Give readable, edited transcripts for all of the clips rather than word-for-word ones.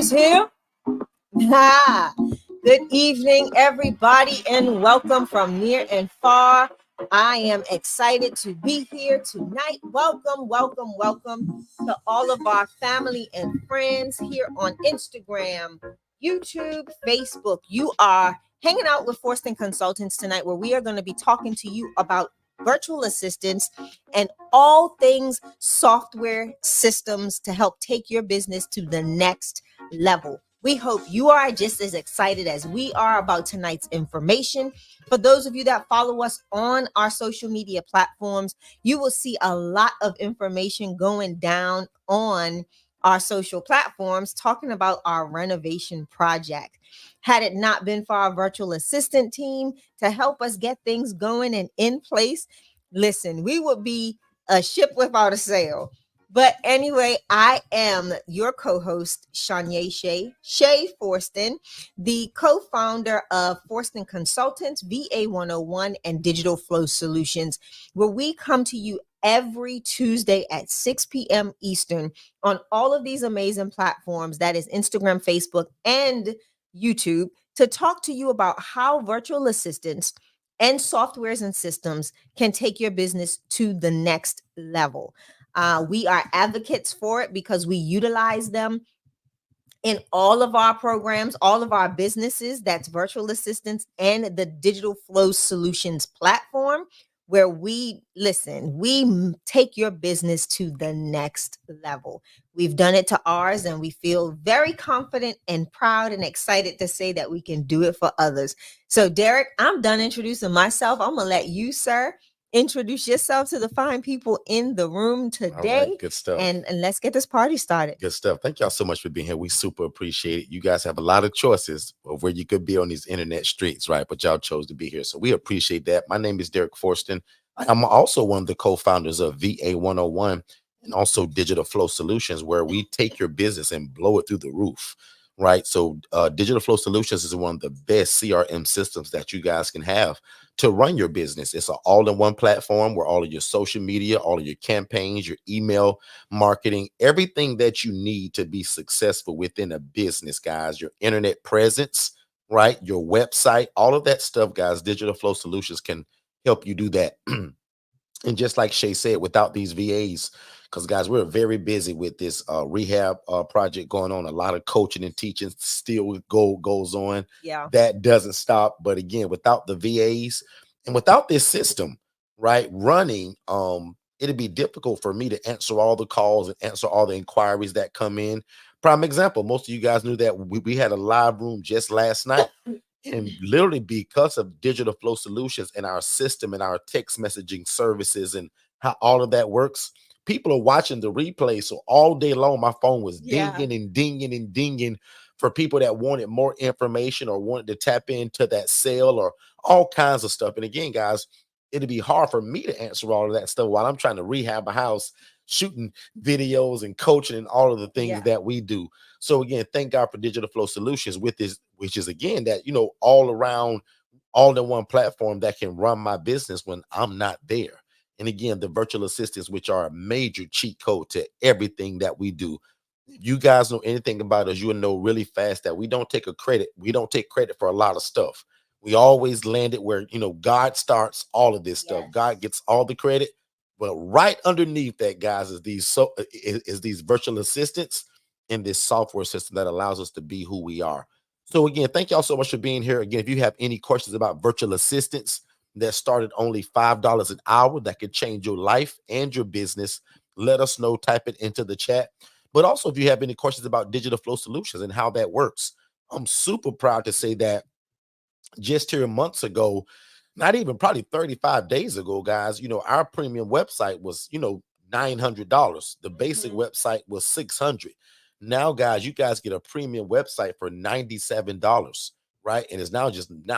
2. Good evening, everybody, and welcome from near and far. I am excited to be here tonight. Welcome to all of our family and friends here on Instagram, YouTube, Facebook. You are hanging out with Forston Consultants tonight, where we are going to be talking to you about virtual assistants and all things software systems to help take your business to the next level. We hope you are just as excited as we are about tonight's information. For those of you that follow us on our social media platforms, you will see a lot of information going down on our social platforms talking about our renovation project. Had it not been for our virtual assistant team to help us get things going and in place, listen, we would be a ship without a sail. But anyway, I am your co-host, Shanye Shay Forston, the co-founder of Forston Consultants, VA 101, and Digital Flow Solutions, where we come to you every Tuesday at 6 p.m. Eastern on all of these amazing platforms, that is Instagram, Facebook, and YouTube, to talk to you about how virtual assistants and softwares and systems can take your business to the next level. We are advocates for it because we utilize them in all of our programs, all of our businesses. That's virtual assistants and the Digital Flow Solutions platform, where we take your business to the next level. We've done it to ours, and we feel very confident and proud and excited to say that we can do it for others. So, Derek, I'm done introducing myself. I'm going to let you, sir, introduce yourself to the fine people in the room today. All right, good stuff. And let's get this party started. Good stuff. Thank y'all so much for being here. We super appreciate it. You guys have a lot of choices of where you could be on these internet streets, right? But y'all chose to be here. So we appreciate that. My name is Derek Forston. I'm also one of the co-founders of VA 101 and also Digital Flow Solutions, where we take your business and blow it through the roof, right? So Digital Flow Solutions is one of the best CRM systems that you guys can have to run your business. It's an all-in-one platform where all of your social media, all of your campaigns, your email marketing, everything that you need to be successful within a business, guys, your internet presence, right? Your website, all of that stuff, guys, Digital Flow Solutions can help you do that. And just like Shay said, without these VAs, because guys, we're very busy with this rehab project going on. A lot of coaching and teaching still goes on. Yeah, that doesn't stop. But again, without the VAs and without this system, right, running, it'd be difficult for me to answer all the calls and answer all the inquiries that come in. Prime example, most of you guys knew that we had a live room just last night. And literally because of Digital Flow Solutions and our system and our text messaging services and how all of that works, people are watching the replay. So all day long, my phone was dinging and dinging and dinging for people that wanted more information or wanted to tap into that sale or all kinds of stuff. And again, guys, it'd be hard for me to answer all of that stuff while I'm trying to rehab a house, shooting videos and coaching and all of the things that we do. So again, thank God for Digital Flow Solutions with this, which is again that, all around, all in one platform that can run my business when I'm not there. And again, the virtual assistants, which are a major cheat code to everything that we do. If you guys know anything about us, you'll know really fast that we don't take credit. We don't take credit for a lot of stuff. We always land it where, God starts all of this stuff. God gets all the credit. But right underneath that, guys, is these virtual assistants and this software system that allows us to be who we are. So again, thank y'all so much for being here. Again, if you have any questions about virtual assistants that started only $5 an hour that could change your life and your business, let us know. Type it into the chat. But also, if you have any questions about Digital Flow Solutions and how that works, I'm super proud to say that just here months ago, not even probably 35 days ago, guys, our premium website was, $900. The basic website was $600. Now, guys, you guys get a premium website for $97, right? And it's now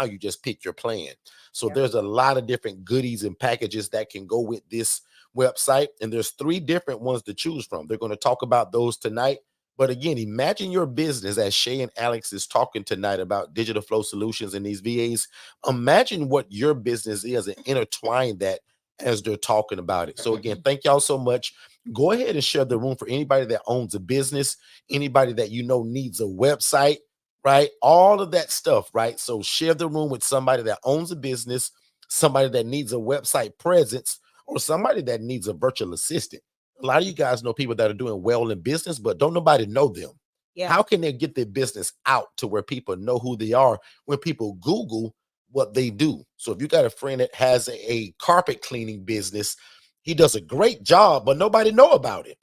you just pick your plan. So there's a lot of different goodies and packages that can go with this website. And there's 3 different ones to choose from. They're going to talk about those tonight. But again, imagine your business as Shay and Alex is talking tonight about Digital Flow Solutions and these VAs. Imagine what your business is and intertwine that as they're talking about it. So again, thank y'all so much. Go ahead and share the room for anybody that owns a business, anybody that you know needs a website, right? All of that stuff, right? So share the room with somebody that owns a business, somebody that needs a website presence, or somebody that needs a virtual assistant. A lot of you guys know people that are doing well in business, but don't nobody know them. Yeah. How can they get their business out to where people know who they are when people Google what they do? So if you got a friend that has a carpet cleaning business, he does a great job, but nobody know about it.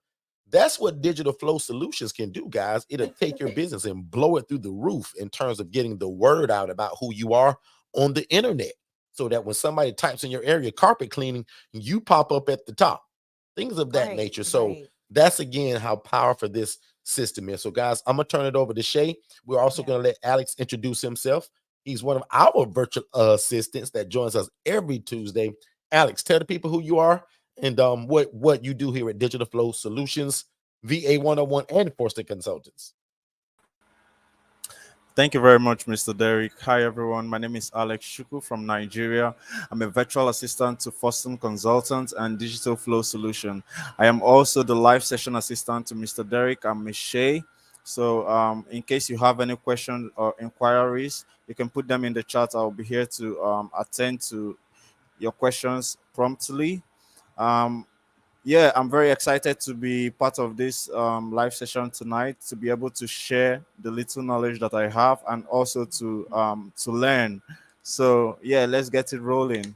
That's what digital flow solutions can do, guys. It'll take your business and blow it through the roof in terms of getting the word out about who you are on the internet. So that when somebody types in your area carpet cleaning, you pop up at the top. Things of that Right, nature. So right. that's again how powerful this system is. So, guys, I'm gonna turn it over to Shay. We're also Yeah. gonna let Alex introduce himself. He's one of our virtual assistants that joins us every Tuesday. Alex, tell the people who you are and what you do here at Digital Flow Solutions, VA 101 and Forster Consultants. Thank you very much, Mr. Derek. Hi, everyone. My name is Alex Shuku from Nigeria. I'm a virtual assistant to Foston Consultants and Digital Flow Solution. I am also the live session assistant to Mr. Derek and Ms. Shay. So, in case you have any questions or inquiries, you can put them in the chat. I'll be here to attend to your questions promptly. Um, yeah, I'm very excited to be part of this live session tonight, to be able to share the little knowledge that I have and also to learn. So yeah, let's get it rolling.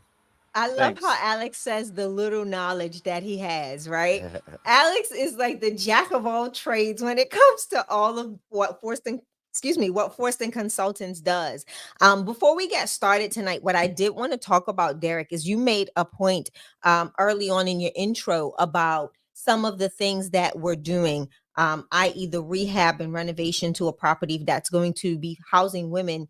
I love how Thanks. Alex says the little knowledge that he has, right? Alex is like the jack of all trades when it comes to all of what what Forston Consultants does. Before we get started tonight, what I did want to talk about, Derek, is you made a point early on in your intro about some of the things that we're doing, i.e., the rehab and renovation to a property that's going to be housing women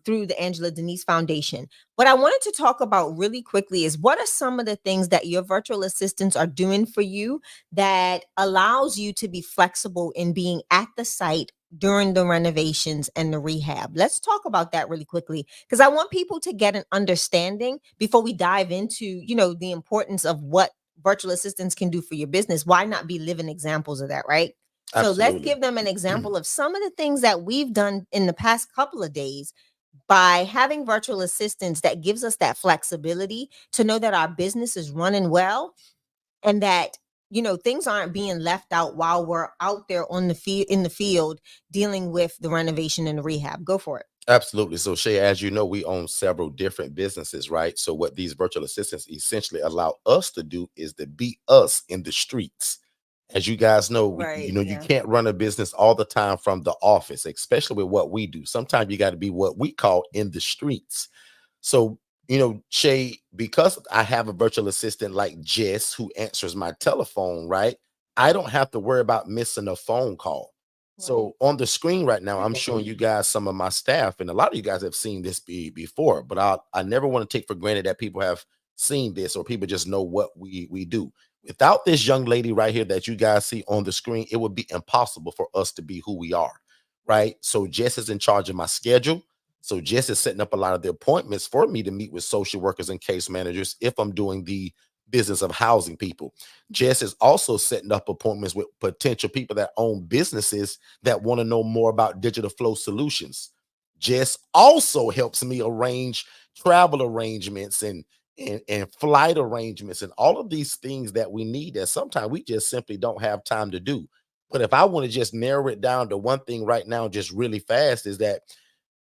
through the Angela Denise Foundation. What I wanted to talk about really quickly is what are some of the things that your virtual assistants are doing for you that allows you to be flexible in being at the site during the renovations and the rehab. Let's talk about that really quickly because I want people to get an understanding before we dive into, the importance of what virtual assistants can do for your business. Why not be living examples of that, right? So let's Absolutely. give them an example of some of the things that we've done in the past couple of days by having virtual assistants that gives us that flexibility to know that our business is running well and that things aren't being left out while we're out there on the field in the field dealing with the renovation and the rehab. Go for it. Absolutely. So, Shay, as you know, we own several different businesses, right? So, what these virtual assistants essentially allow us to do is to be us in the streets. As you guys know, Right. you Yeah. can't run a business all the time from the office, especially with what we do. Sometimes you got to be what we call in the streets. So, Shay, because I have a virtual assistant like Jess who answers my telephone, right? I don't have to worry about missing a phone call. Right. So on the screen right now, I'm showing you guys some of my staff, and a lot of you guys have seen this before, but I never want to take for granted that people have seen this or people just know what we do. Without this young lady right here that you guys see on the screen, it would be impossible for us to be who we are, right? So Jess is in charge of my schedule. So Jess is setting up a lot of the appointments for me to meet with social workers and case managers if I'm doing the business of housing people. Jess is also setting up appointments with potential people that own businesses that want to know more about digital flow solutions. Jess also helps me arrange travel arrangements and flight arrangements and all of these things that we need that sometimes we just simply don't have time to do. But if I want to just narrow it down to one thing right now, just really fast, is that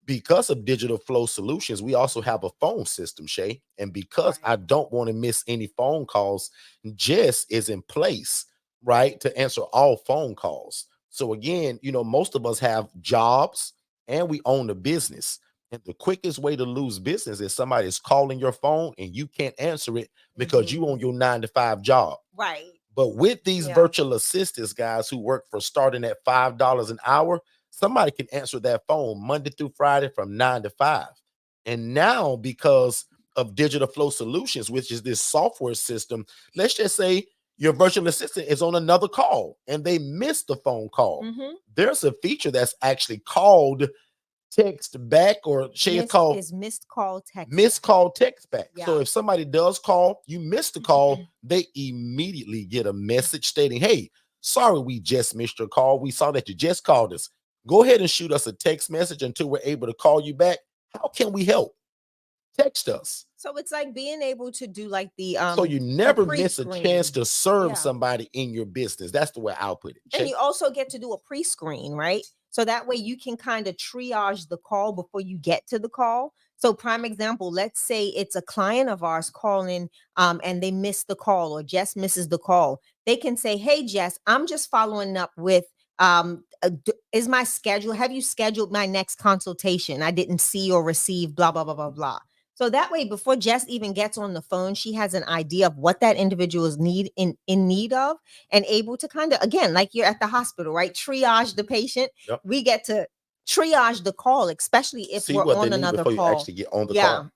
because of digital flow solutions, we also have a phone system, Shay. And because Right. I don't want to miss any phone calls, Jess is in place, right, to answer all phone calls. So again, most of us have jobs and we own a business. And the quickest way to lose business is somebody is calling your phone and you can't answer it because you Mhm. own your 9 to 5 job. Right. But with these Yeah. virtual assistants, guys, who work for starting at $5 an hour, somebody can answer that phone Monday through Friday from 9 to 5. And now, because of Digital Flow Solutions, which is this software system, let's just say your virtual assistant is on another call and they missed the phone call. Mhm. There's a feature that's actually called text back, or Shay is called missed call text. missed call text back. So Yeah. if somebody does call, you missed the call, they immediately get a message stating, hey, sorry, we just missed your call. We saw that you just called us. Go ahead and shoot us a text message until we're able to call you back. How can we help? Text us. So it's like being able to do like the So you never miss a pre-screen. chance to serve Yeah. somebody in your business. That's the way I'll put it. And you also get to do a pre-screen, right? So that way you can kind of triage the call before you get to the call. So prime example, let's say it's a client of ours calling and they miss the call or Jess misses the call. They can say, hey, Jess, I'm just following up with is my schedule, have you scheduled my next consultation? I didn't see or receive blah, blah, blah, blah, blah. So that way, before Jess even gets on the phone, she has an idea of what that individual is in need of, and able to kind of, again, like you're at the hospital, right? Triage the patient. Yep. We get to triage the call, especially if See we're what they on need another before call. you actually get on the Yeah. call.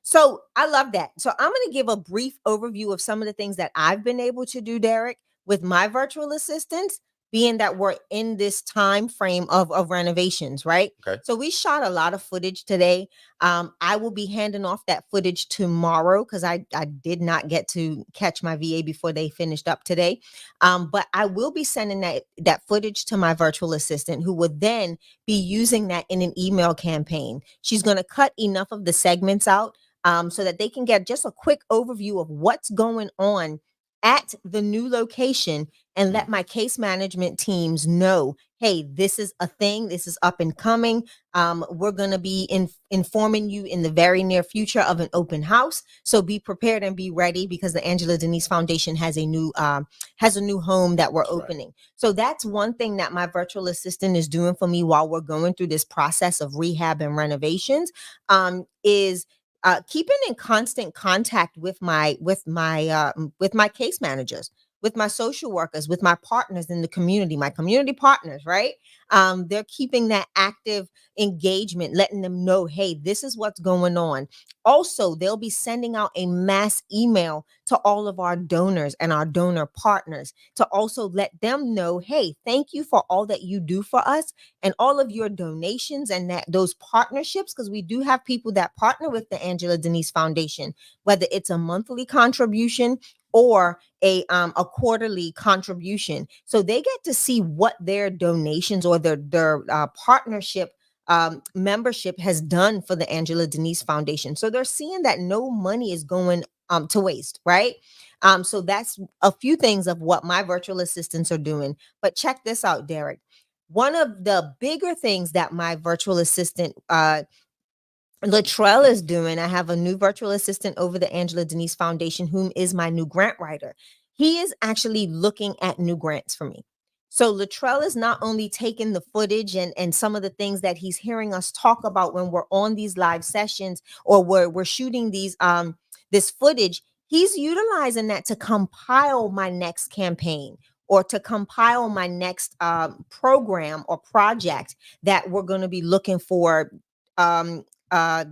So I love that. So I'm going to give a brief overview of some of the things that I've been able to do, Derek, with my virtual assistants, being that we're in this time frame of renovations, right? Okay. So we shot a lot of footage today. I will be handing off that footage tomorrow because I did not get to catch my VA before they finished up today. But I will be sending that footage to my virtual assistant, who would then be using that in an email campaign. She's going to cut enough of the segments out so that they can get just a quick overview of what's going on at the new location, and let my case management teams know, hey, this is a thing, this is up and coming. We're going to be informing you in the very near future of an open house. So be prepared and be ready, because the Angela Denise Foundation has a new home that we're opening. Right. So that's one thing that my virtual assistant is doing for me while we're going through this process of rehab and renovations, is keeping in constant contact with my case managers, with my social workers, with my partners in the community, my community partners, right? They're keeping that active engagement, letting them know, hey, this is what's going on. Also, they'll be sending out a mass email to all of our donors and our donor partners to also let them know, hey, thank you for all that you do for us and all of your donations and those partnerships, because we do have people that partner with the Angela Denise Foundation, whether it's a monthly contribution or a quarterly contribution. So they get to see what their donations or their partnership membership has done for the Angela Denise Foundation. So they're seeing that no money is going to waste, right? So that's a few things of what my virtual assistants are doing. But check this out, Derek. One of the bigger things that my virtual assistant Latrell is doing, I have a new virtual assistant over the Angela Denise Foundation, whom is my new grant writer. He is actually looking at new grants for me. So Latrell is not only taking the footage and some of the things that he's hearing us talk about when we're on these live sessions, or we're shooting these this footage, he's utilizing that to compile my next campaign, or to compile my next program or project that we're going to be looking for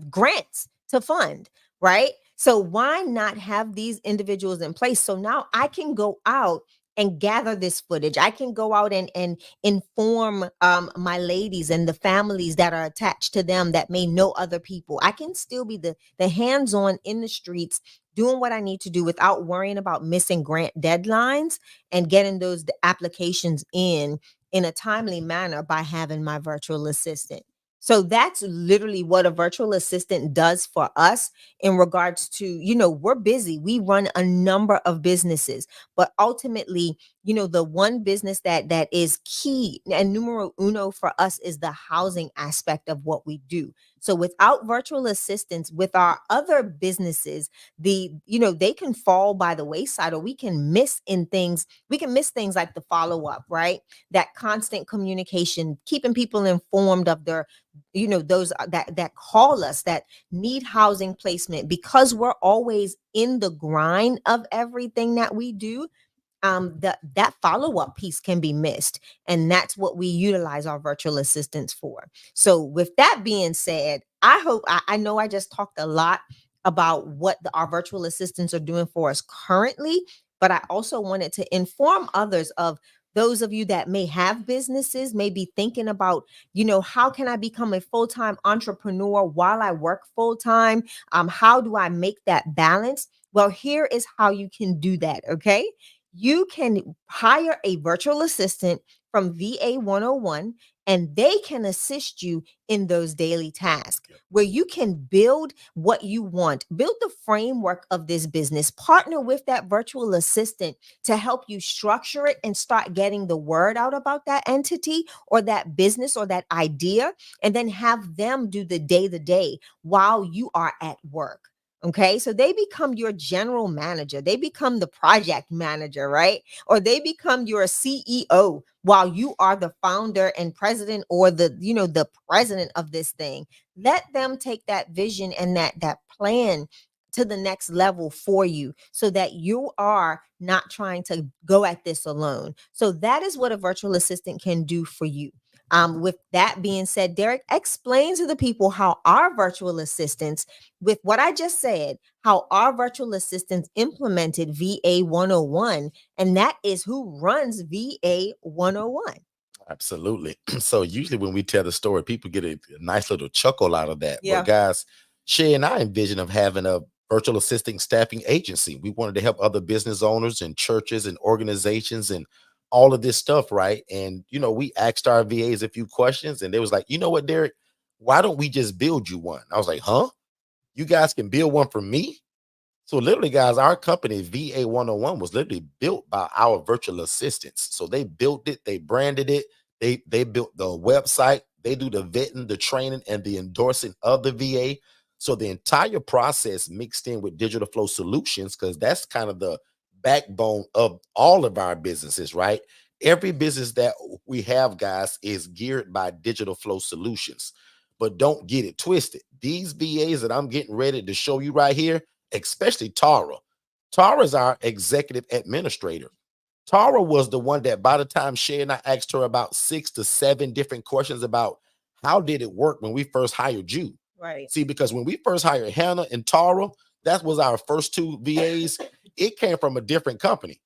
grants to fund, right? So why not have these individuals in place? So now I can go out and gather this footage. I can go out and inform my ladies and the families that are attached to them that may know other people. I can still be the hands-on in the streets, doing what I need to do without worrying about missing grant deadlines, and getting those applications in a timely manner by having my virtual assistant. So that's literally what a virtual assistant does for us in regards to, we're busy. We run a number of businesses, but ultimately, the one business that is key and numero uno for us is the housing aspect of what we do. So without virtual assistants, with our other businesses, they can fall by the wayside, or we can miss things like the follow-up, right? That constant communication, keeping people informed of their those that call us, that need housing placement, because we're always in the grind of everything that we do. That follow-up piece can be missed, and that's what we utilize our virtual assistants for. So with that being said, I know I just talked a lot about what our virtual assistants are doing for us currently, but I also wanted to inform others of those of you that may have businesses may be thinking about, how can I become a full-time entrepreneur while I work full-time? How do I make that balance? Well, here is how you can do that. Okay. You can hire a virtual assistant from VA 101, and they can assist you in those daily tasks where you can build what you want, build the framework of this business, partner with that virtual assistant to help you structure it and start getting the word out about that entity or that business or that idea, and then have them do the day to day while you are at work. Okay, so they become your general manager, they become the project manager, right? Or they become your CEO while you are the founder and president, or the president of this thing. Let them take that vision and that plan to the next level for you, so that you are not trying to go at this alone. So that is what a virtual assistant can do for you. With that being said, Derek, explain to the people how our virtual assistants, with what I just said, how our virtual assistants implemented VA 101, and that is who runs VA 101. Absolutely. So usually when we tell the story, people get a nice little chuckle out of that. Yeah. But guys, Shay and I envision of having a virtual assistant staffing agency. We wanted to help other business owners and churches and organizations and all of this stuff, right? And we asked our VAs a few questions, and they was like, you know what, Derek, why don't we just build you one? I was like, huh? You guys can build one for me? So literally, guys, our company VA 101 was literally built by our virtual assistants. So they built it, they branded it, they built the website, they do the vetting, the training, and the endorsing of the VA. So the entire process mixed in with digital flow solutions, because that's kind of the backbone of all of our businesses, right? Every business that we have, guys, is geared by digital flow solutions. But don't get it twisted. These VAs that I'm getting ready to show you right here, especially Tara. Tara is our executive administrator. Tara was the one that by the time Shay and I asked her about 6 to 7 different questions about how did it work when we first hired you. Right. See, because when we first hired Hannah and Tara, that was our first 2 VAs. It came from a different company.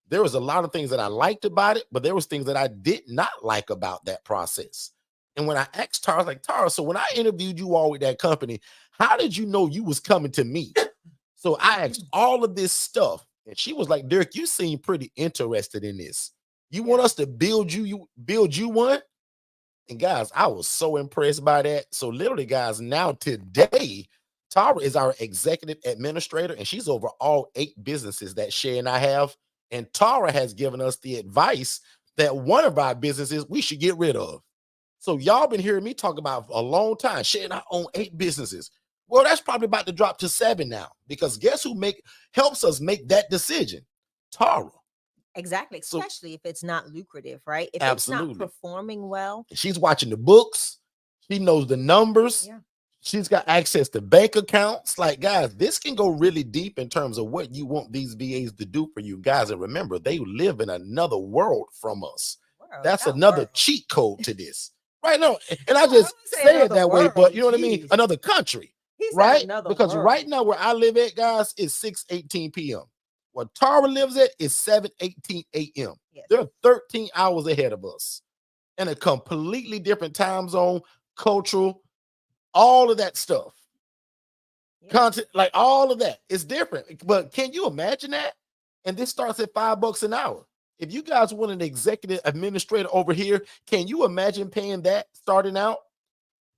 There was a lot of things that I liked about it, but there was things that I did not like about that process. And when I asked Tara, I was like, Tara, so when I interviewed you all with that company, how did you know you was coming to me? So I asked all of this stuff, and she was like, Derek, you seem pretty interested in this. You want us to build you one? And guys, I was so impressed by that. So literally, guys, now today, Tara is our executive administrator, and she's over all 8 businesses that Shay and I have. And Tara has given us the advice that one of our businesses we should get rid of. So y'all been hearing me talk about for a long time. Shay and I own 8 businesses. Well, that's probably about to drop to 7 now, because guess who helps us make that decision? Tara. Exactly, So- especially if it's not lucrative, right? If Absolutely. it's not performing well. She's watching the books. She knows the numbers. Yeah. She's got access to bank accounts. Like, guys, this can go really deep in terms of what you want these VAs to do for you guys. And remember, they live in another world from us. That's another cheat code to this. Right now, and I just say it that way, but you know what I mean? Another country, right? Because right now where I live at, guys, is 6:18 p.m. Where Tara lives at is 7:18 a.m. Yes. They're 13 hours ahead of us in a completely different time zone, cultural, all of that stuff. Yeah. Content, like all of that. It's different. But can you imagine that? And this starts at $5 an hour. If you guys want an executive administrator over here, can you imagine paying that starting out?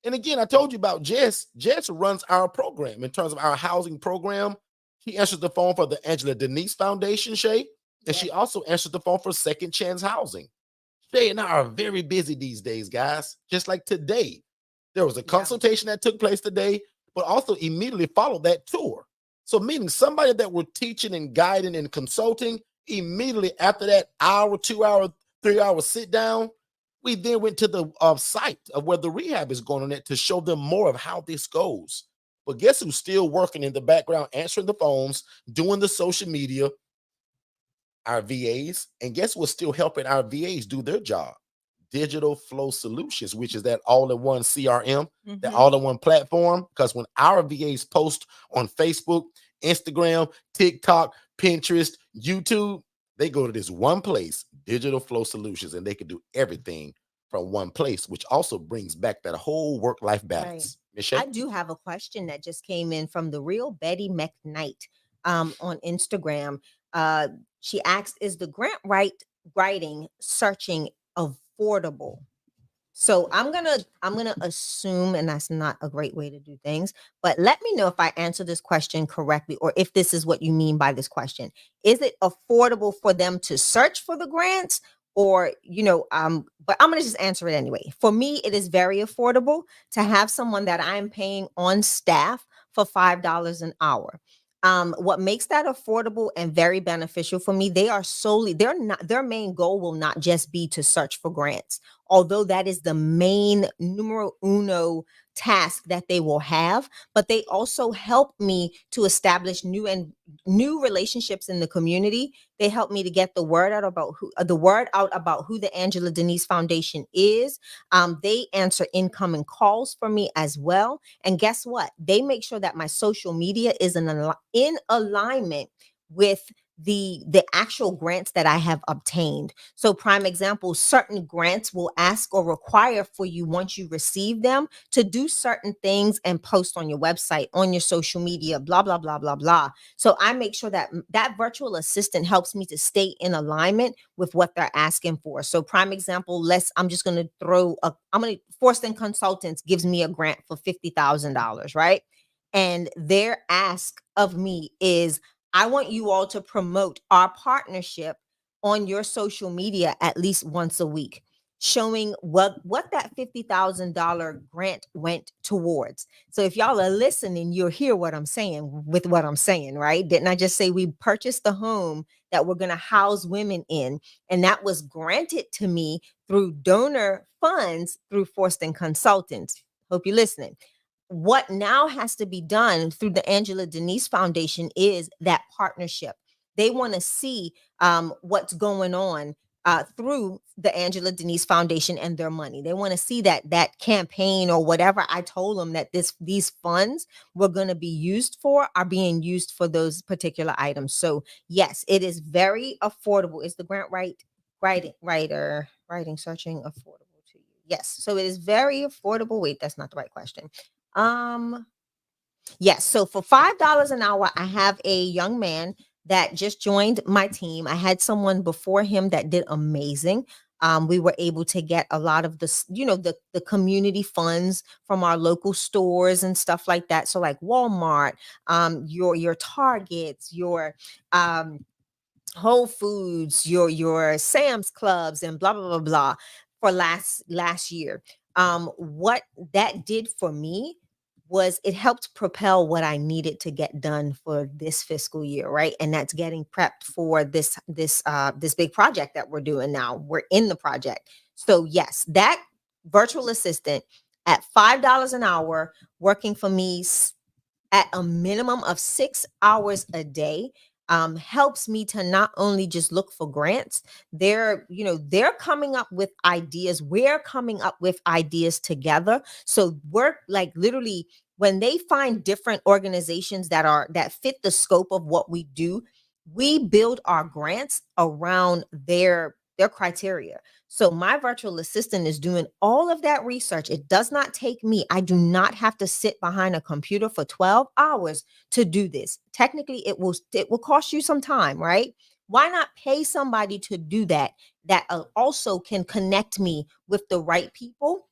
And again, I told you about Jess. Jess runs our program in terms of our housing program. She answers the phone for the Angela Denise Foundation, Shay, and she also answers the phone for Second Chance Housing. Shay and I are very busy these days, guys. Just like today, there was a consultation that took place today, but also immediately followed that tour. So meaning somebody that we're teaching and guiding and consulting, immediately after that hour, 2 hour, 3 hour sit down, we then went to the site of where the rehab is going on it to show them more of how this goes. But guess who's still working in the background, answering the phones, doing the social media? Our VAs. And guess what's still helping our VAs do their job? Digital Flow Solutions, which is that all-in-one CRM, that all-in-one platform. Because when our VAs post on Facebook, Instagram, TikTok, Pinterest, YouTube, they go to this one place, digital flow solutions, and they can do everything from one place, which also brings back that whole work-life Right. balance. Miss I Shay? do have a question that just came in from the real Betty McKnight on Instagram. Uh, she asked, "Is the writing searching affordable?" So I'm gonna assume, and that's not a great way to do things, but let me know if I answer this question correctly or if this is what you mean by this question. Is it affordable for them to search for the grants? Or, but I'm gonna just answer it anyway. For me, it is very affordable to have someone that I'm paying on staff for $5 an hour. What makes that affordable and very beneficial for me, they're not, their main goal will not just be to search for grants, although that is the main numero uno task that they will have, but they also help me to establish new relationships in the community. They help me to get the word out about who the Angela Denise Foundation is. They answer incoming calls for me as well, and guess what, they make sure that my social media is in alignment with the actual grants that I have obtained. So prime example, certain grants will ask or require for you, once you receive them, to do certain things and post on your website, on your social media, blah blah blah blah blah. So I make sure that that virtual assistant helps me to stay in alignment with what they're asking for. So prime example, I'm just going to Forston Consultants gives me a grant for $50,000, right? And their ask of me is, I want you all to promote our partnership on your social media at least once a week, showing what that $50,000 grant went towards. So if y'all are listening, you'll hear what I'm saying with what I'm saying, right? Didn't I just say we purchased the home that we're going to house women in, and that was granted to me through donor funds through Forston Consultants? Hope you're listening. What now has to be done through the Angela Denise Foundation is that partnership. They want to see what's going on through the Angela Denise Foundation and their money. They want to see that campaign or whatever I told them that these funds were going to be used for are being used for those particular items. So yes, it is very affordable. Is the grant writing searching affordable to you? Yes. So it is very affordable. Wait, that's not the right question. Um, yes. So for $5 an hour, I have a young man that just joined my team. I had someone before him that did amazing. We were able to get a lot of the community funds from our local stores and stuff like that. So like Walmart, your Targets, your Whole Foods, your Sam's Clubs, and blah blah blah blah for last year. What that did for me was it helped propel what I needed to get done for this fiscal year, right? And that's getting prepped for this big project that we're doing now. We're in the project. So yes, that virtual assistant at $5 an hour working for me at a minimum of 6 hours a day helps me to not only just look for grants. They're coming up with ideas. We're coming up with ideas together. So we're like literally, when they find different organizations that fit the scope of what we do, we build our grants around their criteria. So my virtual assistant is doing all of that research. It does not take me. I do not have to sit behind a computer for 12 hours to do this. Technically, it will cost you some time, right? Why not pay somebody to do that also can connect me with the right people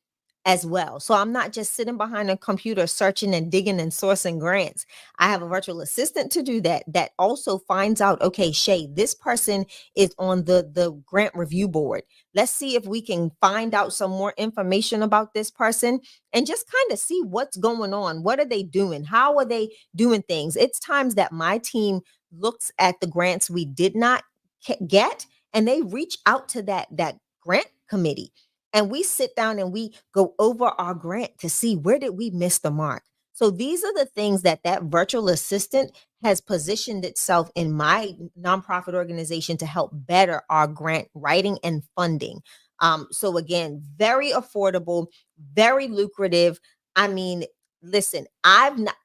as well. So I'm not just sitting behind a computer searching and digging and sourcing grants. I have a virtual assistant to do that also finds out, okay, Shay, this person is on the grant review board. Let's see if we can find out some more information about this person and just kind of see what's going on. What are they doing? How are they doing things? It's times that my team looks at the grants we did not get, and they reach out to that grant committee, and we sit down and we go over our grant to see where did we miss the mark. So these are the things that virtual assistant has positioned itself in my nonprofit organization to help better our grant writing and funding. So again, very affordable, very lucrative. I mean, listen, I've not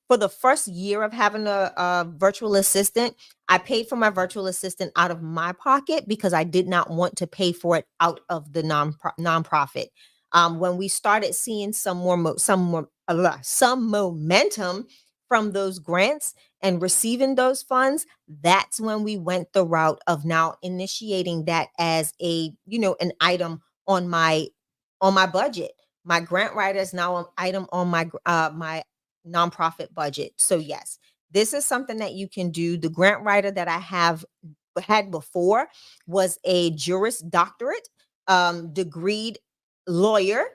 for the first year of having a virtual assistant, I paid for my virtual assistant out of my pocket because I did not want to pay for it out of the nonprofit. When we started seeing some momentum from those grants and receiving those funds, that's when we went the route of now initiating that as an item on my budget. My grant writer is now an item on my nonprofit budget. So yes, this is something that you can do. The grant writer that I have had before was a Juris Doctorate degreed lawyer.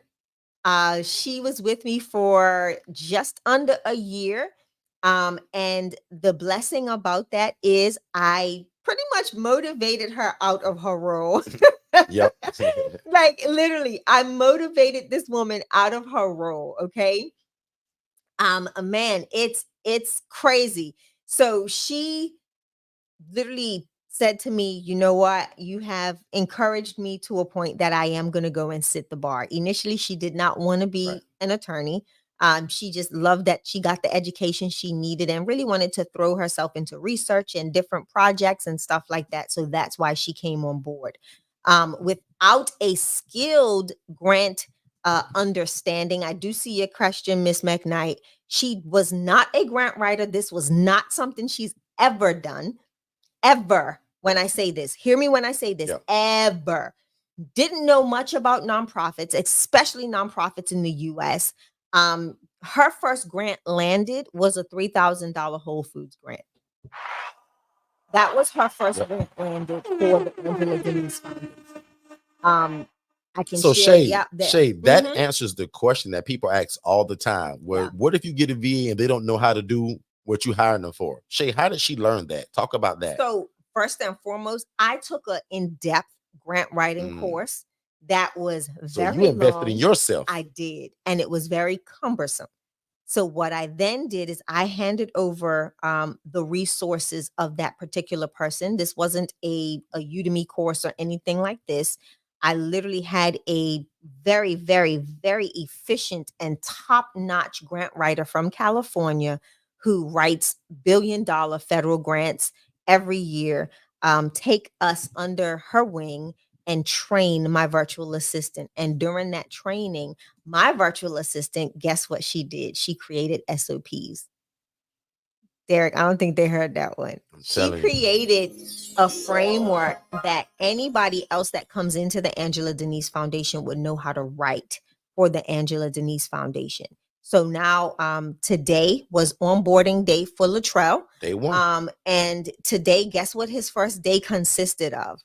She was with me for just under a year. And the blessing about that is I pretty much motivated her out of her role. Yep. Like literally, I motivated this woman out of her role. Okay. Man, it's crazy. So she literally said to me, you know what, you have encouraged me to a point that I am going to go and sit the bar. Initially, she did not want to be Right. an attorney. She just loved that she got the education she needed and really wanted to throw herself into research and different projects and stuff like that. So that's why she came on board. Without a skilled grant understanding, I do see your question, Miss McKnight. She was not a grant writer. This was not something she's ever done. Ever. When I say this, hear me when I say this, Yep. ever. Didn't know much about nonprofits, especially nonprofits in the US. Her first grant landed was a $3,000 Whole Foods grant. That was her first Yep. grant landed for the Angela Denise Foundation. I can So share, Shay, that Mhm. answers the question that people ask all the time. Where Yeah. what if you get a VA and they don't know how to do what you hiring them for? Shay, how did she learn that? Talk about that. So first and foremost, I took an in-depth grant writing course that was So you very invested in long. yourself. I did, and it was very cumbersome. So what I then did is I handed over the resources of that particular person. This wasn't a Udemy course or anything like this. I literally had a very, very, very efficient and top-notch grant writer from California who writes billion-dollar federal grants every year, take us under her wing and train my virtual assistant. And during that training, my virtual assistant, guess what she did? She created SOPs. Derek, I don't think they heard that one. She created a framework that anybody else that comes into the Angela Denise Foundation would know how to write for the Angela Denise Foundation. So now today was onboarding day for Latrell. Day one. And today, guess what his first day consisted of?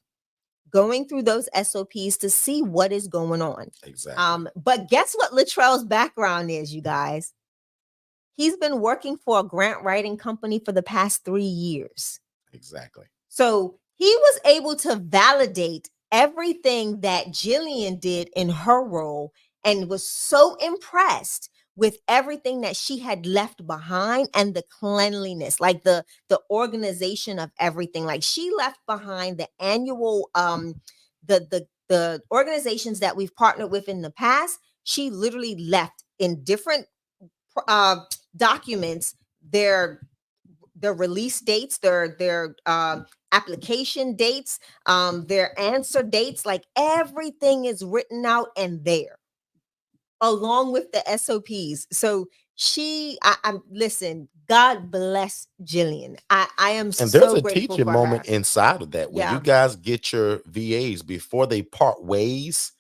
Going through those SOPs to see what is going on. Exactly. But guess what Latrell's background is, you guys? He's been working for a grant writing company for the past 3 years. Exactly. So he was able to validate everything that Jillian did in her role and was so impressed with everything that she had left behind and the cleanliness, like the organization of everything. Like she left behind the annual the organizations that we've partnered with in the past. She literally left in different documents their release dates, their application dates, their answer dates, like everything is written out and there along with the SOPs. So I'm listen, God bless Jillian. I am And there's so a grateful teaching for moment her. inside of that. When you guys get your VAs before they part ways,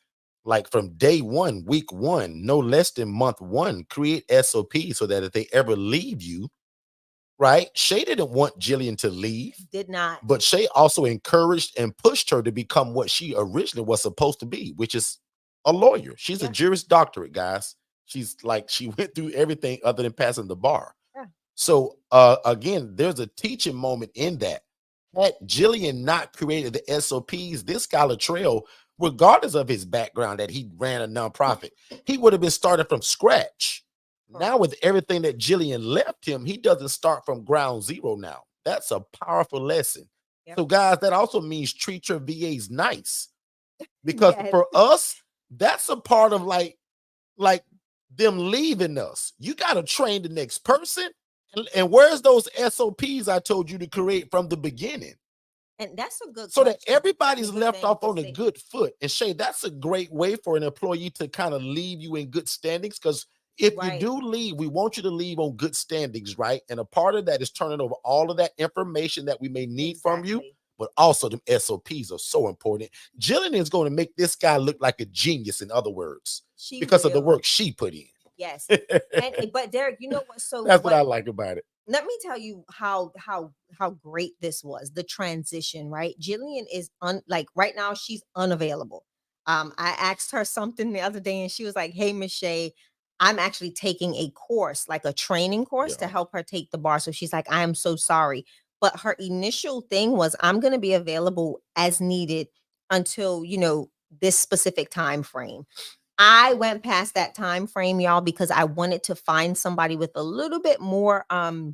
like from day one, week one, no less than month one, create SOP so that if they ever leave you, right? Shay didn't want Jillian to leave. Did not. But Shay also encouraged and pushed her to become what she originally was supposed to be, which is a lawyer. She's a Juris Doctorate, guys. She's like, she went through everything other than passing the bar. Yeah. So again, there's a teaching moment in that. Had Jillian not created the SOPs, this guy Latrell, regardless of his background that he ran a nonprofit, he would have been started from scratch. Now with everything that Jillian left him, he doesn't start from ground zero now. That's a powerful lesson. Yep. So guys, that also means treat your VAs nice. Because for us, that's a part of like them leaving us. You got to train the next person. And where's those SOPs I told you to create from the beginning? And that's a good so that question. everybody's That's a good left thing off to on a say. good foot. And Shay, that's a great way for an employee to kind of leave you in good standings. Because if you Right. do leave, we want you to leave on good standings, right? And a part of that is turning over all of that information that we may need from you, Exactly. but also them SOPs are so important. Jillian is going to make this guy look like a genius, in other words, She because of the will. work she put in. Yes. And but Derek, you know what? So That's what I what like about it. let me tell you how great this was, the transition, right? Jillian is like right now she's unavailable. I asked her something the other day and she was like, "Hey, Miss Shay, I'm actually taking a course, like a training course to Yeah. help her take the bar." So she's like, "I am so sorry." But her initial thing was, "I'm going to be available as needed until, this specific time frame." I went past that time frame, y'all, because I wanted to find somebody with a little bit more of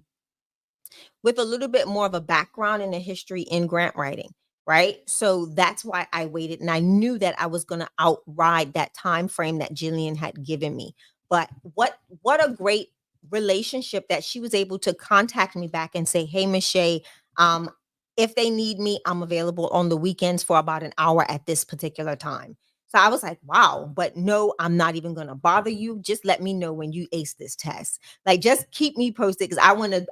a background and a history in grant writing, right? So that's why I waited, and I knew that I was going to outride that time frame that Jillian had given me. But what a great relationship that she was able to contact me back and say, "Hey, Miss Shay, if they need me, I'm available on the weekends for about an hour at this particular time." So I was like, "Wow," but no, I'm not even going to bother you. Just let me know when you ace this test. Like, just keep me posted because I want to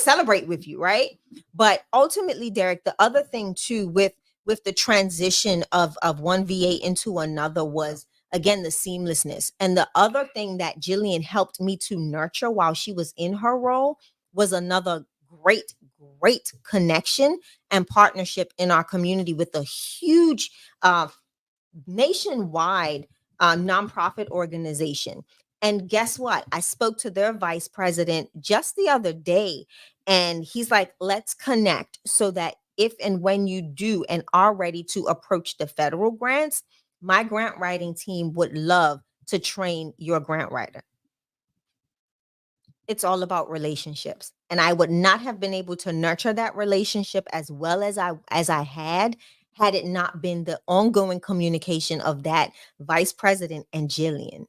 celebrate with you, right? But ultimately, Derek, the other thing too with the transition of one VA into another was again the seamlessness. And the other thing that Jillian helped me to nurture while she was in her role was another great connection and partnership in our community with a huge nationwide nonprofit organization. And guess what? I spoke to their vice president just the other day, and he's like, "Let's connect so that if and when you do and are ready to approach the federal grants, my grant writing team would love to train your grant writer." It's all about relationships. And I would not have been able to nurture that relationship as well as I had it not been the ongoing communication of that vice president and Jillian.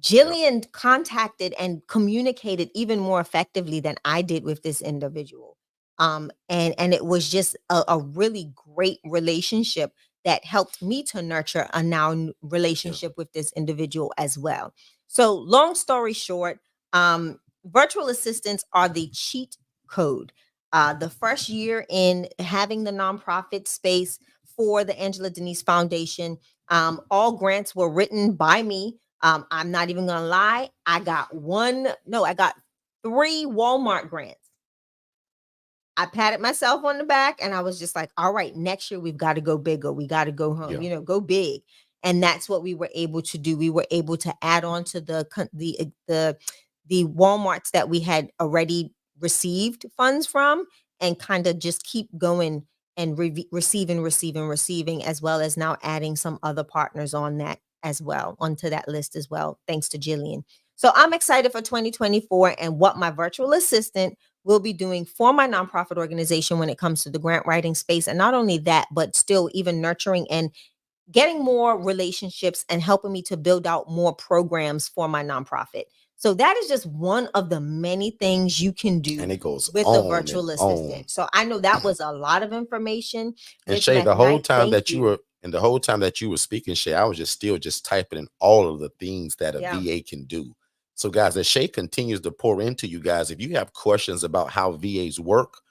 Yeah. Jillian contacted and communicated even more effectively than I did with this individual. And it was just a really great relationship that helped me to nurture a relationship with this individual as well. So long story short, virtual assistants are the cheat code. The first year in having the nonprofit space for the Angela Denise Foundation, all grants were written by me. I'm not even gonna lie. I got three Walmart grants. I patted myself on the back and I was just like, "All right, next year we've got to go bigger. We got to go home, Yeah. go big." And that's what we were able to do. We were able to add on to the Walmarts that we had already received funds from and kind of just keep going and receiving, as well as now adding some other partners on that as well, onto that list as well, thanks to Jillian. So I'm excited for 2024 and what my virtual assistant will be doing for my nonprofit organization when it comes to the grant writing space. And not only that, but still even nurturing and getting more relationships and helping me to build out more programs for my nonprofit. So that is just one of the many things you can do And it goes with a on and virtual on. assistant. So I know that was a lot of information And this Shay, night. Thank you. the whole time that you were speaking, Shay, I was just typing in all of the things that a Yeah. VA can do. So, guys, as Shay continues to pour into you guys, if you have questions about how VAs work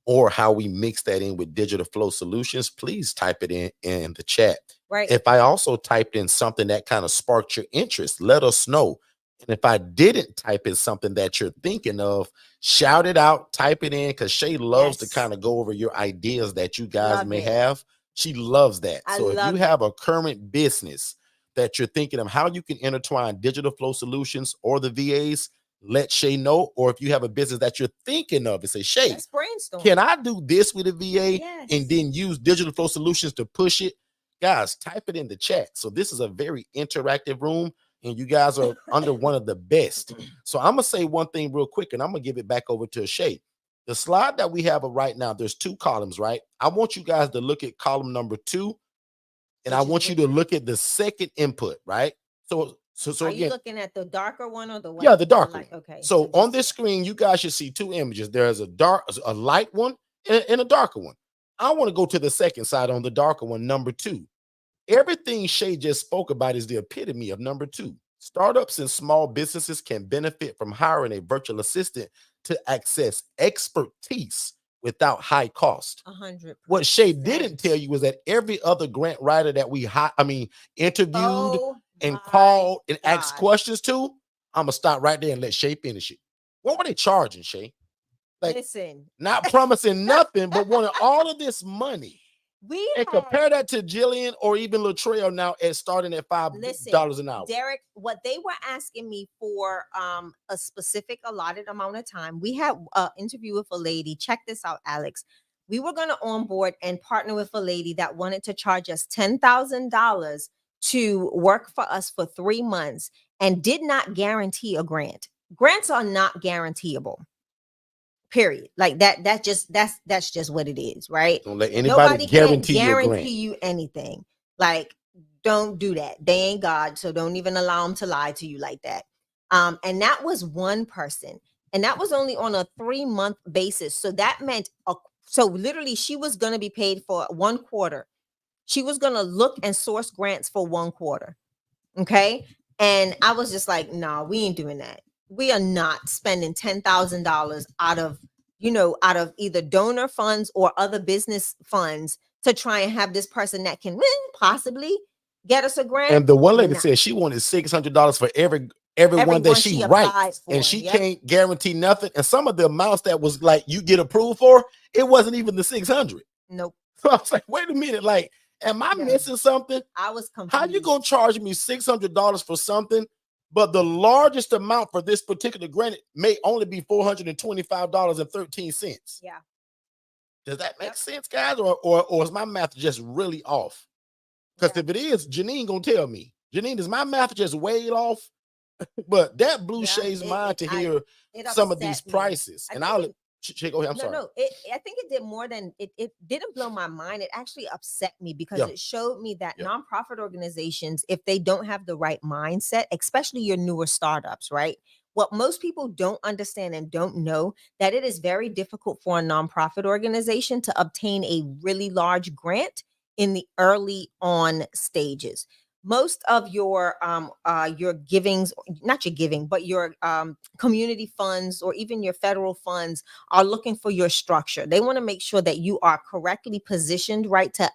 or how we mix that in with digital flow solutions, please type it in the chat. Right. If I also typed in something that kind of sparked your interest, let us know. And if I didn't type in something that you're thinking of, shout it out, type it in, because Shay loves to Yes. kind of go over your ideas that you guys Love may it. have. She loves that. I So if you love have a current business that you're thinking of how you can intertwine digital flow solutions or the VAs, let Shay know. Or if you have a business that you're thinking of and say, Shay, Let's brainstorm. can I do this with a VA Yes. and then use digital flow solutions to push it? Guys, type it in the chat. So this is a very interactive room, and you guys are under one of the best. So I'm gonna say one thing real quick, and I'm gonna give it back over to Shay. The slide that we have right now, there's two columns, right? I want you guys to look at column number 2, and I Which is want you which to one? look at the second input, right? So So Are you again, looking at the darker one or the white? yeah, the darker light? one. Okay. So on just- this screen, you guys should see two images. There's a light one and a darker one. I want to go to the second side on the darker one, number 2. Everything Shay just spoke about is the epitome of number 2. Startups and small businesses can benefit from hiring a virtual assistant to access expertise without high cost. 100%. What Shay didn't tell you was that every other grant writer that we interviewed and called and asked questions to, I'm gonna stop right there and let Shay finish it. What were they charging, Shay? Like, listen, not promising nothing, but wanting all of this money. And compare that to Jillian or even Latrell now at starting at $5 an hour. Derek, what they were asking me for a specific allotted amount of time. We had an interview with a lady. Check this out, Alex. We were going to onboard and partner with a lady that wanted to charge us $10,000 to work for us for 3 months and did not guarantee a grant. Grants are not guaranteeable. Period. Like that's just what it is, right? Don't let anybody guarantee you anything. Like, don't do that. They ain't God, so don't even allow them to lie to you like that. And that was one person, and that was only on a 3-month basis. So that meant so literally she was going to be paid for 1 quarter. She was going to look and source grants for 1 quarter. Okay. And I was just like, no, we ain't doing that. We are not spending $10,000 out of either donor funds or other business funds to try and have this person that can possibly get us a grant. And the one lady said she wanted $600 for everyone that she writes, and she can't guarantee nothing. And some of the amounts that was like you get approved for, it wasn't even the 600. Nope. So I was like, wait a minute, like, am I missing something? I was confused. How you gonna charge me $600 for something, but the largest amount for this particular grant may only be $425.13? Yeah. Does that make sense, guys? Or is my math just really off? Because if it is, Janine gonna tell me. Janine, is my math just way off? But that blew Shay's mind to hear some of these prices. And I'll go ahead. I'm sorry. No, I think it did more than it didn't blow my mind. It actually upset me because it showed me that nonprofit organizations, if they don't have the right mindset, especially your newer startups, right? What most people don't understand and don't know, that it is very difficult for a nonprofit organization to obtain a really large grant in the early on stages. Most of your givings, not your giving, but your community funds or even your federal funds are looking for your structure. They want to make sure that you are correctly positioned, right, to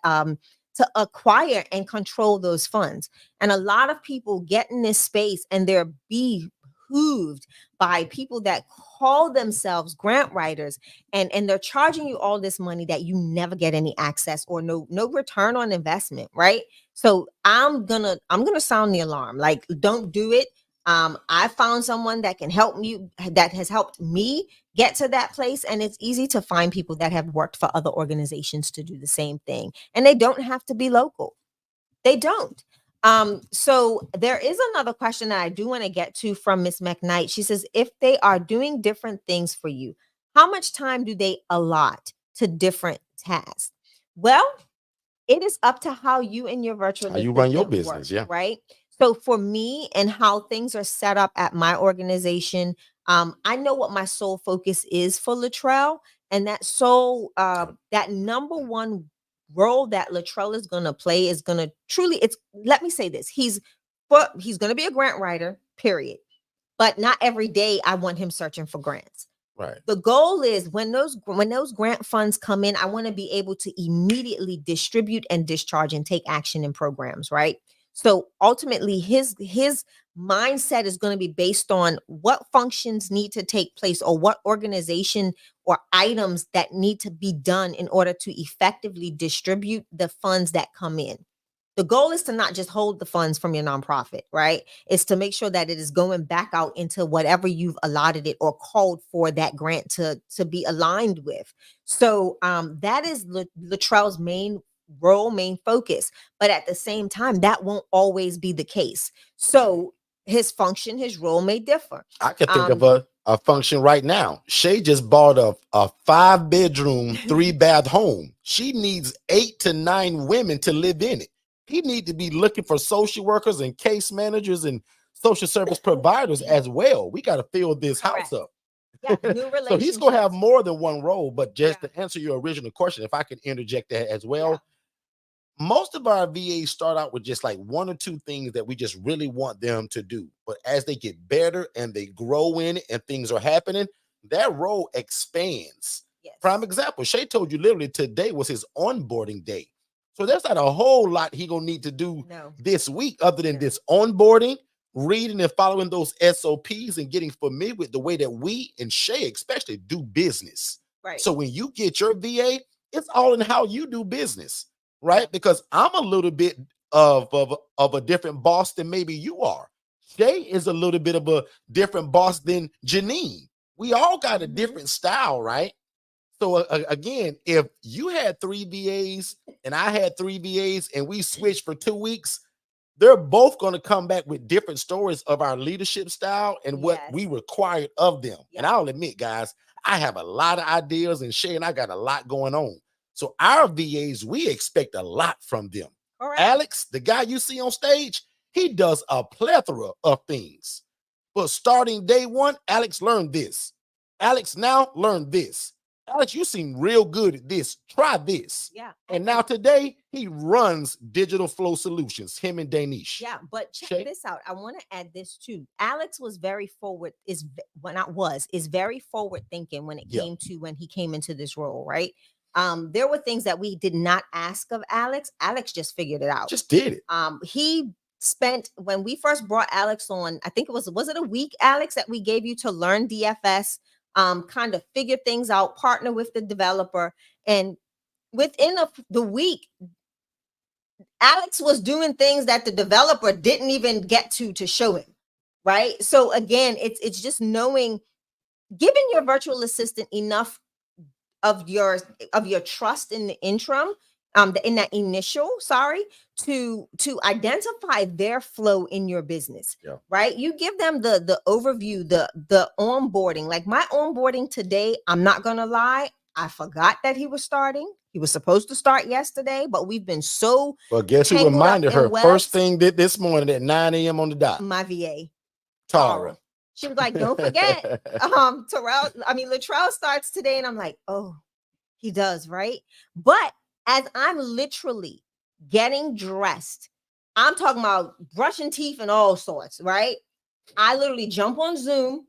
acquire and control those funds. And a lot of people get in this space and they're behooved by people that call themselves grant writers, and they're charging you all this money that you never get any access or no return on investment, right? So I'm gonna sound the alarm. Like, don't do it. I found someone that can help you, that has helped me get to that place. And it's easy to find people that have worked for other organizations to do the same thing. And they don't have to be local. They don't. So there is another question that I do want to get to from Miss McKnight. She says, if they are doing different things for you, how much time do they allot to different tasks? Well, it is up to how you and your virtual you run your business, right? So for me and how things are set up at my organization, I know what my sole focus is for Latrell, and that that number one role that Latrell is going to play is going to truly, let me say this, he's going to be a grant writer, period. But not every day I want him searching for grants. Right. The goal is when those grant funds come in, I want to be able to immediately distribute and discharge and take action in programs, right? So ultimately his mindset is going to be based on what functions need to take place or what organization or items that need to be done in order to effectively distribute the funds that come in. The goal is to not just hold the funds from your nonprofit, right? It's to make sure that it is going back out into whatever you've allotted it or called for that grant to be aligned with. So that is Latrell's main role, main focus. But at the same time, that won't always be the case. So his function, his role may differ. I could think of a function right now. Shay just bought a 5-bedroom, 3-bath home. She needs 8 to 9 women to live in it. He need to be looking for social workers and case managers and social service providers as well. We got to fill this house Correct. up. Yeah, new So he's going to have relationships. more than one role. But just Yeah. to answer your original question, if I could interject that as well, Yeah. most of our VAs start out with just like one or two things that we just really want them to do. But as they get better and they grow in it and things are happening, that role expands. Yes. Prime example, Shay told you literally today was his onboarding day. So there's not a whole lot he gonna need to do No. this week other than No. this onboarding, reading and following those SOPs and getting familiar with the way that we and Shay especially do business. Right. So when you get your VA, it's all in how you do business, right? Because I'm a little bit of a different boss than maybe you are. Shay is a little bit of a different boss than Janine. We all got a different style, right? So again, if you had 3 VAs and I had 3 VAs and we switched for 2 weeks, they're both going to come back with different stories of our leadership style and what we required of them. And I'll admit, guys, I have a lot of ideas, and Shay and I got a lot going on. So our VAs, we expect a lot from them. Correct. Alex, the guy you see on stage, he does a plethora of things. But starting day one, Alex learned this. Alex now learned this. Alex, you seem real good at this. Try this. Yeah. And now today, he runs Digital Flow Solutions, him and Danish. Yeah, but check Shay? this out. I want to add this too. Alex was very forward, is very forward thinking when it came to when he came into this role, right? There were things that we did not ask of Alex. Alex just figured it out. Just did it. He spent, when we first brought Alex on, I think it was it a week, Alex, that we gave you to learn DFS, kind of figure things out, partner with the developer, and within the week, Alex was doing things that the developer didn't even get to show him, right? So again, it's just knowing, giving your virtual assistant enough of your trust in the interim, in that initial, to identify their flow in your business, right? You give them the overview, the onboarding. Like my onboarding today, I'm not gonna lie, I forgot that he was starting. He was supposed to start yesterday, but we've been so. Well, guess who reminded her first thing this morning at 9 a.m. on the dot? My VA, Tara. She was like, "Don't forget, Latrell starts today," and I'm like, "Oh, he does, right?" But as I'm literally getting dressed, I'm talking about brushing teeth and all sorts, right? I literally jump on Zoom,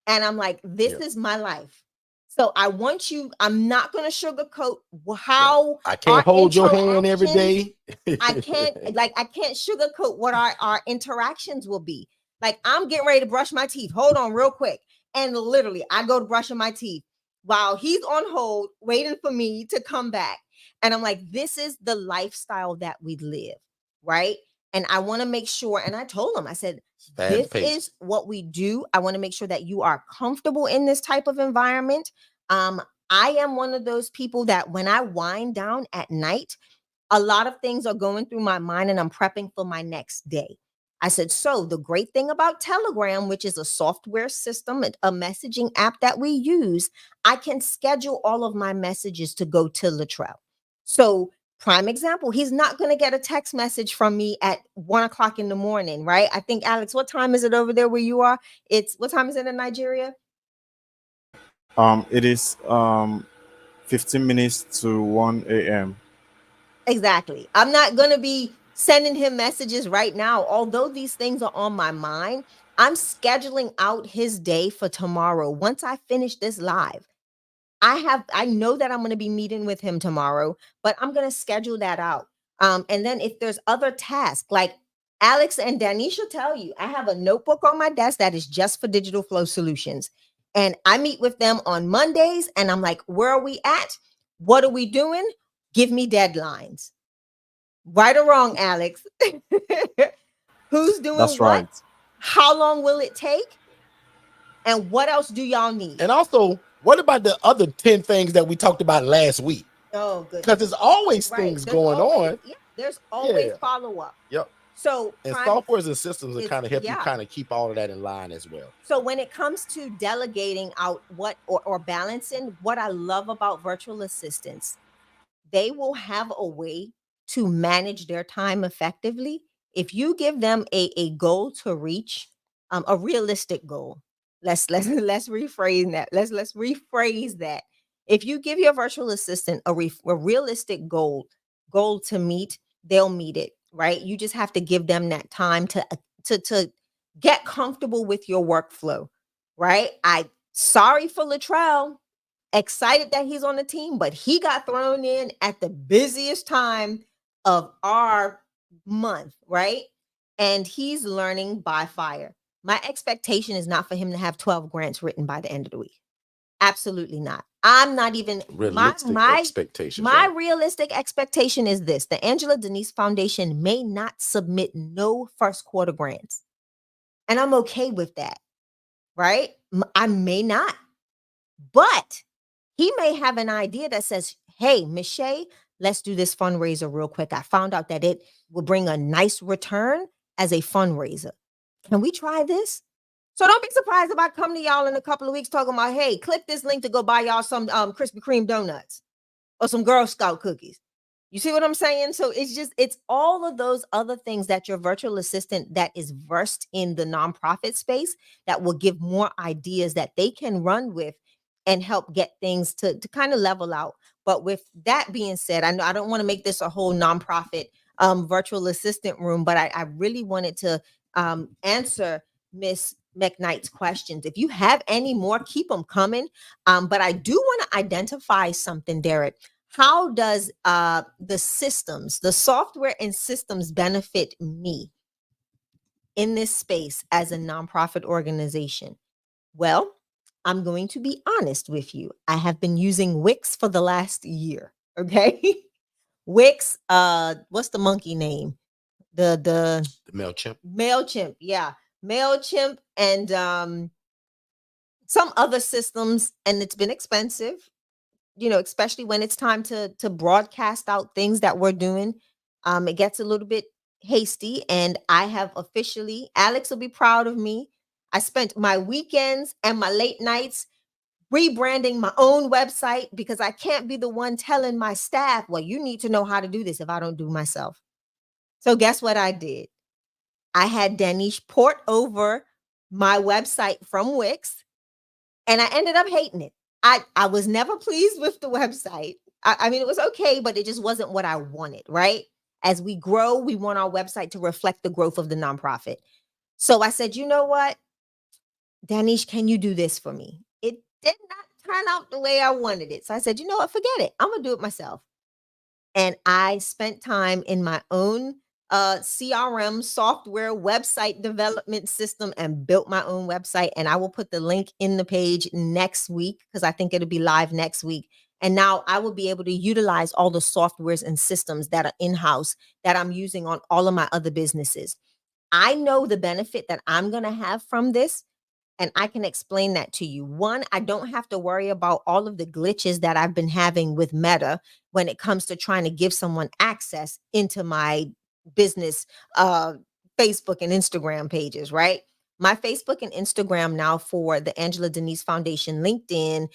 and I'm like, "This is my life." So I want you, I'm not going to sugarcoat how I can't hold your hand every day. I can't sugarcoat what our interactions will be. Like, I'm getting ready to brush my teeth. Hold on real quick. And literally, I go to brushing my teeth while he's on hold, waiting for me to come back. And I'm like, this is the lifestyle that we live, right? And I want to make sure, and I told him, I said, this is what we do. I want to make sure that you are comfortable in this type of environment. I am one of those people that when I wind down at night, a lot of things are going through my mind and I'm prepping for my next day. I said, so the great thing about Telegram, which is a software system, a messaging app that we use, I can schedule all of my messages to go to Latrell. So prime example, he's not going to get a text message from me at 1 o'clock in the morning, right? I think, Alex, what time is it over there where you are? What time is it in Nigeria? It is 15 minutes to 1 a.m. Exactly. I'm not going to be sending him messages right now. Although these things are on my mind, I'm scheduling out his day for tomorrow. Once I finish this live, I know that I'm going to be meeting with him tomorrow, but I'm going to schedule that out. And then if there's other tasks, like Alex and Danisha tell you, I have a notebook on my desk that is just for Digital Flow Solutions. And I meet with them on Mondays and I'm like, where are we at? What are we doing? Give me deadlines. Right or wrong, Alex? Who's doing That's what? right. How long will it take? And what else do y'all need? And also, what about the other 10 things that we talked about last week? Oh, good. Because there's always things going on. Yeah, there's always follow-up. Yep. So and softwares and systems will kind of help you kind of keep all of that in line as well. So when it comes to delegating out or balancing, what I love about virtual assistants, they will have a way to manage their time effectively If you give them a goal to reach, a realistic goal, let's rephrase that. Let's rephrase that. If you give your virtual assistant a realistic goal to meet, they'll meet it, right? You just have to give them that time to get comfortable with your workflow, right? I sorry for Latrell, excited that he's on the team, but he got thrown in at the busiest time of our month, right? And he's learning by fire. My expectation is not for him to have 12 grants written by the end of the week. Absolutely not. I'm not even Realistic my expectations, my right? realistic expectation is this. The Angela Denise Foundation may not submit no first quarter grants. And I'm okay with that, right? I may not. But he may have an idea that says, hey, Miss Shay, let's do this fundraiser real quick. I found out that it will bring a nice return as a fundraiser. Can we try this? So don't be surprised if I come to y'all in a couple of weeks talking about, hey, click this link to go buy y'all some Krispy Kreme donuts or some Girl Scout cookies. You see what I'm saying? So it's all of those other things that your virtual assistant that is versed in the nonprofit space that will give more ideas that they can run with and help get things to kind of level out. But with that being said, I know I don't want to make this a whole nonprofit virtual assistant room, but I really wanted to answer Miss McKnight's questions. If you have any more, keep them coming. But I do want to identify something, Derek. How does the software and systems benefit me in this space as a nonprofit organization? Well, I'm going to be honest with you. I have been using Wix for the last year. Okay. Wix, what's the monkey name? The MailChimp. MailChimp, yeah. MailChimp and some other systems, and it's been expensive, especially when it's time to broadcast out things that we're doing. It gets a little bit hasty, and I have officially, Alex will be proud of me. I spent my weekends and my late nights rebranding my own website because I can't be the one telling my staff, well, you need to know how to do this if I don't do myself. So guess what I did? I had Danish port over my website from Wix, and I ended up hating it. I was never pleased with the website. I mean, it was okay, but it just wasn't what I wanted, right? As we grow, we want our website to reflect the growth of the nonprofit. So I said, you know what? Danish, can you do this for me? It did not turn out the way I wanted it. So I said, you know what? Forget it. I'm going to do it myself. And I spent time in my own CRM software website development system and built my own website. And I will put the link in the page next week because I think it'll be live next week. And now I will be able to utilize all the softwares and systems that are in-house that I'm using on all of my other businesses. I know the benefit that I'm going to have from this, and I can explain that to you. One, I don't have to worry about all of the glitches that I've been having with Meta when it comes to trying to give someone access into my business Facebook and Instagram pages, right? My Facebook and Instagram now for the Angela Denise Foundation, LinkedIn,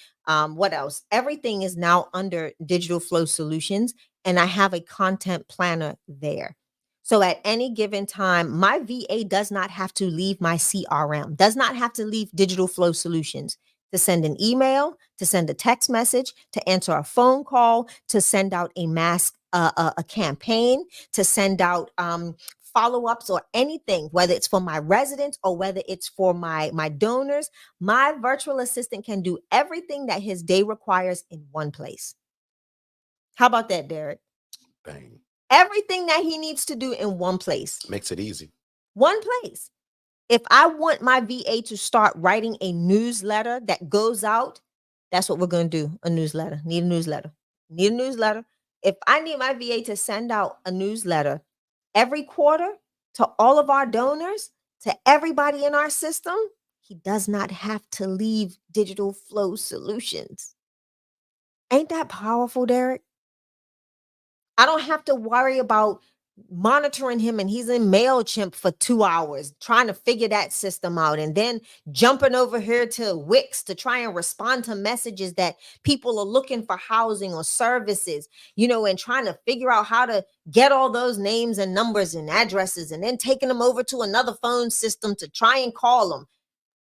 what else? Everything is now under Digital Flow Solutions, and I have a content planner there. So at any given time, my VA does not have to leave my CRM, does not have to leave Digital Flow Solutions to send an email, to send a text message, to answer a phone call, to send out a a campaign, to send out follow-ups or anything, whether it's for my residents or whether it's for my donors. My virtual assistant can do everything that his day requires in one place. How about that, Derek? Bang. Everything that he needs to do in one place. Makes it easy. One place. If I want my VA to start writing a newsletter that goes out, that's what we're going to do. A newsletter. Need a newsletter. Need a newsletter. If I need my VA to send out a newsletter every quarter to all of our donors, to everybody in our system, he does not have to leave Digital Flow Solutions. Ain't that powerful, Derek? I don't have to worry about monitoring him, and he's in MailChimp for 2 hours trying to figure that system out, and then jumping over here to Wix to try and respond to messages that people are looking for housing or services, and trying to figure out how to get all those names and numbers and addresses, and then taking them over to another phone system to try and call them.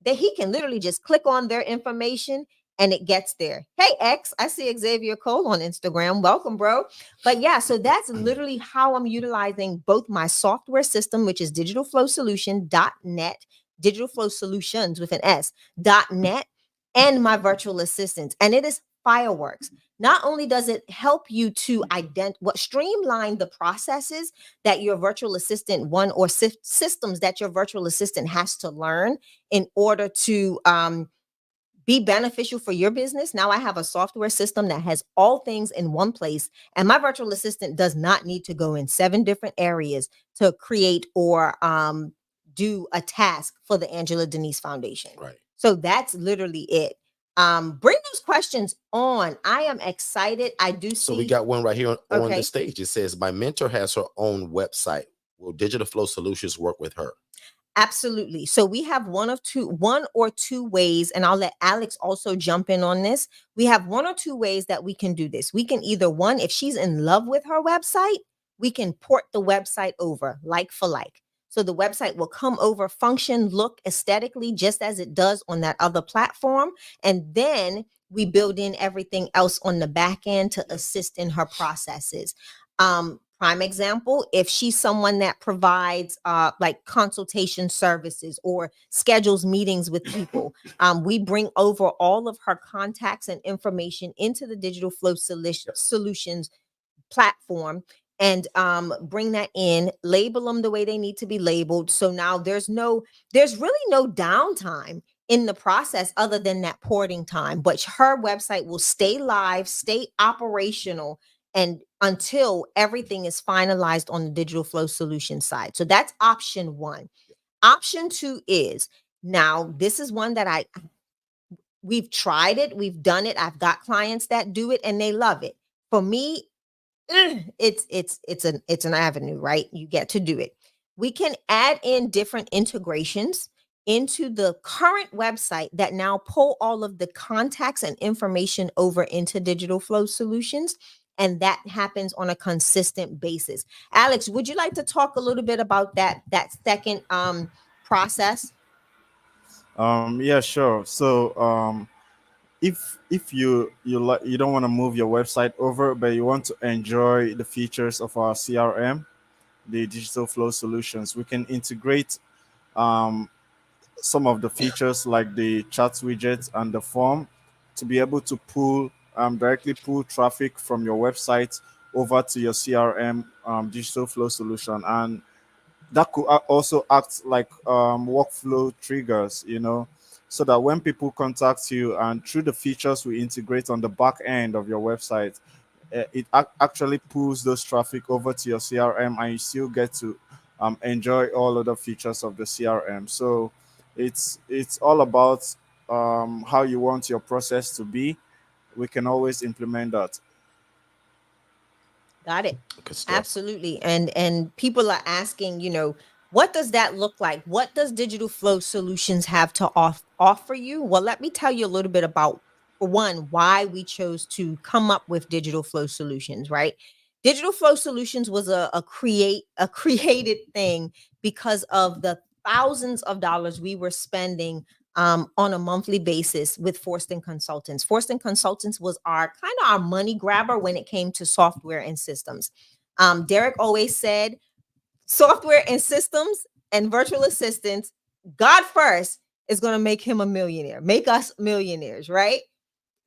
That he can literally just click on their information and it gets there. Hey, X, I see Xavier Cole on Instagram. Welcome, bro. But yeah, so that's literally how I'm utilizing both my software system, which is digitalflowsolution.net, Digital Flow Solutions with an S.net, and my virtual assistants. And it is fireworks. Not only does it help you to streamline the processes that your virtual assistant systems that your virtual assistant has to learn in order to be beneficial for your business. Now I have a software system that has all things in one place, and my virtual assistant does not need to go in 7 different areas to create or do a task for the Angela Denise Foundation. Right. So that's literally it. Bring those questions on. I am excited. I do see. So we got one right here on Okay. the stage. It says, my mentor has her own website. Will Digital Flow Solutions work with her? Absolutely. So we have one or two ways, and I'll let Alex also jump in on this. We have one or two ways that we can do this. We can either, one, if she's in love with her website, we can port the website over like for like. So the website will come over, function, look aesthetically just as it does on that other platform. And then we build in everything else on the back end to assist in her processes. Prime example, if she's someone that provides like consultation services or schedules meetings with people, we bring over all of her contacts and information into the Digital Flow Solutions platform and bring that in, label them the way they need to be labeled. So now there's really no downtime in the process other than that porting time, but her website will stay live, stay operational, and until everything is finalized on the Digital Flow Solution side. So that's option 1. Option 2 is, now this is one that we've tried it, we've done it. I've got clients that do it and they love it. For me, it's an avenue, right? You get to do it. We can add in different integrations into the current website that now pull all of the contacts and information over into Digital Flow Solutions. And that happens on a consistent basis. Alex, would you like to talk a little bit about that second process? Yeah, sure. So if you don't want to move your website over, but you want to enjoy the features of our CRM, the Digital Flow Solutions, we can integrate um, some of the features like the chat widgets and the form to be able to directly pull traffic from your website over to your CRM Digital Flow solution. And that could also act like workflow triggers, so that when people contact you and through the features we integrate on the back end of your website, it actually pulls those traffic over to your CRM, and you still get to enjoy all of the features of the CRM. So it's all about how you want your process to be. We can always implement that. Got it. Good stuff. Absolutely. And people are asking, what does that look like? What does Digital Flow Solutions have to offer you? Well, let me tell you a little bit about, for one, why we chose to come up with Digital Flow Solutions, right? Digital Flow Solutions was a created thing because of the thousands of dollars we were spending on a monthly basis with Forston Consultants. Forston Consultants was our kind of our money grabber when it came to software and systems. Derek always said, software and systems and virtual assistants, God first is going to make him a millionaire, make us millionaires, right?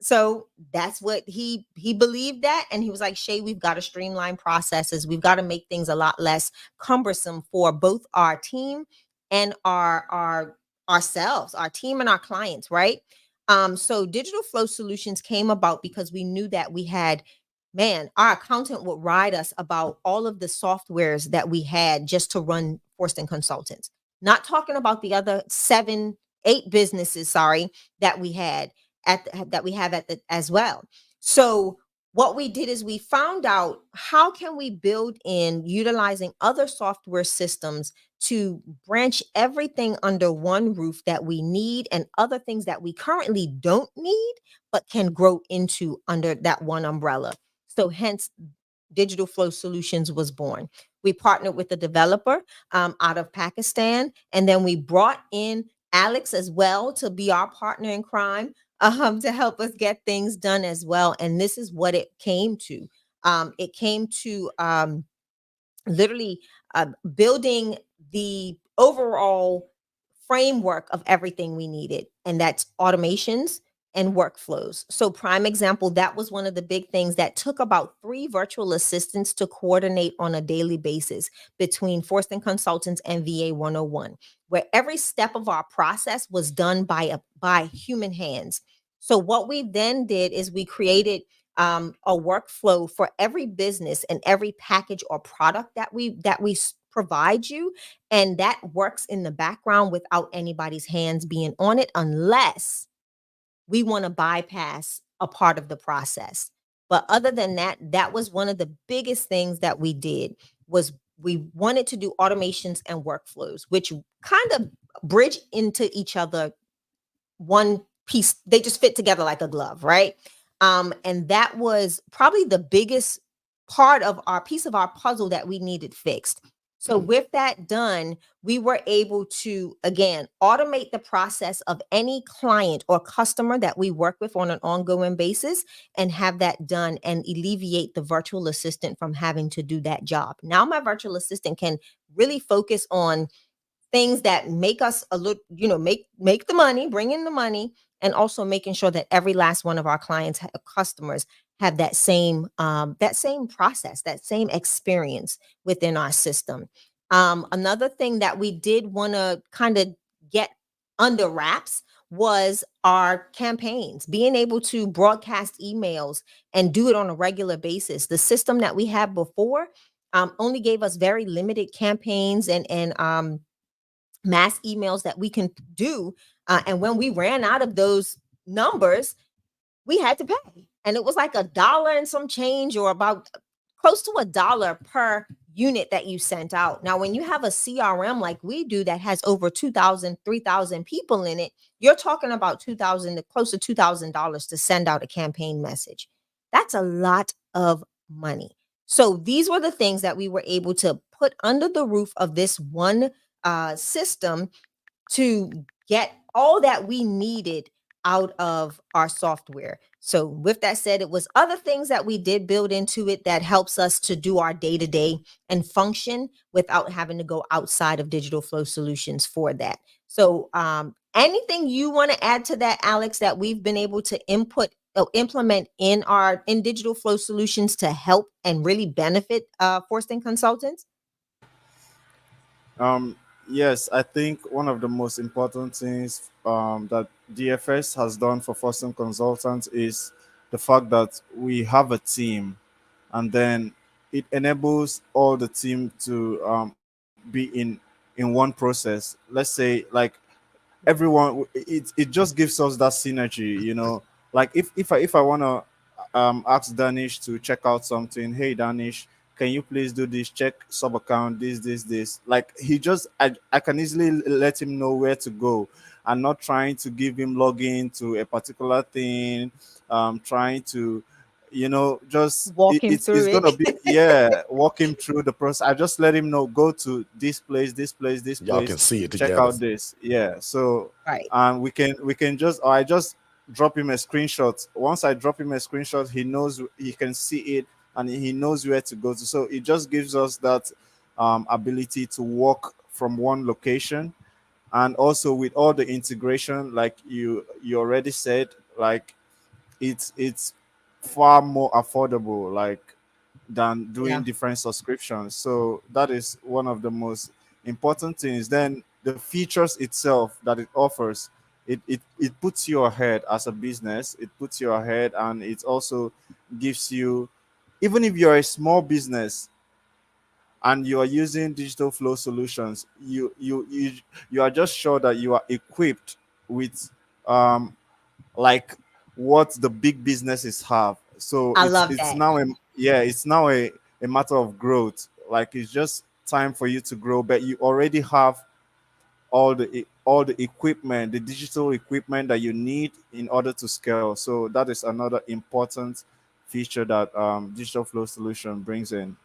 So that's what he believed that. And he was like, Shay, we've got to streamline processes. We've got to make things a lot less cumbersome for both our team and ourselves, our team and our clients, right? So Digital Flow Solutions came about because we knew that we had, man, our accountant would write us about all of the softwares that we had just to run Forston Consultants. Not talking about the other 7, 8 businesses, that we had that we have as well. So what we did is we found out how can we build in utilizing other software systems to branch everything under one roof that we need and other things that we currently don't need but can grow into under that one umbrella. So hence Digital Flow Solutions was born. We partnered with a developer out of Pakistan, and then we brought in Alex as well to be our partner in crime, to help us get things done as well. And this is what it came to. It came to literally building the overall framework of everything we needed, and that's automations and workflows. So, prime example, that was one of the big things that took about 3 virtual assistants to coordinate on a daily basis between Forston Consultants and VA 101, where every step of our process was done by human hands. So, what we then did is we created a workflow for every business and every package or product that we provide you, and that works in the background without anybody's hands being on it unless we want to bypass a part of the process. But other than that, that was one of the biggest things that we did was we wanted to do automations and workflows, which kind of bridge into each other one piece. They just fit together like a glove, right? And that was probably the biggest part of our piece of our puzzle that we needed fixed. So with that done, we were able to again automate the process of any client or customer that we work with on an ongoing basis and have that done and alleviate the virtual assistant from having to do that job. Now my virtual assistant can really focus on things that make us a little, make the money, bring in the money, and also making sure that every last one of our clients, customers, have that same process, that same experience within our system. Another thing that we did want to kind of get under wraps was our campaigns, being able to broadcast emails and do it on a regular basis. The system that we had before only gave us very limited campaigns and mass emails that we can do. And when we ran out of those numbers, we had to pay. And it was like $1 and some change, or about close to $1 per unit that you sent out. Now, when you have a CRM like we do that has over 2,000, 3,000 people in it, you're talking about 2,000 to close to $2,000 to send out a campaign message. That's a lot of money. So these were the things that we were able to put under the roof of this one system to get all that we needed out of our software. So, with that said, it was other things that we did build into it that helps us to do our day to day and function without having to go outside of Digital Flow Solutions for that. So, anything you want to add to that, Alex, that we've been able to implement in Digital Flow Solutions to help and really benefit Forston Consultants? Um, yes, I think one of the most important things that DFS has done for Foston Consultants is the fact that we have a team, and then it enables all the team to be in one process. Let's say like everyone, it just gives us that synergy, like if I want to ask Danish to check out something. Hey Danish, can you please do this, check sub account, this, like I can easily let him know where to go, and not trying to give him login to a particular thing, trying to just Walk him it's through gonna it. be, yeah, walk him through the process. I just let him know, go to this place, this Y'all can place, see it check together. out this. Yeah, so Right. we can just, or I just drop him a screenshot. Once I drop him a screenshot, he knows, he can see it, and he knows where to go to. So it just gives us that ability to walk from one location. And also with all the integration, like you already said, like it's far more affordable, like, than doing Yeah. different subscriptions. So that is one of the most important things. Then the features itself that it offers, it puts you ahead as a business. It puts you ahead, and it also gives you, even if you're a small business and you are using digital flow solutions, you are just sure that you are equipped with like what the big businesses have. So I it's love it's that. now a yeah, it's now a matter of growth. Like it's just time for you to grow, but you already have all the equipment, the digital equipment that you need in order to scale. So that is another important feature that digital flow solution brings in.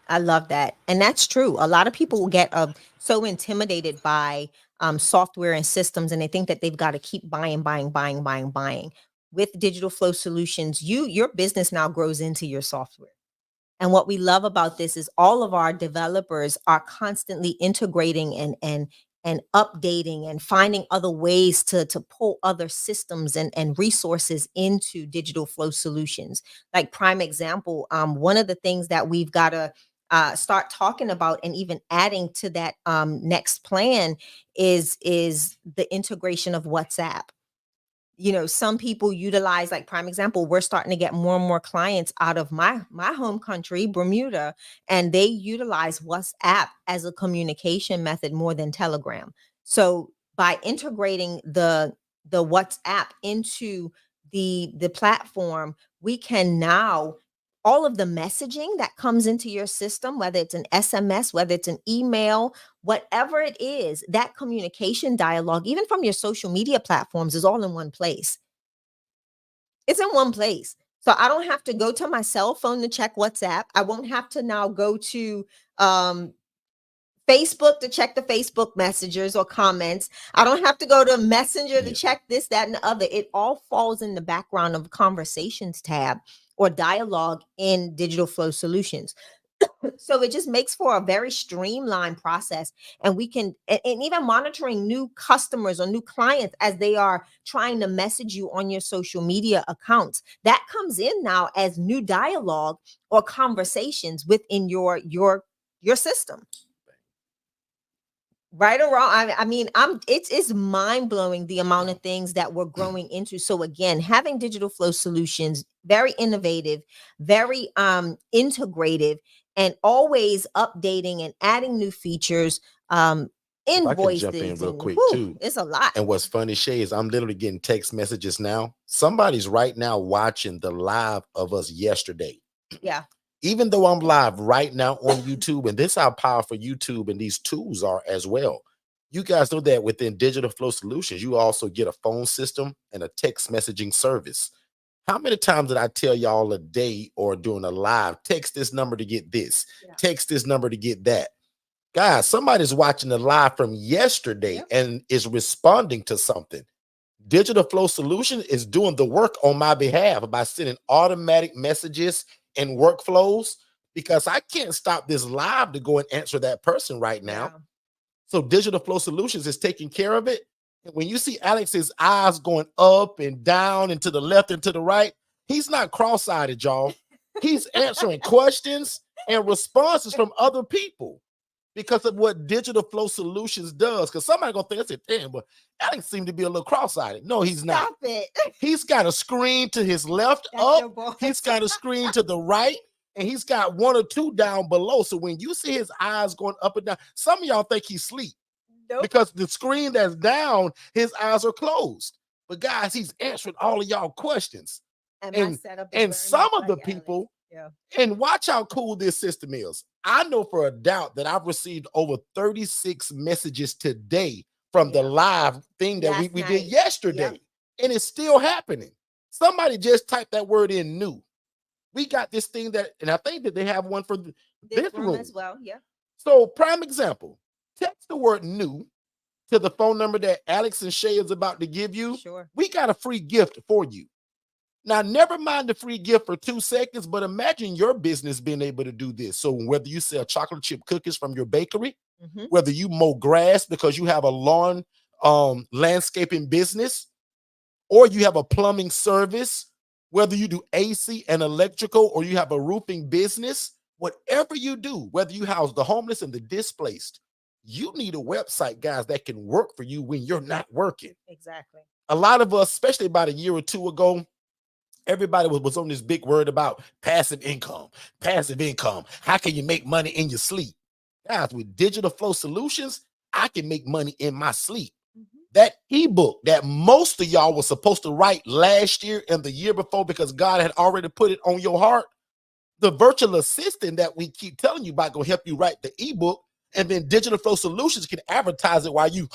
I love that. And that's true. A lot of people will get so intimidated by software and systems, and they think that they've got to keep buying, buying, buying, buying, buying. With digital flow solutions, your business now grows into your software. And what we love about this is all of our developers are constantly integrating and updating and finding other ways to pull other systems and resources into digital flow solutions. Like prime example, one of the things that we've got to start talking about and even adding to that next plan is the integration of WhatsApp. Some people utilize, like prime example, we're starting to get more and more clients out of my home country, Bermuda, and they utilize WhatsApp as a communication method more than Telegram. So by integrating the WhatsApp into the platform, we can now, all of the messaging that comes into your system, whether it's an SMS, whether it's an email, whatever it is, that communication dialogue, even from your social media platforms, is all in one place. It's in one place. So I don't have to go to my cell phone to check WhatsApp. I won't have to now go to um, Facebook to check the Facebook messengers or comments. I don't have to go to Messenger to Yeah. check this, that, and the other. It all falls in the background of conversations tab or dialogue in Digital Flow Solutions. So it just makes for a very streamlined process, and we can and even monitoring new customers or new clients as they are trying to message you on your social media accounts, that comes in now as new dialogue or conversations within your system. Right or wrong, I mean, it's mind-blowing the amount of things that we're growing into. So again, having digital flow solutions, very innovative, very integrative, and always updating and adding new features, If I can jump in invoices, real and quick too. it's a lot. And what's funny, Shay, is I'm literally getting text messages now. Somebody's right now watching the live of us yesterday. Yeah. Even though I'm live right now on YouTube, and this is how powerful YouTube and these tools are as well. You guys know that within Digital Flow Solutions, you also get a phone system and a text messaging service. How many times did I tell y'all a day or during a live, text this number to get this, text this number to get that? Guys, somebody's watching the live from yesterday and is responding to something. Digital Flow Solution is doing the work on my behalf by sending automatic messages and workflows, because I can't stop this live to go and answer that person right now. Yeah. So Digital Flow Solutions is taking care of it. And when you see Alex's eyes going up and down and to the left and to the right, he's not cross-eyed, y'all. He's answering questions and responses from other people because of what Digital Flow Solutions does. Because somebody gonna think, I said, damn, but Alex seemed to be a little cross-eyed. No, he's not. Stop it. He's got a screen to his left That's your up. boy. He's got a screen to the right, and he's got one or two down below. So when you see his eyes going up and down, some of y'all think he's asleep because the screen that's down, his eyes are closed. But guys, he's answering all of y'all questions. And some of the people, and watch how cool this system is. I know for a doubt that I've received over 36 messages today from the live thing that we did yesterday. And it's still happening. Somebody just typed that word in new. We got this thing that, and I think that they have one for this room as well. Yeah. So prime example, text the word new to the phone number that Alex and Shay is about to give you. Sure. We got a free gift for you. Now, never mind the free gift for 2 seconds, but imagine your business being able to do this. So whether you sell chocolate chip cookies from your bakery, whether you mow grass because you have a lawn landscaping business, or you have a plumbing service, whether you do AC and electrical, or you have a roofing business, whatever you do, whether you house the homeless and the displaced, you need a website, guys, that can work for you when you're not working. Exactly. A lot of us, especially about a year or two ago, everybody was on this big word about passive income. Passive income. How can you make money in your sleep? Guys, with Digital Flow Solutions, I can make money in my sleep. That ebook that most of y'all were supposed to write last year and the year before because God had already put it on your heart, the virtual assistant that we keep telling you about gonna help you write the ebook, and then Digital Flow Solutions can advertise it while you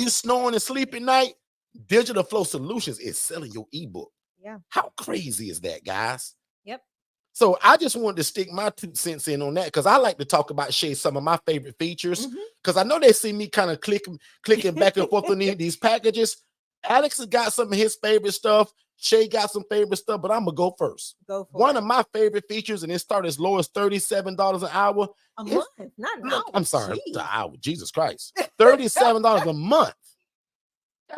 snoring and sleep at night. Digital Flow Solutions is selling your ebook. Yeah. How crazy is that, guys? Yep. So I just wanted to stick my 2 cents in on that because I like to talk about, Shay, some of my favorite features because I know they see me kind of clicking back and forth on these packages. Alex has got some of his favorite stuff. Shay got some favorite stuff, but I'm going to go first. Go for One it. of my favorite features, and it started as low as $37 an hour. A month, not an hour. I'm sorry, Jeez. an hour. Jesus Christ. $37 a month.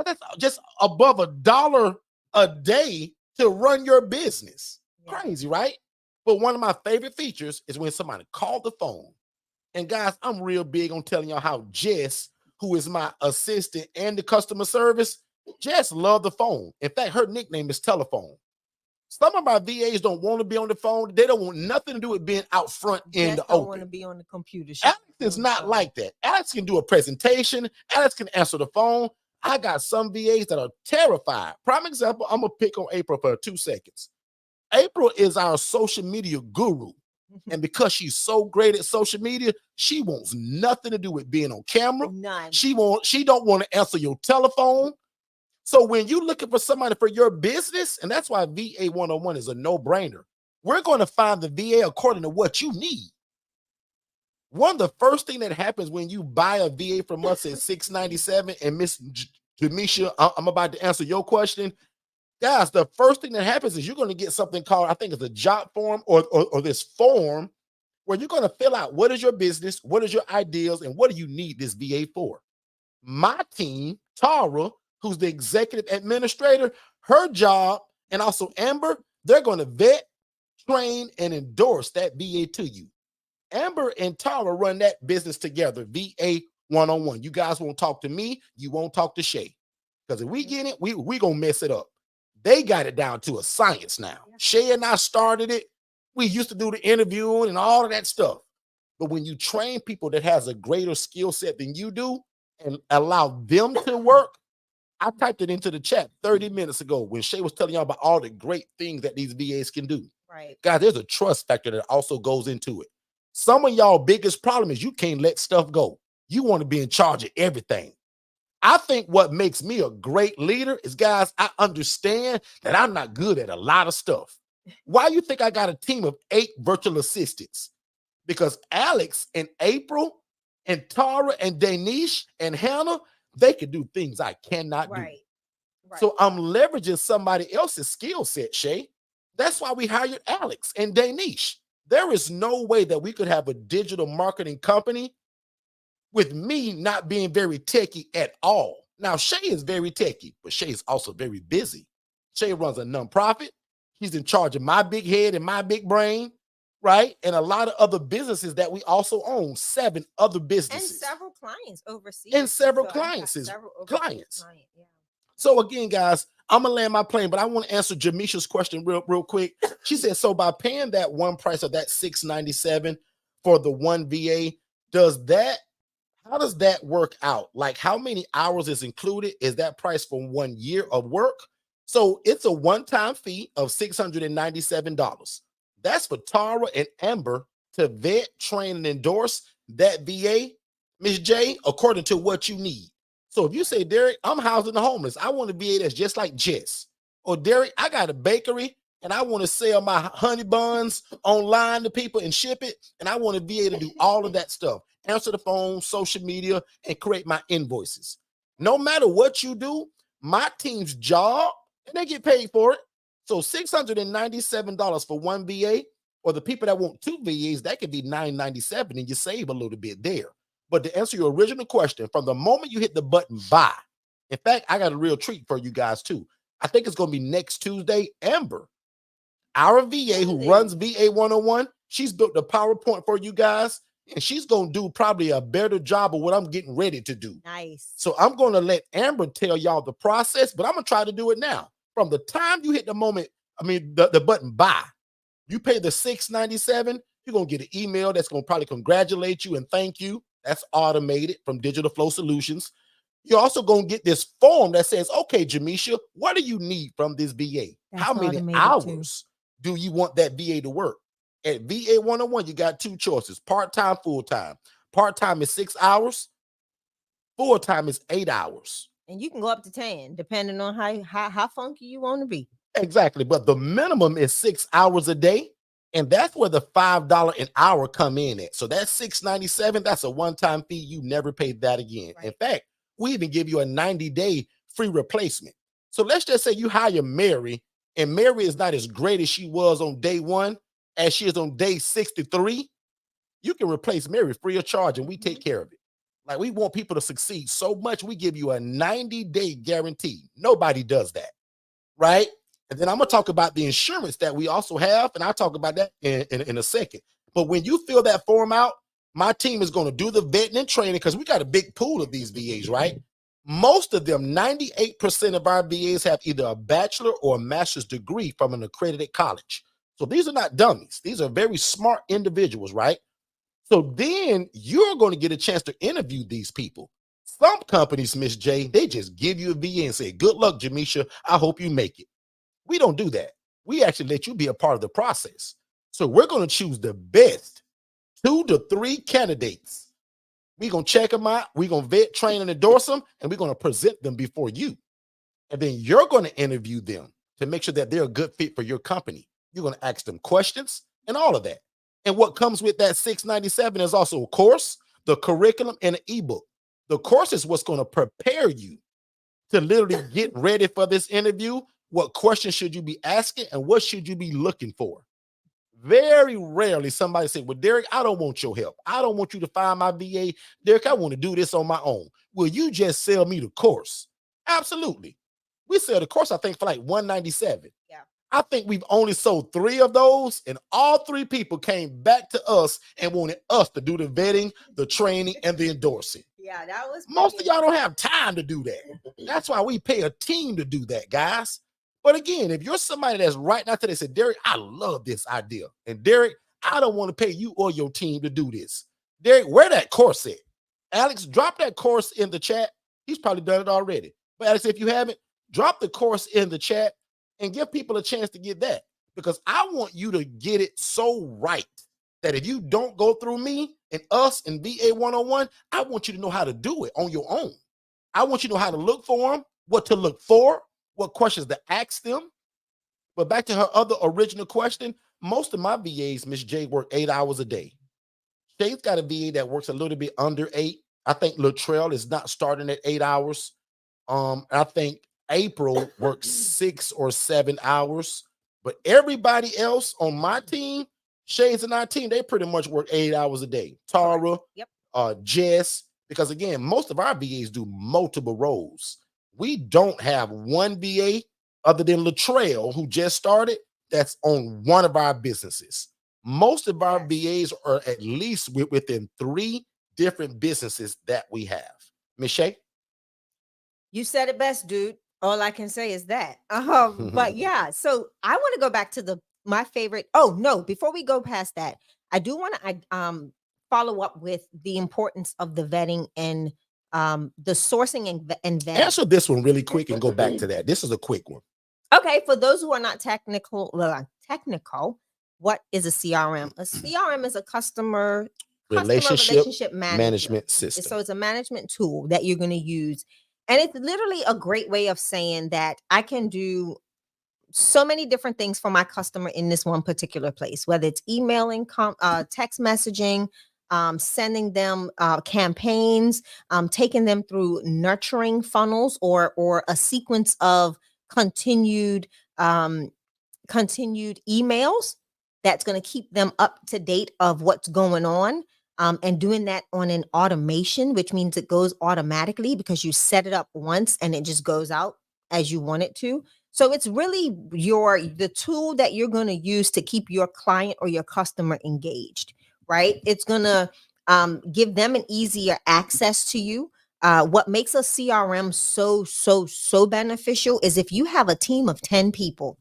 That's just above $1 a day to run your business. Yeah. Crazy, right? But one of my favorite features is when somebody called the phone. And guys, I'm real big on telling y'all how Jess, who is my assistant and the customer service, Jess loved the phone. In fact, her nickname is Telephone. Some of my VAs don't want to be on the phone. They don't want nothing to do with being out front in the don't open. want to be on the computer. Alex is not like that. Alex can do a presentation. Alex can answer the phone. I got some VAs that are terrified. Prime example, I'm going to pick on April for 2 seconds. April is our social media guru. And because she's so great at social media, she wants nothing to do with being on camera. None. She don't want to answer your telephone. So when you're looking for somebody for your business, and that's why VA 101 is a no-brainer, we're going to find the VA according to what you need. One of the first thing that happens when you buy a VA from us at $697, and Miss Jamisha, I'm about to answer your question. Guys, the first thing that happens is you're going to get something called, I think it's a job form or this form where you're going to fill out what is your business, what is your ideals, and what do you need this VA for. My team, Tara, who's the executive administrator, her job, and also Amber, they're going to vet, train, and endorse that VA to you. Amber and Tara run that business together, VA 101. You guys won't talk to me. You won't talk to Shay. Because if we get it, we going to mess it up. They got it down to a science now. Shay and I started it. We used to do the interviewing and all of that stuff. But when you train people that has a greater skill set than you do and allow them to work, I typed it into the chat 30 minutes ago when Shay was telling y'all about all the great things that these VAs can do. Right. Guys, there's a trust factor that also goes into it. Some of y'all biggest problem is you can't let stuff go. You want to be in charge of everything. I think what makes me a great leader is, guys, I understand that I'm not good at a lot of stuff. Why you think I got a team of 8 virtual assistants? Because Alex and April and Tara and Danish and Hannah, they can do things I cannot do. Right. So I'm leveraging somebody else's skill set, Shay. That's why we hired Alex and Danish. There is no way that we could have a digital marketing company with me not being very techie at all. Now, Shay is very techie, but Shay is also very busy. Shay runs a nonprofit. She's in charge of my big head and my big brain, right? And a lot of other businesses that we also own, 7 other businesses. And several clients overseas. And several So clients. clients. Yeah. So again, guys, I'm going to land my plane, but I want to answer Jamisha's question real quick. She said, so by paying that one price of that $697 for the one VA, how does that work out? Like, how many hours is included? Is that price for 1 year of work? So it's a one-time fee of $697. That's for Tara and Amber to vet, train, and endorse that VA, Ms. J, according to what you need. So if you say, Derek, I'm housing the homeless, I want a VA that's just like Jess. Or Derek, I got a bakery and I want to sell my honey buns online to people and ship it. And I want a VA to do all of that stuff. Answer the phone, social media, and create my invoices. No matter what you do, my team's job, and they get paid for it. So $697 for one VA, or the people that want 2 VAs, that could be $997 and you save a little bit there. But to answer your original question, from the moment you hit the button buy, in fact, I got a real treat for you guys too. I think it's going to be next Tuesday. Amber, our VA who runs VA 101, she's built the PowerPoint for you guys, and she's going to do probably a better job of what I'm getting ready to do. Nice. So I'm going to let Amber tell y'all the process, but I'm going to try to do it now. From the time you hit the button buy, you pay the $697, you're going to get an email that's going to probably congratulate you and thank you. That's automated from Digital Flow Solutions. You're also going to get this form that says, okay, Jamisha, what do you need from this VA? That's How many hours do you want that VA to work? At VA 101, you got two choices, part-time, full-time. Part-time is 6 hours. Full-time is 8 hours. And you can go up to 10, depending on how funky you want to be. Exactly. But the minimum is 6 hours a day. And that's where the $5 an hour come in at. So that's $6.97. That's a one-time fee. You never pay that again. Right. In fact, we even give you a 90-day free replacement. So let's just say you hire Mary, and Mary is not as great as she was on day 1 as she is on day 63. You can replace Mary free of charge, and we take care of it. Like, we want people to succeed so much, we give you a 90-day guarantee. Nobody does that, right? And then I'm going to talk about the insurance that we also have, and I'll talk about that in a second. But when you fill that form out, my team is going to do the vetting and training, because we got a big pool of these VAs, right? Most of them, 98% of our VAs have either a bachelor or a master's degree from an accredited college. So these are not dummies. These are very smart individuals, right? So then you're going to get a chance to interview these people. Some companies, Miss J, they just give you a VA and say, good luck, Jamisha. I hope you make it. We don't do that. We actually let you be a part of the process. So we're going to choose the best 2 to 3 candidates. We're going to check them out. We're going to vet, train, and endorse them, and we're going to present them before you. And then you're going to interview them to make sure that they're a good fit for your company. You're going to ask them questions and all of that. And what comes with that $6.97 is also a course, the curriculum, and an ebook. The course is what's going to prepare you to literally get ready for this interview. What questions should you be asking, and what should you be looking for? Very rarely somebody say, well, Derek, I don't want your help. I don't want you to find my VA. Derek, I want to do this on my own. Will you just sell me the course? Absolutely. We sell the course, I think, for like $197. Yeah. I think we've only sold 3 of those, and all 3 people came back to us and wanted us to do the vetting, the training, and the endorsing. Yeah, that was most of y'all don't have time to do that. That's why we pay a team to do that, guys. But again, if you're somebody that's right now today said, Derek, I love this idea. And Derek, I don't want to pay you or your team to do this. Derek, where that course at? Alex, drop that course in the chat. He's probably done it already. But Alex, if you haven't, drop the course in the chat and give people a chance to get that. Because I want you to get it so right that if you don't go through me and us and VA 101, I want you to know how to do it on your own. I want you to know how to look for them, what to look for, what questions to ask them. But back to her other original question, most of my VAs, Miss J, work 8 hours a day. Shay's got a VA that works a little bit under 8. I think Latrell is not starting at 8 hours. I think April works 6 or 7 hours. But everybody else on my team, Shay's and our team, they pretty much work 8 hours a day. Tara, yep. Jess, because again, most of our VAs do multiple roles. We don't have one VA other than Latrell, who just started, that's on one of our businesses. Most of our VAs are at least within 3 different businesses that we have. Miss Shay? You said it best, dude. All I can say is that. But yeah, so I want to go back to my favorite. Oh, no, before we go past that, I do want to follow up with the importance of the vetting and the sourcing and vetting. Answer this one really quick and go back to that. This is a quick one. Okay, for those who are not technical, what is a CRM? A CRM is a customer relationship management system. So it's a management tool that you're going to use. And it's literally a great way of saying that I can do so many different things for my customer in this one particular place, whether it's emailing, text messaging, sending them campaigns, taking them through nurturing funnels or a sequence of continued emails that's going to keep them up to date of what's going on. And doing that on an automation, which means it goes automatically because you set it up once and it just goes out as you want it to. So it's really the tool that you're going to use to keep your client or your customer engaged, right? It's going to give them an easier access to you. What makes a CRM so beneficial is if you have a team of 10 people,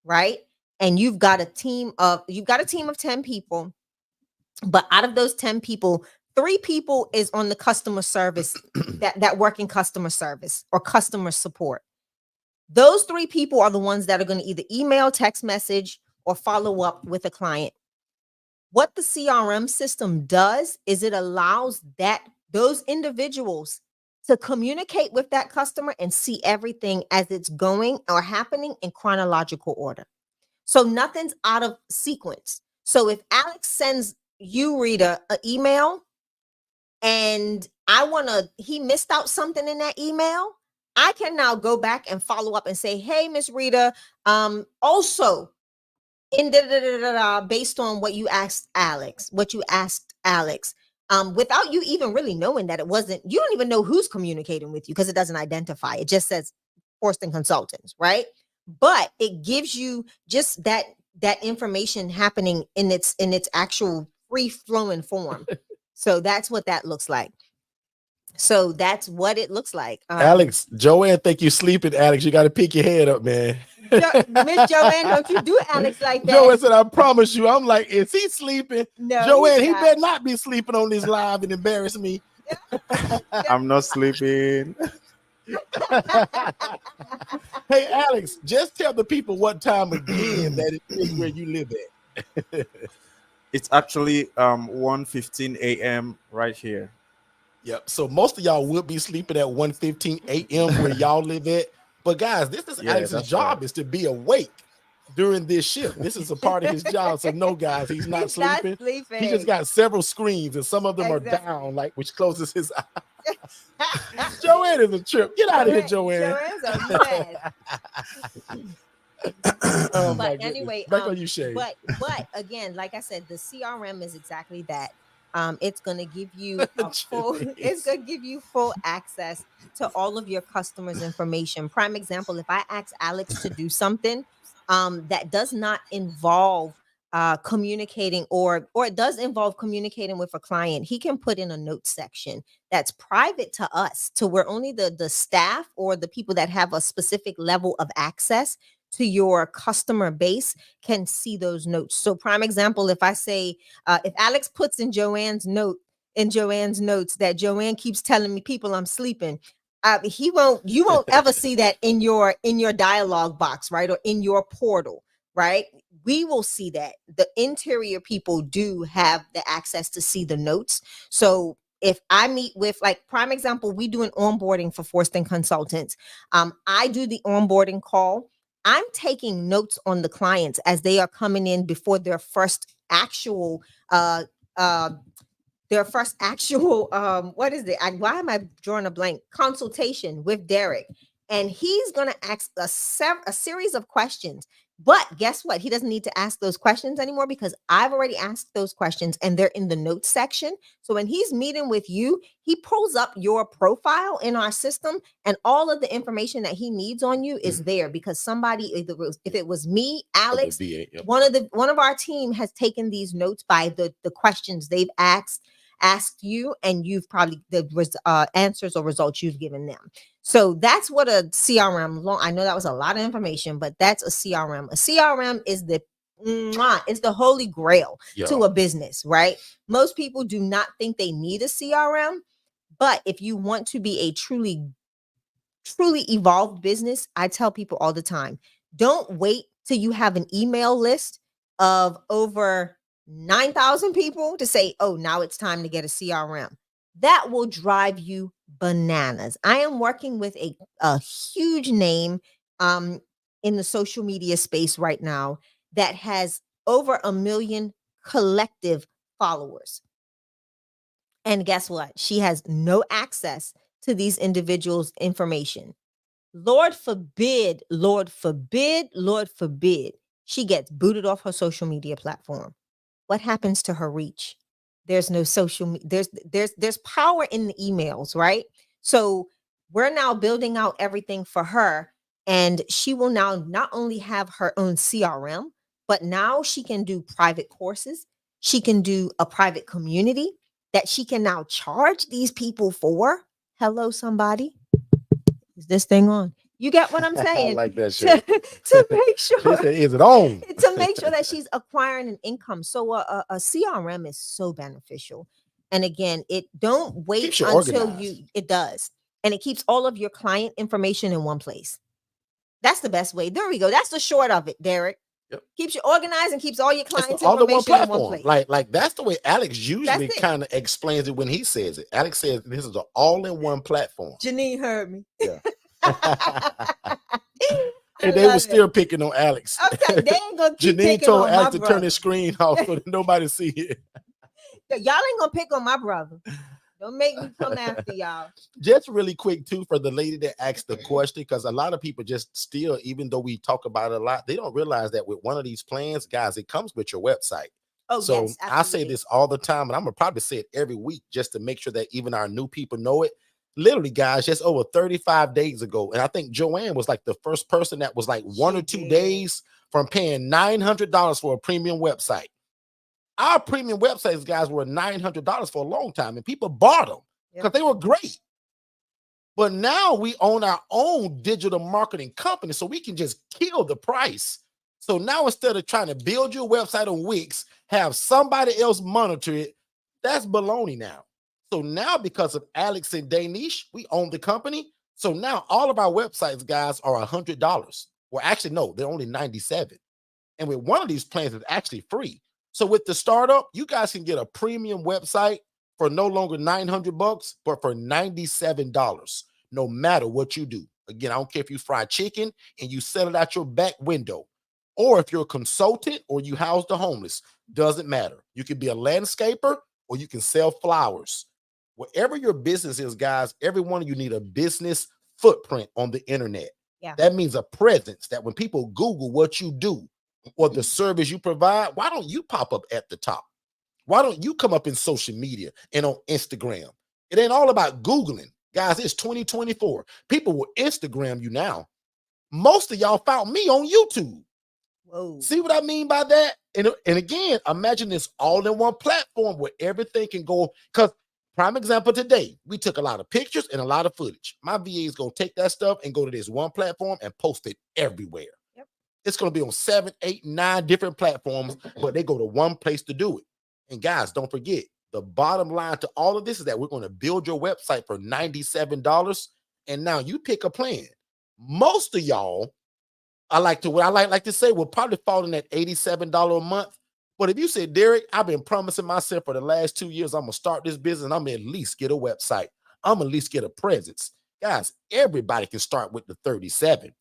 right? And you've got a team of 10 people. But out of those 10 people, 3 people is on the customer service that work in customer service or customer support. Those 3 people are the ones that are going to either email, text message, or follow up with a client. What the CRM system does is it allows those individuals to communicate with that customer and see everything as it's going or happening in chronological order. So nothing's out of sequence. So if Alex sends you, Rita, an email and he missed out something in that email, I can now go back and follow up and say, hey, Miss Rita, also in based on what you asked Alex, without you even really knowing that it wasn't, you don't even know who's communicating with you because it doesn't identify. It just says Forston Consultants, right? But it gives you just that information happening in its actual free flowing form. So that's what that looks like. So that's what it looks like. Alex, Joanne think you sleeping, Alex. You got to pick your head up, man. Miss Joanne, don't you do Alex like that. Joanne said, I promise you. I'm like, is he sleeping? No, Joanne, he better not be sleeping on this live and embarrass me. I'm not sleeping. Hey, Alex, just tell the people what time again that it is where you live at. It's actually 1:15 a.m. right here. Yep. So most of y'all would be sleeping at 1:15 a.m. where y'all live at. But guys, this is Alex's job, is to be awake during this shift. This is a part of his job. So no, guys, he's not sleeping. He just got several screens and some of them are down, like which closes his eyes. Joanne is a trip. Get out of here, Joanne. Joanne's a mess. Oh, but anyway, back on you, Shay. But again, like I said, the CRM is exactly that. It's going to give you full access to all of your customers' information. Prime example, if I ask Alex to do something that does not involve communicating or it does involve communicating with a client, he can put in a note section that's private to us, to where only the staff or the people that have a specific level of access to your customer base can see those notes. So prime example, if I say, if Alex puts in Joanne's notes that Joanne keeps telling me people I'm sleeping, you won't ever see that in your dialogue box, right? Or in your portal, right? We will see that. The interior people do have the access to see the notes. So if I meet with, like, prime example, we do an onboarding for Forston Consultants. I do the onboarding call. I'm taking notes on the clients as they are coming in before their first actual what is it? Why am I drawing a blank? Consultation with Derek. And he's going to ask a series of questions. But guess what? He doesn't need to ask those questions anymore because I've already asked those questions and they're in the notes section. So when he's meeting with you, he pulls up your profile in our system and all of the information that he needs on you is there because somebody, if it was me, Alex, one of our team has taken these notes by the questions they've asked you, and you've probably the answers or results you've given them. So that's what a CRM. I know that was a lot of information, but that's a CRM. A CRM is the holy grail to a business, right? Most people do not think they need a CRM, but if you want to be a truly evolved business, I tell people all the time, don't wait till you have an email list of over 9,000 people to say, oh, now it's time to get a CRM. That will drive you bananas. I am working with a huge name in the social media space right now that has over 1 million collective followers. And guess what? She has no access to these individuals' information. Lord forbid, Lord forbid, Lord forbid, she gets booted off her social media platform. What happens to her reach? There's no social, there's power in the emails, right? So we're now building out everything for her, and she will now not only have her own CRM, but now she can do private courses. She can do a private community that she can now charge these people for. Hello, somebody. Is this thing on? You get what I'm saying? I like that shit. To make sure. Is it on? To make sure that she's acquiring an income. So a CRM is so beneficial. And again, it don't wait Keeps you until organized. it does. And it keeps all of your client information in one place. That's the best way. There we go. That's the short of it, Derek. Yep. Keeps you organized and keeps all your It's clients' all the one information in one platform. place. Like that's the way Alex usually it. kind of explains it when he says it. Alex says this is an all-in-one platform. Janine heard me. Yeah. I And they were love still it. picking on Alex. Okay, they ain't gonna keep Janine picking told on my Alex to turn brother. his screen off so that nobody see it. Y'all ain't gonna pick on my brother. Don't make me come after y'all. Just really quick too for the lady that asked the question, because a lot of people just still, even though we talk about it a lot, they don't realize that with one of these plans, guys, it comes with your website. Oh, So yes, I say this all the time, and I'm gonna probably say it every week just to make sure that even our new people know it. Literally, guys, just over 35 days ago, and I think Joanne was like the first person that was like 1 or 2 days from paying $900 for a premium website. Our premium websites, guys, were $900 for a long time, and people bought them because they were great. But now we own our own digital marketing company, so we can just kill the price. So now instead of trying to build your website on Wix, have somebody else monitor it, that's baloney now. So now because of Alex and Danish, we own the company. So now all of our websites, guys, are $100. Well, actually, no, they're only 97. And with one of these plans, it's actually free. So with the startup, you guys can get a premium website for no longer $900, but for $97, no matter what you do. Again, I don't care if you fry chicken and you sell it out your back window, or if you're a consultant or you house the homeless, doesn't matter. You can be a landscaper or you can sell flowers. Whatever your business is, guys, every one of you need a business footprint on the internet. Yeah. That means a presence that when people Google what you do or the service you provide, why don't you pop up at the top? Why don't you come up in social media and on Instagram? It ain't all about Googling. Guys, it's 2024. People will Instagram you now. Most of y'all found me on YouTube. Whoa. See what I mean by that? And again, imagine this all in one platform where everything can go. Because prime example today, we took a lot of pictures and a lot of footage. My VA is going to take that stuff and go to this one platform and post it everywhere. Yep. It's going to be on 7, 8, 9 different platforms, but they go to one place to do it. And guys, don't forget, the bottom line to all of this is that we're going to build your website for $97. And now you pick a plan. Most of y'all, what I like to say, will probably fall in that $87 a month. But if you say, Derek, I've been promising myself for the last 2 years, I'm going to start this business and I'm going to at least get a website. I'm going to at least get a presence. Guys, everybody can start with the 37.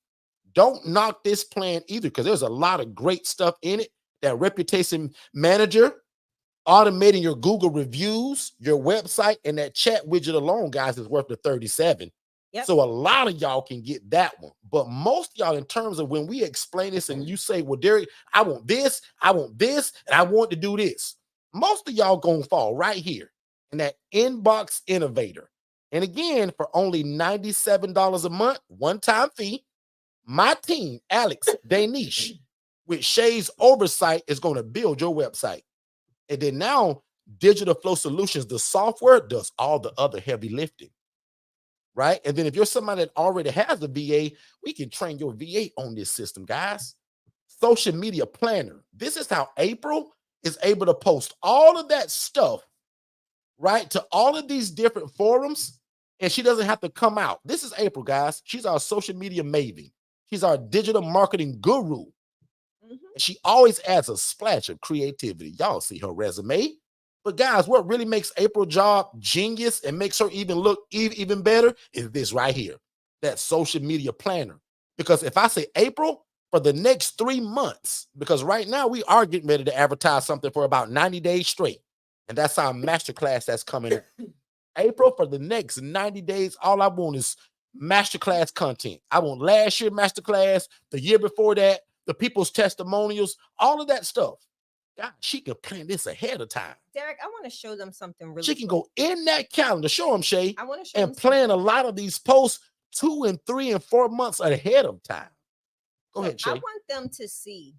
Don't knock this plan either, because there's a lot of great stuff in it. That reputation manager, automating your Google reviews, your website, and that chat widget alone, guys, is worth the 37. Yep. So a lot of y'all can get that one. But most y'all, in terms of when we explain this and you say, well, Derek, I want this, and I want to do this. Most of y'all gonna fall right here in that inbox innovator. And again, for only $97 a month, one-time fee, my team, Alex, Danish, with Shay's oversight, is going to build your website. And then now, Digital Flow Solutions, the software, does all the other heavy lifting. Right? And then if you're somebody that already has a VA, we can train your VA on this system, guys. Social media planner. This is how April is able to post all of that stuff, right, to all of these different forums, and she doesn't have to come out. This is April, guys. She's our social media maven. She's our digital marketing guru. And she always adds a splash of creativity. Y'all see her resume. But guys, what really makes April's job genius and makes her even look even better is this right here, that social media planner. Because if I say April, for the next 3 months, because right now we are getting ready to advertise something for about 90 days straight. And that's our masterclass that's coming in. April, for the next 90 days, all I want is masterclass content. I want last year masterclass, the year before that, the people's testimonials, all of that stuff. God, she can plan this ahead of time. Derek, I want to show them something really She can go in that calendar, show them, Shay, I want to show and them plan something. a lot of these posts 2 and 3 and 4 months ahead of time. Go ahead, Shay. I want them to see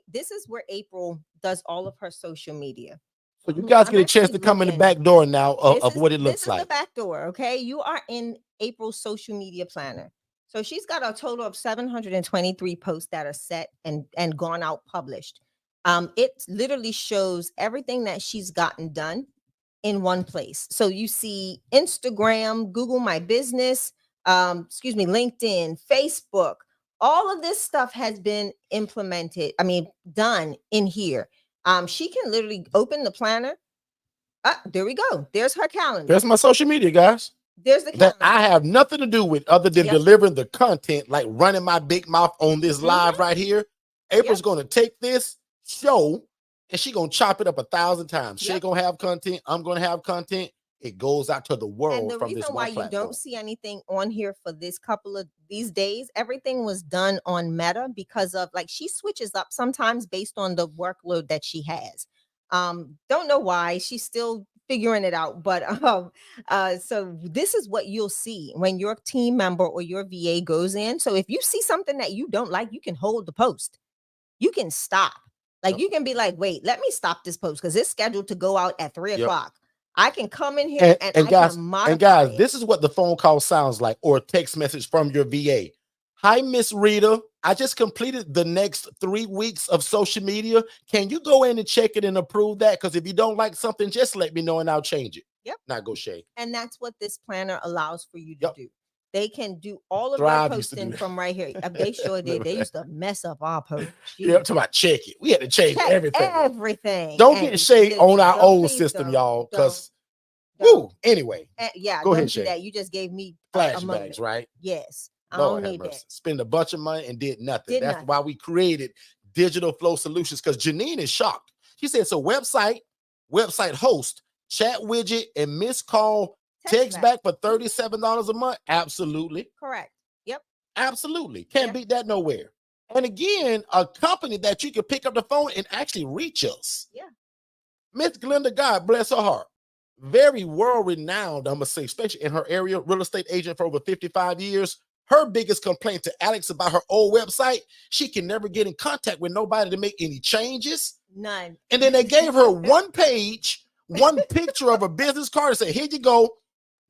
this is where April does all of her social media. So you guys I'm get a chance to actually come in the looking- back door now of what it looks This is like. the back door, okay? You are in April's social media planner. So she's got a total of 723 posts that are set and gone out published. It literally shows everything that she's gotten done in one place. So you see Instagram, Google My Business, LinkedIn, Facebook, all of this stuff has been implemented. I mean, done in here. She can literally open the planner. There we go. There's her calendar. There's my social media, guys. There's the That calendar. I have nothing to do with other than delivering the content, like running my big mouth on this live right here. April's going to take this show and she going to chop it up 1,000 times. She going to have content. I'm going to have content. It goes out to the world. And the from reason this why you don't see anything on here for this couple of these days, everything was done on Meta because of, like, she switches up sometimes based on the workload that she has. Don't know why. She's still figuring it out, but so this is what you'll see when your team member or your VA goes in. So if you see something that you don't like, you can hold the post. You can stop. Like, you can be like, wait, let me stop this post because it's scheduled to go out at 3 o'clock. I can come in here and I guys, can modify and guys, it. this is what the phone call sounds like, or a text message from your VA. Hi, Miss Rita. I just completed the next 3 weeks of social media. Can you go in and check it and approve that? Because if you don't like something, just let me know and I'll change it. Yep. Not go Shay. And that's what this planner allows for you to do. They can do all of Thrive their used to do posting that. from right here. They sure did. They used to mess up our post. Yeah, I'm talking about check it. We had to change everything. Everything. Don't And get Shay on our own system, don't, y'all. Because, don't. anyway. Yeah, go don't ahead, do Shay. that. You just gave me flashbacks, right? Yes. I Lord don't need have mercy. that. Spend a bunch of money and did nothing. Did That's nothing. why we created Digital Flow Solutions, because Janine is shocked. She said, so website host, chat widget, and missed call text back for $37 a month. Absolutely. Correct. Yep. Absolutely. Can't beat that nowhere. And again, a company that you can pick up the phone and actually reach us. Yeah. Miss Glenda, God bless her heart. Very world-renowned, I'm going to say, especially in her area, real estate agent for over 55 years. Her biggest complaint to Alex about her old website, she can never get in contact with nobody to make any changes. None. And then they gave her one page, one picture of a business card and said, here you go,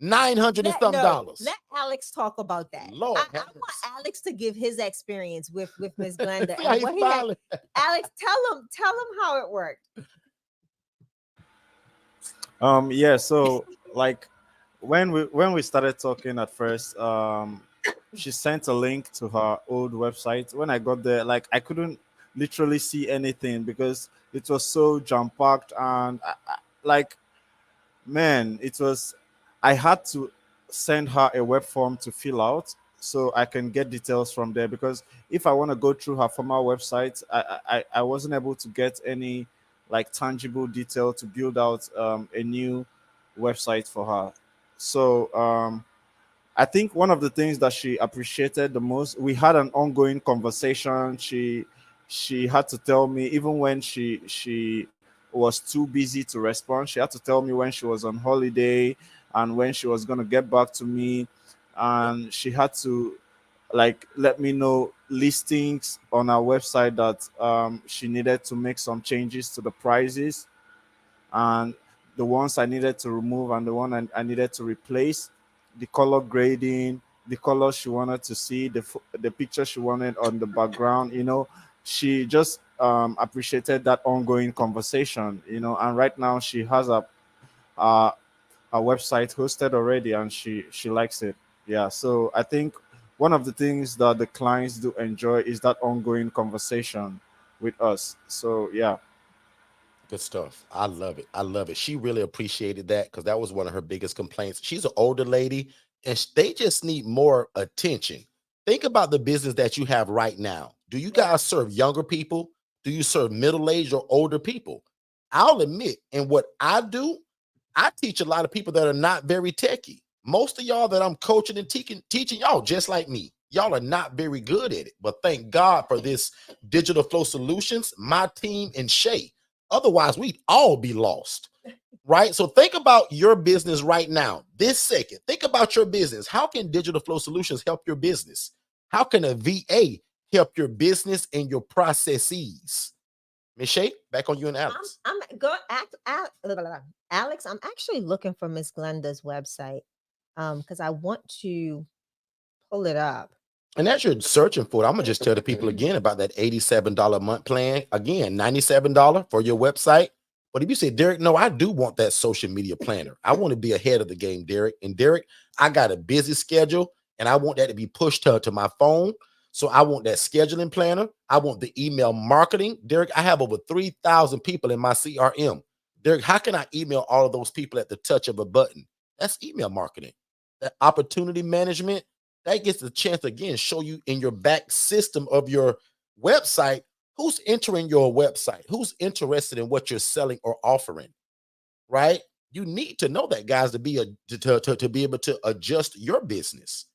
$900 and some dollars. Let Alex talk about that. Lord, I want Alex to give his experience with Miss Glenda. and what he had. Alex, tell him how it worked. Yeah, so like when we started talking at first, she sent a link to her old website. When I got there, like, I couldn't literally see anything because it was so jam-packed, and like, man, it was, I had to send her a web form to fill out so I can get details from there, because if I want to go through her former website, I wasn't able to get any like tangible detail to build out a new website for her. So I think one of the things that she appreciated the most, we had an ongoing conversation. She had to tell me, even when she was too busy to respond, she had to tell me when she was on holiday and when she was going to get back to me. And she had to like let me know listings on our website that she needed to make some changes to the prices, and the ones I needed to remove and the one I needed to replace, the color grading, the color she wanted to see, the picture she wanted on the background. She just appreciated that ongoing conversation. And right now she has a website hosted already, and she likes it. Yeah, so I think one of the things that the clients do enjoy is that ongoing conversation with us. So yeah. Good stuff. I love it. I love it. She really appreciated that, because that was one of her biggest complaints. She's an older lady and they just need more attention. Think about the business that you have right now. Do you guys serve younger people? Do you serve middle-aged or older people? I'll admit, in what I do, I teach a lot of people that are not very techy. Most of y'all that I'm coaching and teaching y'all just like me. Y'all are not very good at it. But thank God for this Digital Flow Solutions, my team, and Shay. Otherwise, we'd all be lost, right? So think about your business right now, this second. Think about your business. How can Digital Flow Solutions help your business? How can a VA help your business and your processes? Miss Shay, back on you and Alex. Alex, I'm actually looking for Miss Glenda's website because I want to pull it up. And as you're searching for it, I'm going to just tell the people again about that $87 a month plan. Again, $97 for your website. But if you say, Derek, no, I do want that social media planner. I want to be ahead of the game, Derek. And Derek, I got a busy schedule and I want that to be pushed to my phone. So I want that scheduling planner. I want the email marketing. Derek, I have over 3,000 people in my CRM. Derek, how can I email all of those people at the touch of a button? That's email marketing. That opportunity management, that gets the chance to, again, show you in your back system of your website who's entering your website, who's interested in what you're selling or offering, right? You need to know that, guys, to be to be able to adjust your business.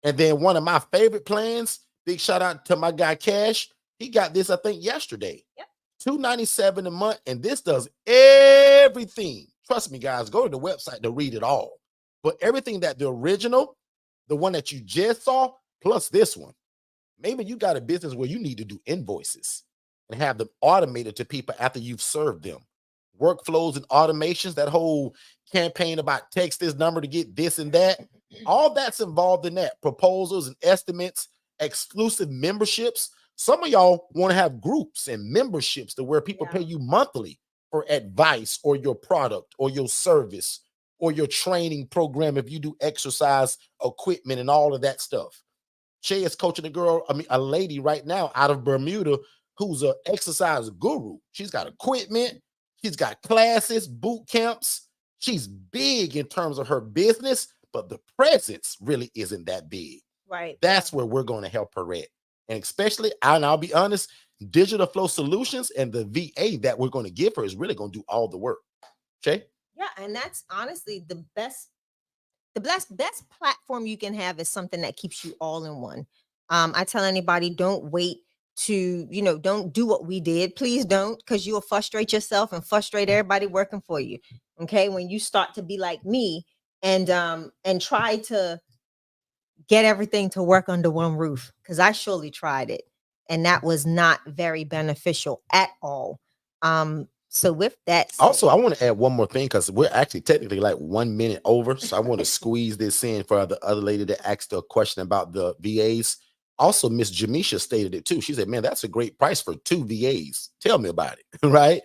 And then one of my favorite plans, big shout out to my guy Cash. He got this, I think, yesterday. Yep. $297 a month, and this does everything. Trust me, guys, go to the website to read it all. But everything that the original, the one that you just saw, plus this one. Maybe you got a business where you need to do invoices and have them automated to people after you've served them. Workflows and automations, that whole campaign about text this number to get this and that, all that's involved in that. Proposals and estimates, exclusive memberships. Some of y'all want to have groups and memberships to where people pay you monthly for advice or your product or your service or your training program if you do exercise equipment and all of that stuff. Shay is coaching a lady right now out of Bermuda who's an exercise guru. She's got equipment. She's got classes, boot camps. She's big in terms of her business, but the presence really isn't that big. Right. That's where we're going to help her at. And especially, and I'll be honest, Digital Flow Solutions and the VA that we're going to give her is really going to do all the work. Shay? Yeah, and that's honestly the best platform you can have is something that keeps you all in one. I tell anybody, don't wait to, don't do what we did. Please don't, because you'll frustrate yourself and frustrate everybody working for you. Okay. When you start to be like me and try to get everything to work under one roof, because I surely tried it and that was not very beneficial at all. So with that said, also, I want to add one more thing because we're actually technically like 1 minute over. So I want to squeeze this in for the other lady that asked a question about the VAs. Also, Miss Jamisha stated it too. She said, man, that's a great price for 2 VAs. Tell me about it, right?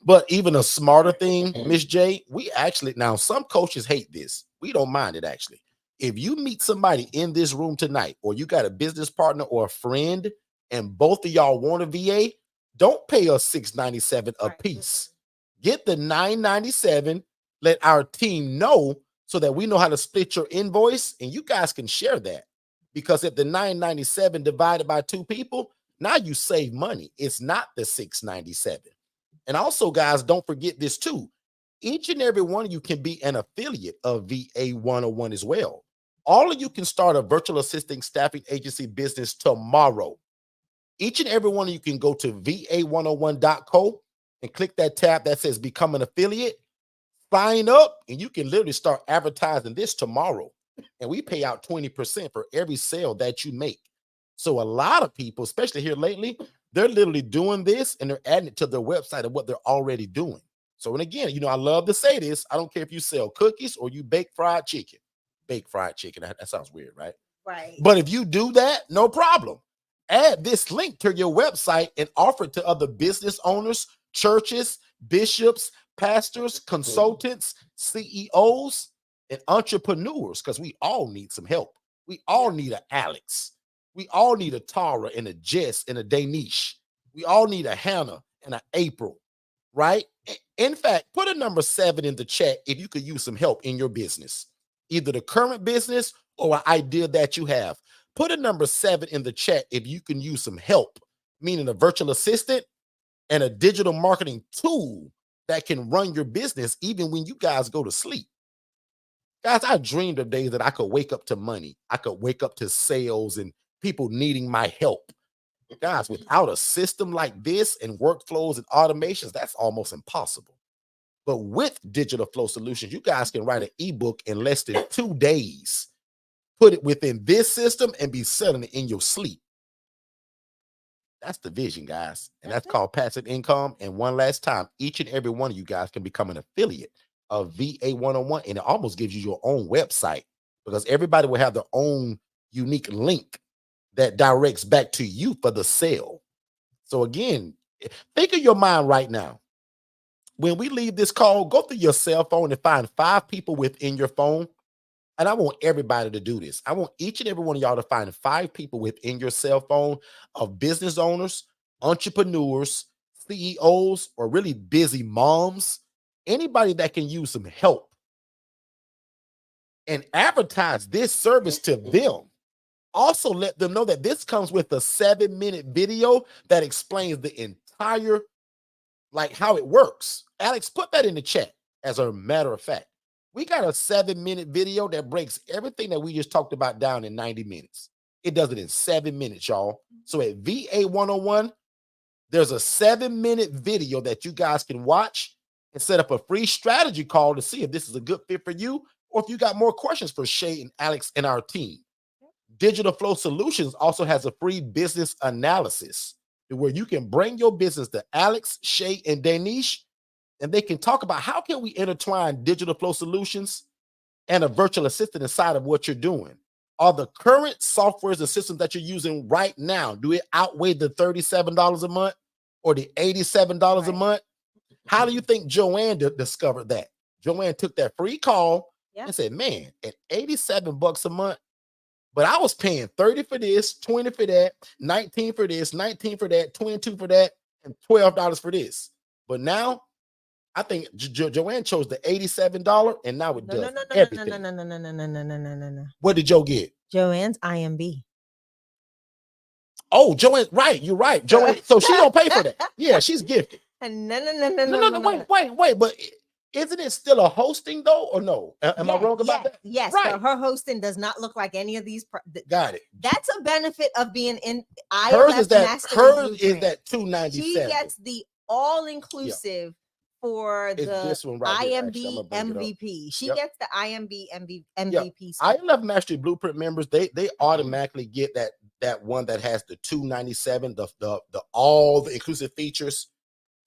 But even a smarter thing, Miss J, we actually, now some coaches hate this. We don't mind it actually. If you meet somebody in this room tonight, or you got a business partner or a friend, and both of y'all want a VA, don't pay us $697 a piece. Get the $997. Let our team know so that we know how to split your invoice, and you guys can share that. Because if the $997 divided by 2 people, now you save money. It's not the $697. And also, guys, don't forget this too. Each and every one of you can be an affiliate of VA 101 as well. All of you can start a virtual assisting staffing agency business tomorrow. Each and every one of you can go to va101.co and click that tab that says become an affiliate, sign up, and you can literally start advertising this tomorrow. And we pay out 20% for every sale that you make. So a lot of people, especially here lately, they're literally doing this and they're adding it to their website of what they're already doing. So, and again, I love to say this. I don't care if you sell cookies or you bake fried chicken. Bake fried chicken. That sounds weird, right? Right. But if you do that, no problem. Add this link to your website and offer it to other business owners, churches, bishops, pastors, consultants, CEOs, and entrepreneurs, because we all need some help. We all need an Alex. We all need a Tara and a Jess and a Danish. We all need a Hannah and an April, right? In fact, put a number 7 in the chat if you could use some help in your business, either the current business or an idea that you have. Put a number 7 in the chat if you can use some help, meaning a virtual assistant and a digital marketing tool that can run your business even when you guys go to sleep. Guys, I dreamed of days that I could wake up to money. I could wake up to sales and people needing my help. Guys, without a system like this and workflows and automations, that's almost impossible. But with Digital Flow Solutions, you guys can write an ebook in less than 2 days, put it within this system, and be selling it in your sleep. That's the vision, guys. And that's called passive income. And one last time, each and every one of you guys can become an affiliate of VA 101, and it almost gives you your own website because everybody will have their own unique link that directs back to you for the sale. So again, think of your mind right now. When we leave this call, go through your cell phone and find 5 people within your phone. And I want everybody to do this. I want each and every one of y'all to find 5 people within your cell phone of business owners, entrepreneurs, CEOs, or really busy moms, anybody that can use some help, and advertise this service to them. Also, let them know that this comes with a 7-minute video that explains the entire, like, how it works. Alex, put that in the chat. As a matter of fact, we got a 7-minute video that breaks everything that we just talked about down in 90 minutes. It does it in 7 minutes, y'all. So at VA 101, there's a 7-minute video that you guys can watch and set up a free strategy call to see if this is a good fit for you, or if you got more questions for Shay and Alex and our team. Digital Flow Solutions also has a free business analysis where you can bring your business to Alex, Shay, and Danish, and they can talk about how can we intertwine Digital Flow Solutions and a virtual assistant inside of what you're doing. Are the current softwares and systems that you're using right now, do it outweigh the $37 a month or the $87 a month? How do you think Joanne discovered that? Joanne took that free call and said, man, at $87 a month, but I was paying 30 for this, 20 for that, 19 for this, 19 for that, 22 for that, and $12 for this. But now I think Joanne chose the $87, and now it does everything. No. What did Joe get? Joanne's IMB. Oh, Joanne, right. You're right. Joanne, so she don't pay for that. Yeah, she's gifted. No. Wait. But isn't it still a hosting though, or no? Am I wrong about that? Yes, right. But her hosting does not look like any of these. Got it. That's a benefit of being in hers is that $297. She gets the all-inclusive for the this one right IMB here, MVP. She gets the IMB MVP. ILF Mastery Blueprint members, they automatically get that one that has the $297, the all the inclusive features.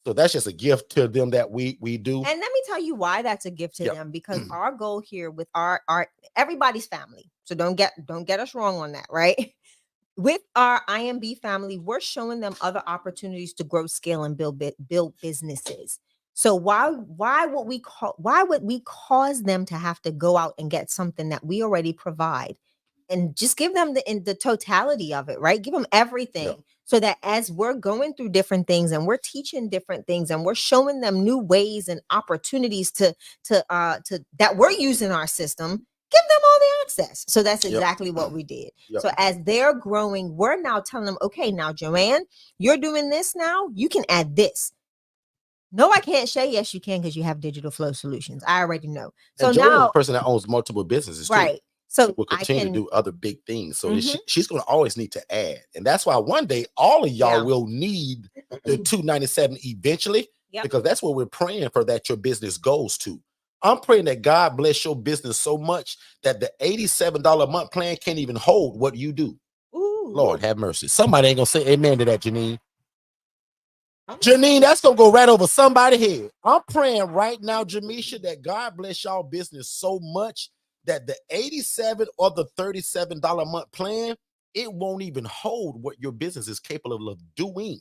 So that's just a gift to them that we do. And let me tell you why that's a gift to them, because our goal here with our everybody's family. So don't get us wrong on that, right? With our IMB family, we're showing them other opportunities to grow, scale, and build businesses. So why would we cause them to have to go out and get something that we already provide, and just give them the totality of it, right? Give them everything, so that as we're going through different things and we're teaching different things and we're showing them new ways and opportunities to that we're using our system, give them all the access. So that's exactly what we did. So as they're growing, we're now telling them, okay, now Joanne, you're doing this now. You can add this. No, I can't say yes, you can, because you have Digital Flow Solutions. I already know. So and now, the person that owns multiple businesses, right? Too. So we'll continue to do other big things. So she's going to always need to add, and that's why one day all of y'all will need the $297 eventually, because that's what we're praying for, that your business goes to. I'm praying that God bless your business so much that the $87 a month plan can't even hold what you do. Ooh. Lord have mercy. Somebody ain't gonna say amen to that, Janine. Janine, that's gonna go right over somebody's head. I'm praying right now, Jamisha, that God bless y'all business so much that the $87 or the $37 a month plan, it won't even hold what your business is capable of doing.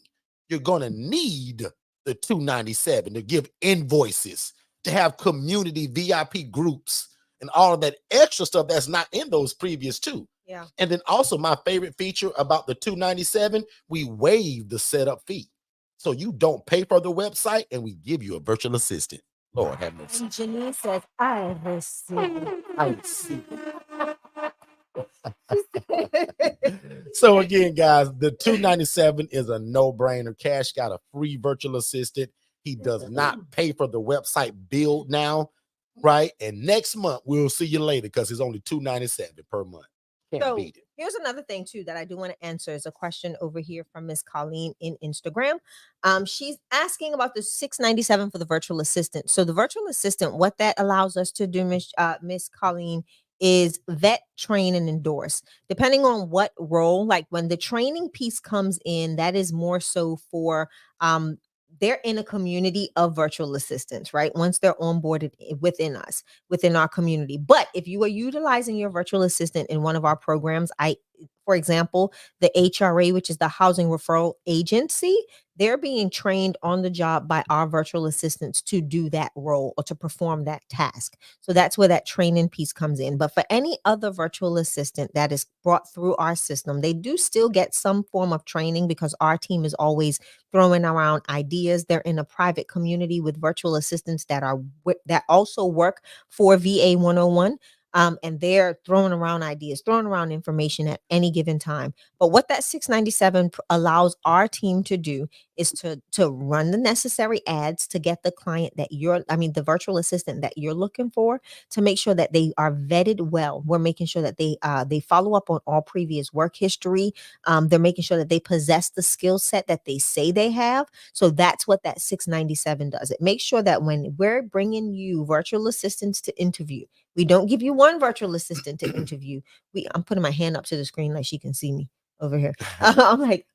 You're gonna need the $297 to give invoices, to have community VIP groups, and all of that extra stuff that's not in those previous two. Yeah. And then also my favorite feature about the $297, we waive the setup fee. So you don't pay for the website, and we give you a virtual assistant. Lord have mercy. And Janine says, I receive. I see. So again, guys, the $297 is a no-brainer. Cash got a free virtual assistant. He does not pay for the website build now, right? And next month we'll see you later, because it's only $297 per month. Can't beat it. Here's another thing too that I do want to answer, is a question over here from Miss Colleen in Instagram. She's asking about the $697 for the virtual assistant. So the virtual assistant, what that allows us to do, Miss Colleen, is vet, train, and endorse. Depending on what role, like when the training piece comes in, that is more so for they're in a community of virtual assistants, right? Once they're onboarded within us, within our community. But if you are utilizing your virtual assistant in one of our programs, for example, the HRA, which is the Housing Referral Agency, they're being trained on the job by our virtual assistants to do that role or to perform that task. So that's where that training piece comes in. But for any other virtual assistant that is brought through our system, they do still get some form of training because our team is always throwing around ideas. They're in a private community with virtual assistants that also work for VA 101. And they're throwing around ideas, throwing around information at any given time. But what that 697 allows our team to do is to run the necessary ads to get the client that the virtual assistant that you're looking for, to make sure that they are vetted well. We're making sure that they follow up on all previous work history. They're making sure that they possess the skill set that they say they have. So that's what that 697 does. It makes sure that when we're bringing you virtual assistants to interview, we don't give you one virtual assistant to interview. I'm putting my hand up to the screen like she can see me over here. I'm like,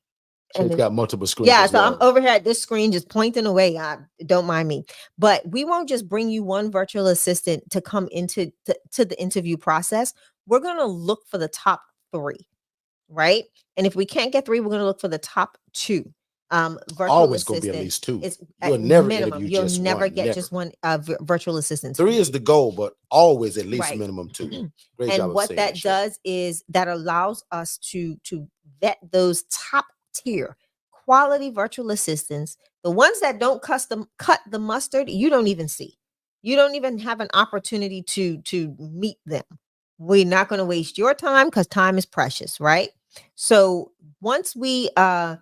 She's got multiple screens. yeah, as so I'm well. over here at this screen just pointing away. Don't mind me. But we won't just bring you one virtual assistant to come into to the interview process. We're going to look for the top 3, right? And if we can't get 3, we're going to look for the top 2. Virtual Always going to assistant be at least 2. is You'll at never minimum. interview You'll just never one. get Never. just one virtual assistant. 3 is the goal, but always at least Right. minimum 2. Great And job of what saying that Shay. does is that allows us to vet those top tier quality virtual assistants, the ones that don't cut the mustard. You don't even see. You don't even have an opportunity to meet them. We're not going to waste your time because time is precious, right? So once we have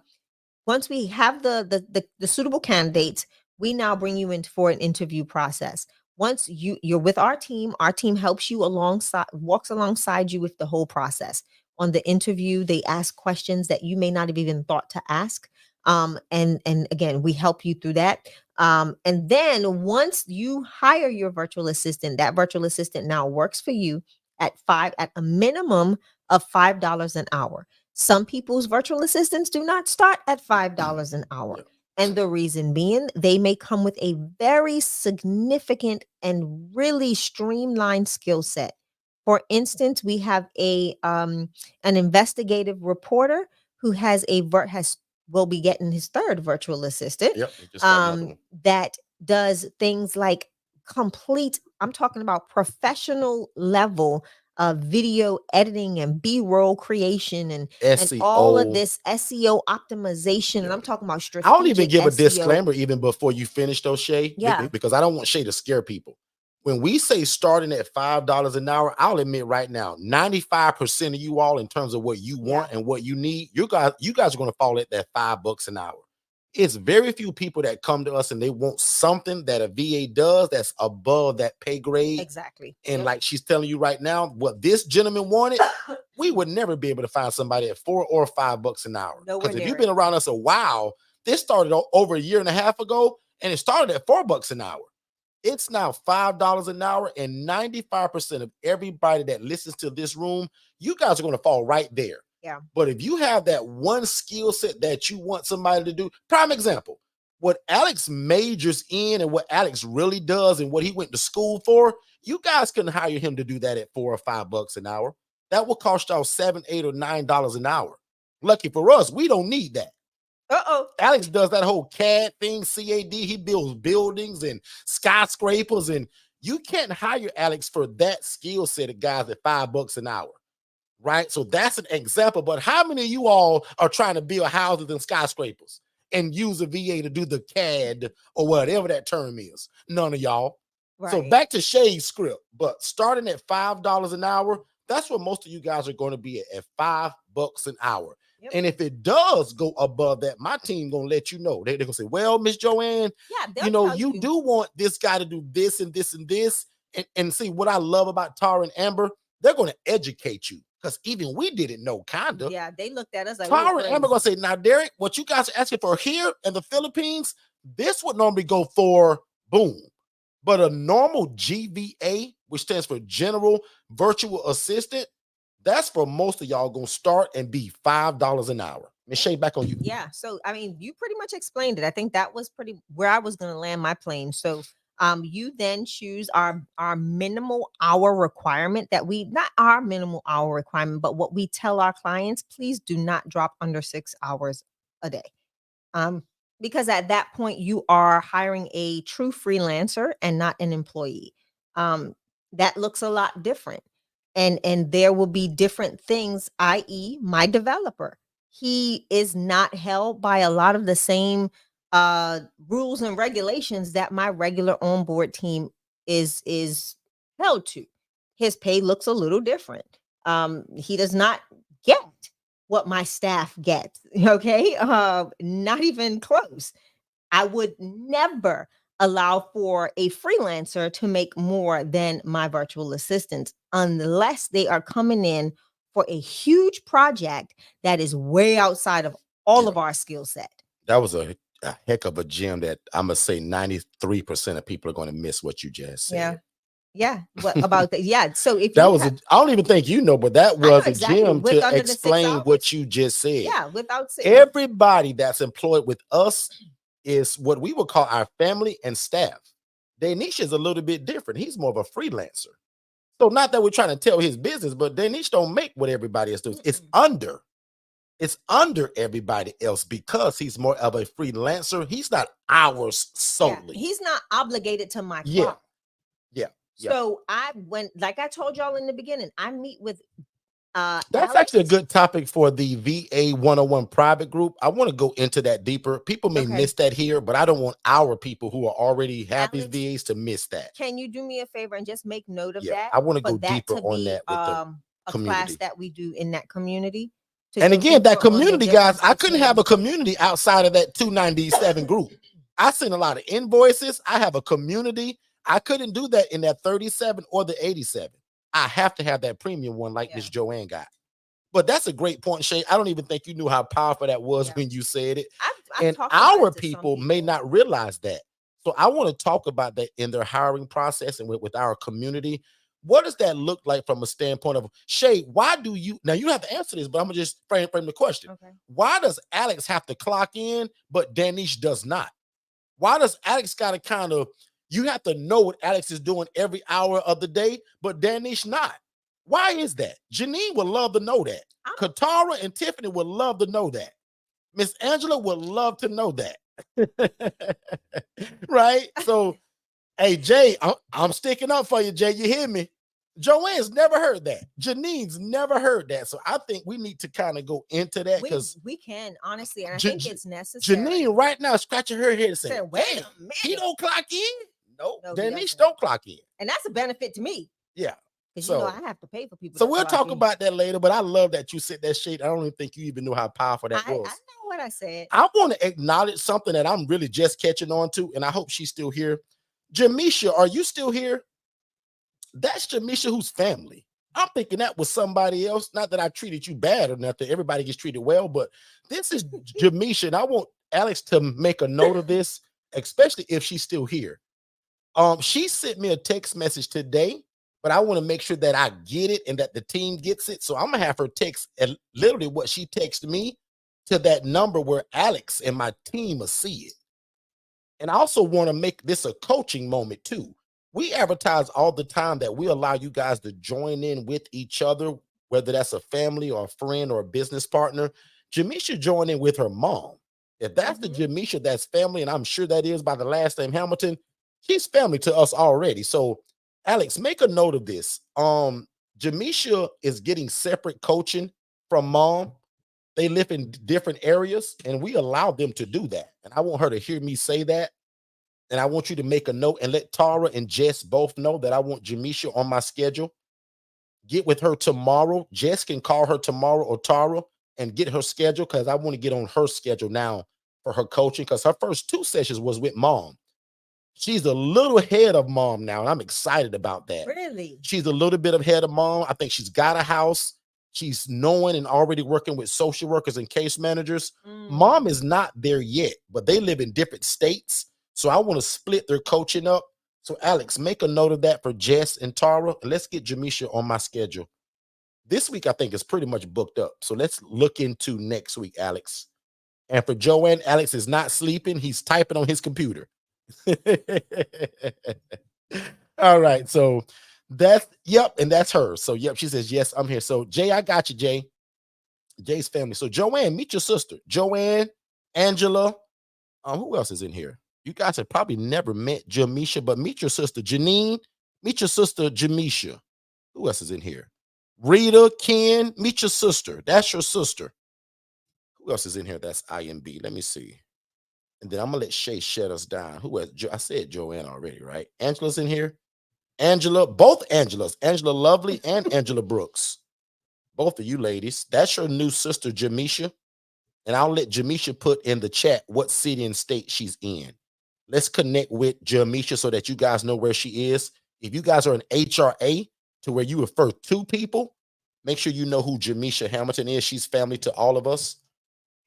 the suitable candidates, we now bring you in for an interview process. Once you're with our team helps you walks alongside you with the whole process. On the interview, they ask questions that you may not have even thought to ask. And again, we help you through that. And then once you hire your virtual assistant, that virtual assistant now works for you at a minimum of $5 an hour. Some people's virtual assistants do not start at $5 an hour. Yep. And the reason being, they may come with a very significant and really streamlined skill set. For instance, we have an investigative reporter who will be getting his 3rd virtual assistant. Yep. we just got another one. That does things like I'm talking about professional level of video editing and B-roll creation and all of SEO. this SEO optimization. And Yeah. I'm talking about I strategic don't even give a SEO. disclaimer even before you finish those, Shay. Yeah. Because I don't want Shay to scare people. When we say starting at $5 an hour, I'll admit right now, 95% of you all, in terms of what you want and what you need, you guys are going to fall at that $5 an hour. It's very few people that come to us and they want something that a VA does that's above that pay grade. Exactly. And like she's telling you right now, what this gentleman wanted, we would never be able to find somebody at $4 or $5 an hour. Because if you've been around us a while, this started over a year and a half ago, and it started at $4 an hour. It's now $5 an hour, and 95% of everybody that listens to this room, you guys are going to fall right there. Yeah. But if you have that one skill set that you want somebody to do, prime example, what Alex majors in and what Alex really does and what he went to school for, you guys can hire him to do that at $4 or $5 an hour. That will cost y'all $7, $8, or $9 an hour. Lucky for us, we don't need that. Alex does that whole CAD thing, CAD. He builds buildings and skyscrapers, and you can't hire Alex for that skill set of guys at $5 an hour, right? So that's an example. But how many of you all are trying to build houses and skyscrapers and use a VA to do the CAD or whatever that term is? None of y'all. Right. So back to Shay's script, but starting at $5 an hour, that's what most of you guys are going to be at $5 an hour. Yep. And if it does go above that, my team gonna let you know. They're gonna say, well, Miss Joanne, you do want this guy to do this and this and this. And see, what I love about Tara and Amber, they're gonna educate you. Because even we didn't know, kind of. Yeah, they looked at us like Tara and Amber gonna say, now, Derek, what you guys are asking for here in the Philippines, this would normally go for boom. But a normal GVA, which stands for General Virtual Assistant, that's for most of y'all gonna start and be $5 an hour. Ms. Shay, back on you. Yeah. So I mean, you pretty much explained it. I think that was where I was gonna land my plane. So You then choose our minimal hour requirement that we not our minimal hour requirement, but what we tell our clients, please do not drop under 6 hours a day. Because at that point you are hiring a true freelancer and not an employee. That looks a lot different. And there will be different things, i.e., my developer. He is not held by a lot of the same rules and regulations that my regular onboard team is held to. His pay looks a little different. He does not get what my staff gets. Okay. Not even close. I would never allow for a freelancer to make more than my virtual assistants unless they are coming in for a huge project that is way outside of all Yeah. of our skill set. That was a heck of a gem that I'm gonna say 93% of people are going to miss what you just said. Yeah. Yeah. What about that? Yeah. So if That you was have, I don't even think you know, but that I know was a exactly, gem with to under the 6 explain what hours. you just said. Yeah, without saying Everybody that's employed with us is what we would call our family and staff. Danish is a little bit different. He's more of a freelancer. So not that we're trying to tell his business, but Danish don't make what everybody else does. It's under everybody else because he's more of a freelancer. He's not ours solely. Yeah, he's not obligated to my Yeah. client. Yeah. So I went, like I told y'all in the beginning, I meet with That's Alex. actually a good topic for the VA 101 private group. I want to go into that deeper. People may miss that here, but I don't want our people who are already have these VAs to miss that. Can you do me a favor and just make note of that? I want to go that deeper to on be that with the a class community. that we do in that community. to And go again, that deeper on the community, guys, I differences couldn't in- have a community outside of that 297 group. I send a lot of invoices. I have a community. I couldn't do that in that 37 or the 87. I have to have that premium one like Miss Joanne got. But that's a great point, Shay. I don't even think you knew how powerful that was when you said it. I've And talked about our it to some people may not realize that. So I want to talk about that in their hiring process and with our community. What does that look like from a standpoint of Shay? Why do you now? You have to answer this, but I'm gonna just frame the question. Okay. Why does Alex have to clock in, but Danish does not? Why does Alex got to kind of? You have to know what Alex is doing every hour of the day, but Danish not. Why is that? Janine would love to know that. Katara and Tiffany would love to know that. Miss Angela would love to know that. Right? So, hey, Jay, I'm sticking up for you, Jay. You hear me? Joanne's never heard that. Janine's never heard that. So I think we need to kind of go into that because we can honestly, and I think it's necessary. Janine right now scratching her head and saying, wait "Damn, a minute, he don't clock in." No, he Danish doesn't. don't clock in. And that's a benefit to me. Yeah. Because So, I have to pay for people. So we'll talk about that later, but I love that you said that shit. I don't even think you even knew how powerful that was. I know what I said. I want to acknowledge something that I'm really just catching on to, and I hope she's still here. Jamisha, are you still here? That's Jamisha who's family. I'm thinking that was somebody else. Not that I treated you bad or nothing. Everybody gets treated well, but this is Jamisha, and I want Alex to make a note of this, especially if she's still here. She sent me a text message today, but I want to make sure that I get it and that the team gets it. So I'm gonna have her text literally what she texted me to that number where Alex and my team will see it. And I also want to make this a coaching moment too. We advertise all the time that we allow you guys to join in with each other, whether that's a family or a friend or a business partner. Jamisha joined in with her mom. If that's the Jamisha that's family, and I'm sure that is by the last name Hamilton, she's family to us already. So Alex, make a note of this. Jamisha is getting separate coaching from mom. They live in different areas, and we allow them to do that. And I want her to hear me say that. And I want you to make a note and let Tara and Jess both know that I want Jamisha on my schedule. Get with her tomorrow. Jess can call her tomorrow or Tara and get her schedule because I want to get on her schedule now for her coaching because her first 2 sessions was with mom. She's a little ahead of mom now, and I'm excited about that. Really? She's a little bit ahead of mom. I think she's got a house. She's knowing and already working with social workers and case managers. Mom is not there yet, but they live in different states. So I want to split their coaching up. So Alex, make a note of that for Jess and Tara. And let's get Jamisha on my schedule. This week, I think, is pretty much booked up. So let's look into next week, Alex. And for Joanne, Alex is not sleeping. He's typing on his computer. All right. So that's, yep. And that's her. So, yep. She says, yes, I'm here. So, Jay, I got you, Jay. Jay's family. So, Joanne, meet your sister. Joanne, Angela. Who else is in here? You guys have probably never met Jamisha, but meet your sister, Janine. Meet your sister, Jamisha. Who else is in here? Rita, Ken, meet your sister. That's your sister. Who else is in here? That's IMB. Let me see. And then I'm gonna let Shay shut us down. Who else? I said Joanne already, right? Angela's in here. Angela, both Angelas, Angela Lovely and Angela Brooks. Both of you ladies. That's your new sister, Jamisha. And I'll let Jamisha put in the chat what city and state she's in. Let's connect with Jamisha so that you guys know where she is. If you guys are an HRA to where you refer two people, make sure you know who Jamisha Hamilton is. She's family to all of us.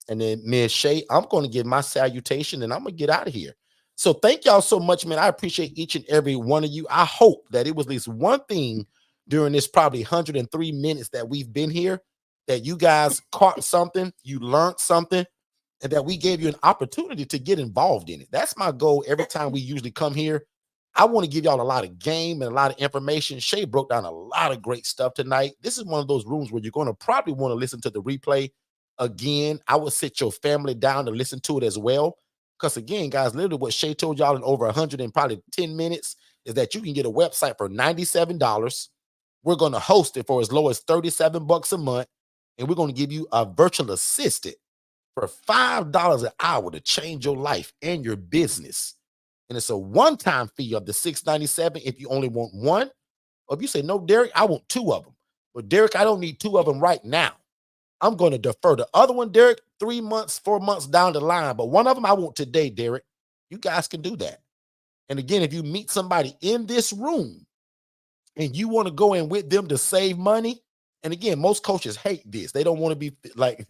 And then Ms. Shay, I'm going to give my salutation and I'm going to get out of here. So thank y'all so much, man. I appreciate each and every one of you. I hope that it was at least one thing during this probably 103 minutes that we've been here, that you guys caught something, you learned something, and that we gave you an opportunity to get involved in it. That's my goal every time we usually come here. I want to give y'all a lot of game and a lot of information. Shay broke down a lot of great stuff tonight. This is one of those rooms where you're going to probably want to listen to the replay again. I would sit your family down to listen to it as well. Because again, guys, literally what Shay told y'all in over 100 and probably 10 minutes is that you can get a website for $97. We're going to host it for as low as $37 a month. And we're going to give you a virtual assistant for $5 an hour to change your life and your business. And it's a one-time fee of the $697 if you only want one. Or if you say, no, Derek, I want two of them. But Derek, I don't need two of them right now. I'm going to defer the other one, Derek, 3 months, 4 months down the line. But one of them I want today, Derek. You guys can do that. And again, if you meet somebody in this room and you want to go in with them to save money, and again, most coaches hate this. They don't want to be like,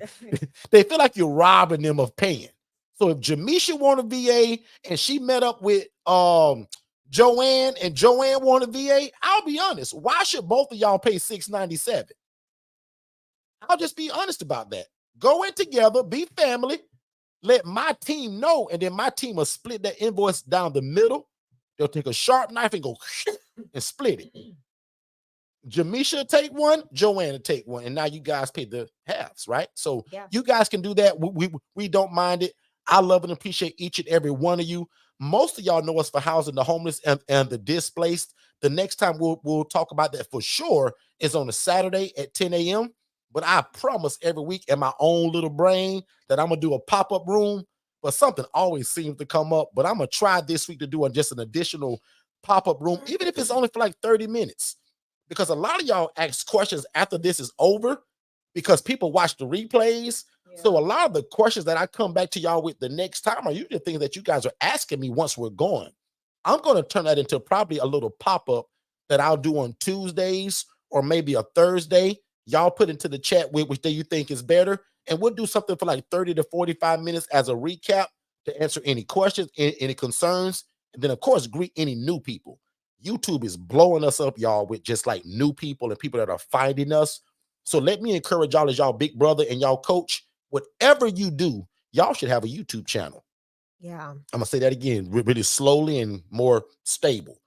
they feel like you're robbing them of paying. So if Jamisha want a VA and she met up with Joanne and Joanne want a VA, I'll be honest. Why should both of y'all pay $697? I'll just be honest about that. Go in together, be family, let my team know, and then my team will split that invoice down the middle. They'll take a sharp knife and go and split it. Jamisha take one, Joanne take one, and now you guys pay the halves, right? So yeah, you guys can do that. We don't mind it. I love and appreciate each and every one of you. Most of y'all know us for housing the homeless and the displaced. The next time we'll talk about that for sure is on a Saturday at 10 a.m. But I promise every week in my own little brain that I'm going to do a pop-up room, but something always seems to come up. But I'm going to try this week to do just an additional pop-up room, even if it's only for like 30 minutes. Because a lot of y'all ask questions after this is over because people watch the replays. Yeah. So a lot of the questions that I come back to y'all with the next time are usually things that you guys are asking me once we're gone. I'm going to turn that into probably a little pop-up that I'll do on Tuesdays or maybe a Thursday. Y'all put into the chat which day you think is better. And we'll do something for like 30 to 45 minutes as a recap to answer any questions, any concerns. And then, of course, greet any new people. YouTube is blowing us up, y'all, with just like new people and people that are finding us. So let me encourage y'all as y'all big brother and y'all coach, whatever you do, y'all should have a YouTube channel. Yeah. I'm going to say that again, really slowly and more stable.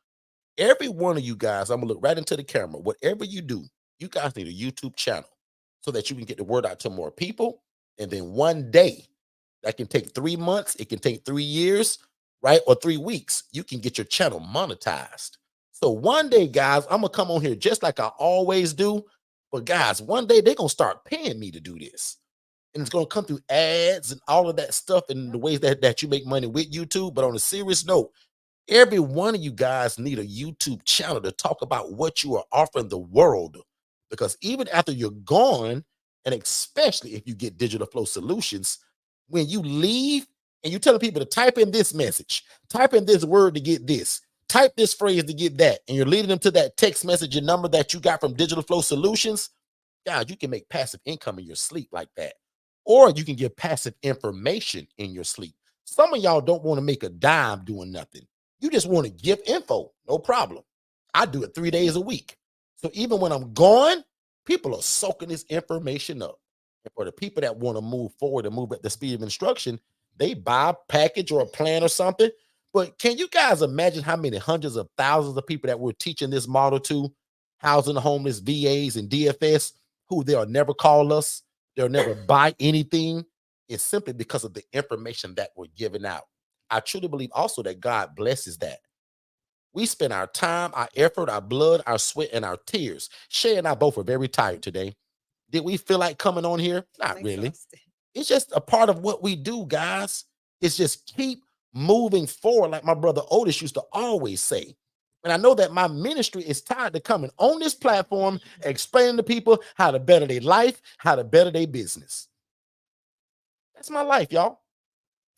Every one of you guys, I'm going to look right into the camera. Whatever you do, you guys need a YouTube channel so that you can get the word out to more people. And then one day, that can take 3 months, it can take 3 years, right? Or 3 weeks, you can get your channel monetized. So one day, guys, I'm going to come on here just like I always do. But guys, one day they're going to start paying me to do this. And it's going to come through ads and all of that stuff and the ways that you make money with YouTube. But on a serious note, every one of you guys need a YouTube channel to talk about what you are offering the world. Because even after you're gone, and especially if you get Digital Flow Solutions, when you leave and you're telling people to type in this message, type in this word to get this, type this phrase to get that, and you're leading them to that text message and number that you got from Digital Flow Solutions, guys, you can make passive income in your sleep like that. Or you can give passive information in your sleep. Some of y'all don't want to make a dime doing nothing. You just want to give info, no problem. I do it 3 days a week. So even when I'm gone, people are soaking this information up. And for the people that want to move forward and move at the speed of instruction, they buy a package or a plan or something. But can you guys imagine how many hundreds of thousands of people that we're teaching this model to, housing the homeless, VAs and DFS, who they'll never call us, they'll never buy anything? It's simply because of the information that we're giving out. I truly believe also that God blesses that. We spend our time, our effort, our blood, our sweat, and our tears. Shay and I both are very tired today. Did we feel like coming on here? Not I'm really. exhausted. It's just a part of what we do, guys. It's just keep moving forward, like my brother Otis used to always say. And I know that my ministry is tied to coming on this platform, explaining to people how to better their life, how to better their business. That's my life, y'all.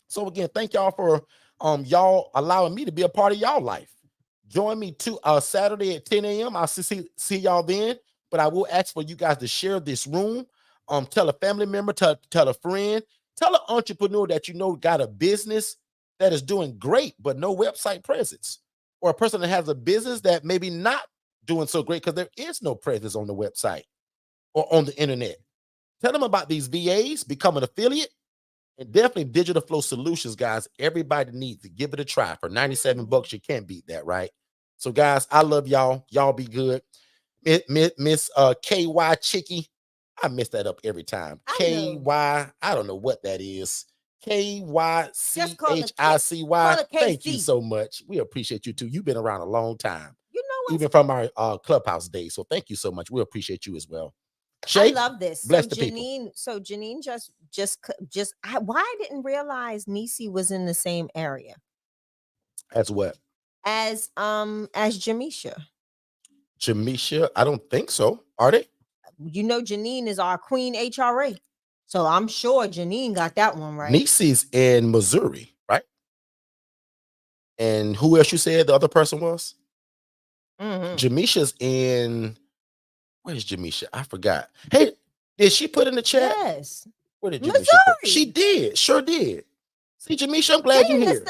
So again, thank y'all for y'all allowing me to be a part of y'all life. Join me to Saturday at 10 a.m. I'll see y'all then. But I will ask for you guys to share this room. Tell a family member, tell a friend, tell an entrepreneur that you know got a business that is doing great, but no website presence, or a person that has a business that maybe not doing so great because there is no presence on the website or on the internet. Tell them about these VAs, become an affiliate, and definitely Digital Flow Solutions, guys. Everybody needs to give it a try. For 97 bucks, you can't beat that, right? So, guys, I love y'all. Y'all be good. Miss KY Chicky. I mess that up every time. KY, I don't know what that is. KYCHICY. Thank you so much. We appreciate you too. You've been around a long time. You know what? Even from our clubhouse days. So thank you so much. We appreciate you as well. Shay, I love this. Bless So the people. Janine why I didn't realize Nisi was in the same area As what? as Jamisha. Jamisha, I don't think so. Are they? You know, Janine is our queen HRA. So I'm sure Janine got that one right. Nisi's in Missouri, right? And who else you said the other person was? Jamisha's in, where's Jamisha? I forgot. Hey, did she put in the chat? Yes. Where did Jamisha Missouri. put? She did. Sure did. See, Jamisha, I'm glad you're here.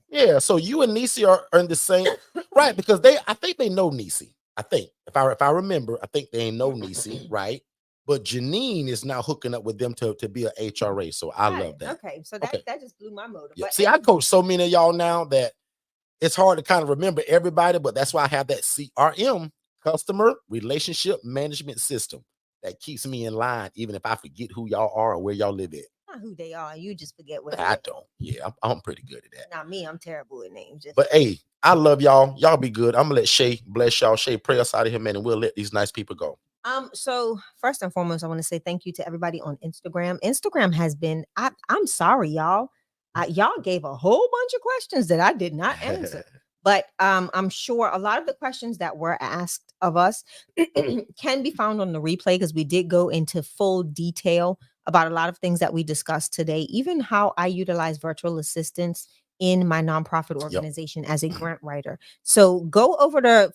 Yeah, so you and Nisi are in the same, right? Because I think they know Nisi. I think if I remember, I think they know Nisi, right? But Janine is now hooking up with them to be an HRA. So I love that. Okay, so that just blew my motor. Yeah. But See, I coach so many of y'all now that it's hard to kind of remember everybody, but that's why I have that CRM, customer relationship management system, that keeps me in line, even if I forget who y'all are or where y'all live at. Not who they are. You just forget what I don't. Yeah, I'm pretty good at that. Not me. I'm terrible at names. But hey, I love y'all. Y'all be good. I'm gonna let Shay bless y'all. Shay, pray us out of here, man, and we'll let these nice people go. So first and foremost, I want to say thank you to everybody on Instagram. Instagram has been, I'm sorry, y'all. Y'all gave a whole bunch of questions that I did not answer. But I'm sure a lot of the questions that were asked of us can be found on the replay, because we did go into full detail about a lot of things that we discussed today, even how I utilize virtual assistants in my nonprofit organization as a grant writer. So go over to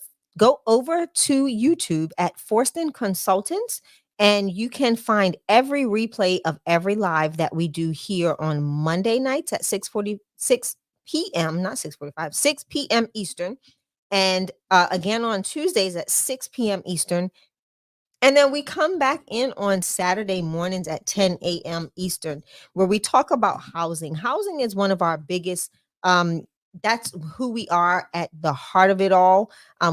YouTube at Forston Consultants, and you can find every replay of every live that we do here on Monday nights at 6:46 p.m., not 6:45, 6 p.m. Eastern, and again on Tuesdays at 6 p.m. Eastern. And then we come back in on Saturday mornings at 10 a.m. Eastern, where we talk about housing. Housing is one of our biggest, that's who we are at the heart of it all.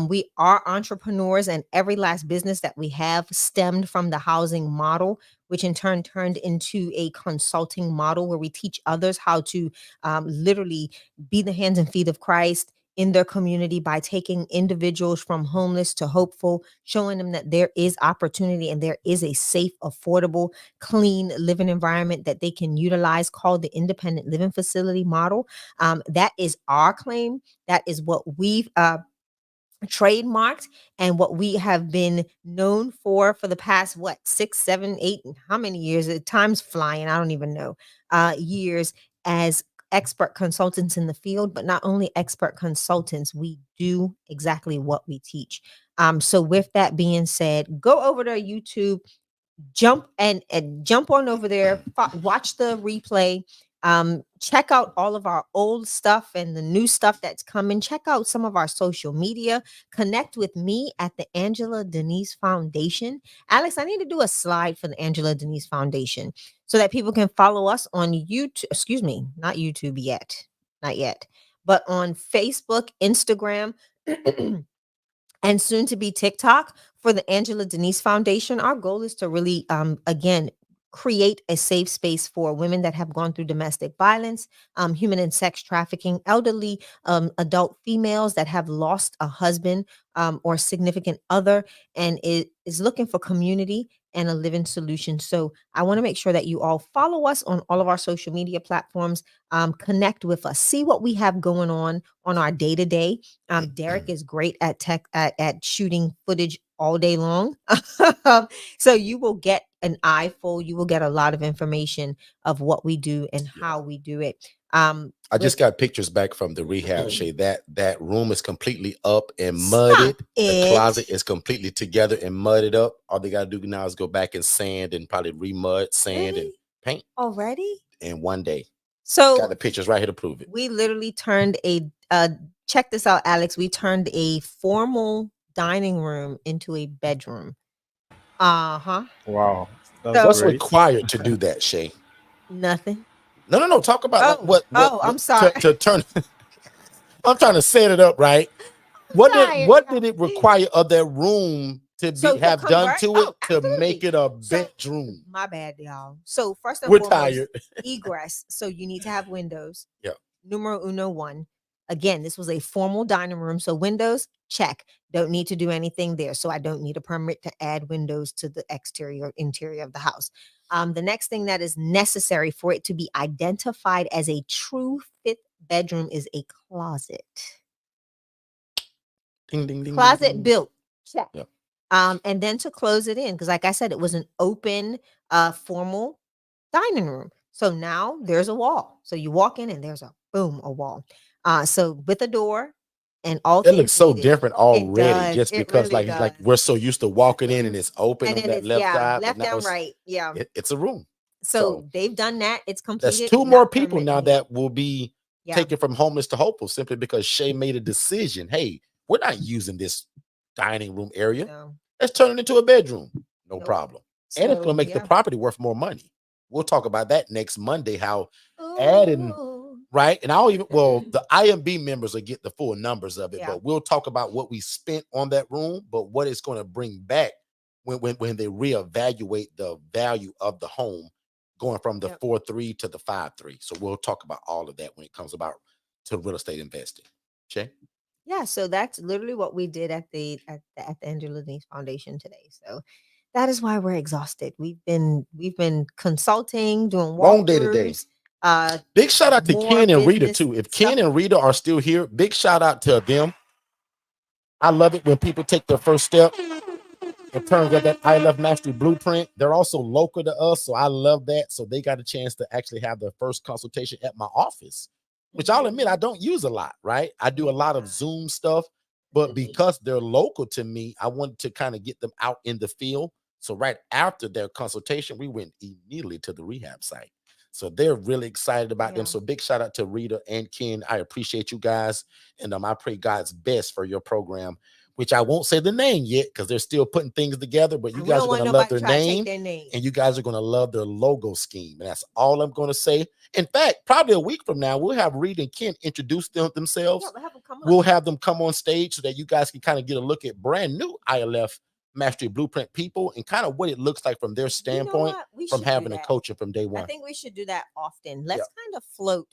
We are entrepreneurs, and every last business that we have stemmed from the housing model, which in turn turned into a consulting model where we teach others how to literally be the hands and feet of Christ in their community by taking individuals from homeless to hopeful, showing them that there is opportunity and there is a safe, affordable, clean living environment that they can utilize, called the independent living facility model. That is our claim. That is what we've trademarked, and what we have been known for the past 6, 7, 8, how many years? Time's flying, I don't even know. Years as expert consultants in the field. But not only expert consultants, we do exactly what we teach. So with that being said, go over to YouTube, jump on over there, watch the replay, check out all of our old stuff and the new stuff that's coming. Check out some of our social media. Connect with me at the Angela Denise Foundation. Alex, I need to do a slide for the Angela Denise Foundation so that people can follow us on YouTube. Excuse me, not YouTube yet. Not yet. but on Facebook, Instagram, and soon to be TikTok for the Angela Denise Foundation. Our goal is to really, again, create a safe space for women that have gone through domestic violence, human and sex trafficking, elderly adult females that have lost a husband or significant other, and it is looking for community and a living solution. So I want to make sure that you all follow us on all of our social media platforms, connect with us, see what we have going on our day to day. Derek is great at at shooting footage all day long. So you will get an eye full. You will get a lot of information of what we do and how we do it. I just got pictures back from the rehab, Shay. That room is completely up and mudded. The closet is completely together and mudded up. All they gotta do now is go back and sand and probably remud, sand, and paint already in one day. So got the pictures right here to prove it. We literally turned a check this out, Alex. We turned a formal dining room into a bedroom. Wow. That's What's great. required to do that, Shay? Nothing. No. Talk about like what I'm sorry. To turn. I'm trying to set it up right. What did it require of that room to have done to it to make it a bedroom? My bad, y'all. So first and We're foremost, tired. Egress. So you need to have windows. Yeah. Numero uno one. Again, this was a formal dining room. So windows, check. Don't need to do anything there. So I don't need a permit to add windows to the exterior, interior of the house. The next thing that is necessary for it to be identified as a true fit bedroom is a closet. Ding, ding, ding. Closet ding, ding. built. Check. Yep. And then to close it in, because like I said, it was an open, formal dining room. So now there's a wall. So you walk in and there's a wall. So with a door and all it looks so different already, just It because really like we're so used to walking in and it's open and on then that it's left side, left down right. Yeah. It's a room. So they've done that. It's That's completed. two more people now that will be taken from homeless to hopeful simply because Shay made a decision. Hey, we're not using this dining room area. No. Let's turn it into a bedroom. No problem. And it's going to make the property worth more money. We'll talk about that next Monday, how adding, right? And I'll even, the IMB members will get the full numbers of it, but we'll talk about what we spent on that room, but what it's going to bring back when they reevaluate the value of the home going from the 4.3 to the 5.3. So we'll talk about all of that when it comes about to real estate investing. Shay? Yeah, so that's literally what we did at the Angela Denise Foundation today. So that is why we're exhausted. We've been consulting, doing long day today. Big shout out to Ken and Rita too. If Ken and Rita are still here, big shout out to them. I love it when people take their first step in terms of that I Love Mastery blueprint. They're also local to us, so I love that. So they got a chance to actually have their first consultation at my office, which I'll admit I don't use a lot, right? I do a lot of Zoom stuff, but because they're local to me, I wanted to kind of get them out in the field. So right after their consultation, we went immediately to the rehab site. So they're really excited about them. So big shout out to Rita and Ken. I appreciate you guys. And I pray God's best for your program, which I won't say the name yet because they're still putting things together, but you guys are going to love their name, and you guys are going to love their logo scheme. And that's all I'm going to say. In fact, probably a week from now, we'll have Reed and Ken introduce themselves. We'll have them come on stage so that you guys can kind of get a look at brand new ILF Mastery Blueprint people and kind of what it looks like from their standpoint from having a coaching from day one. I think we should do that often. Let's kind of float.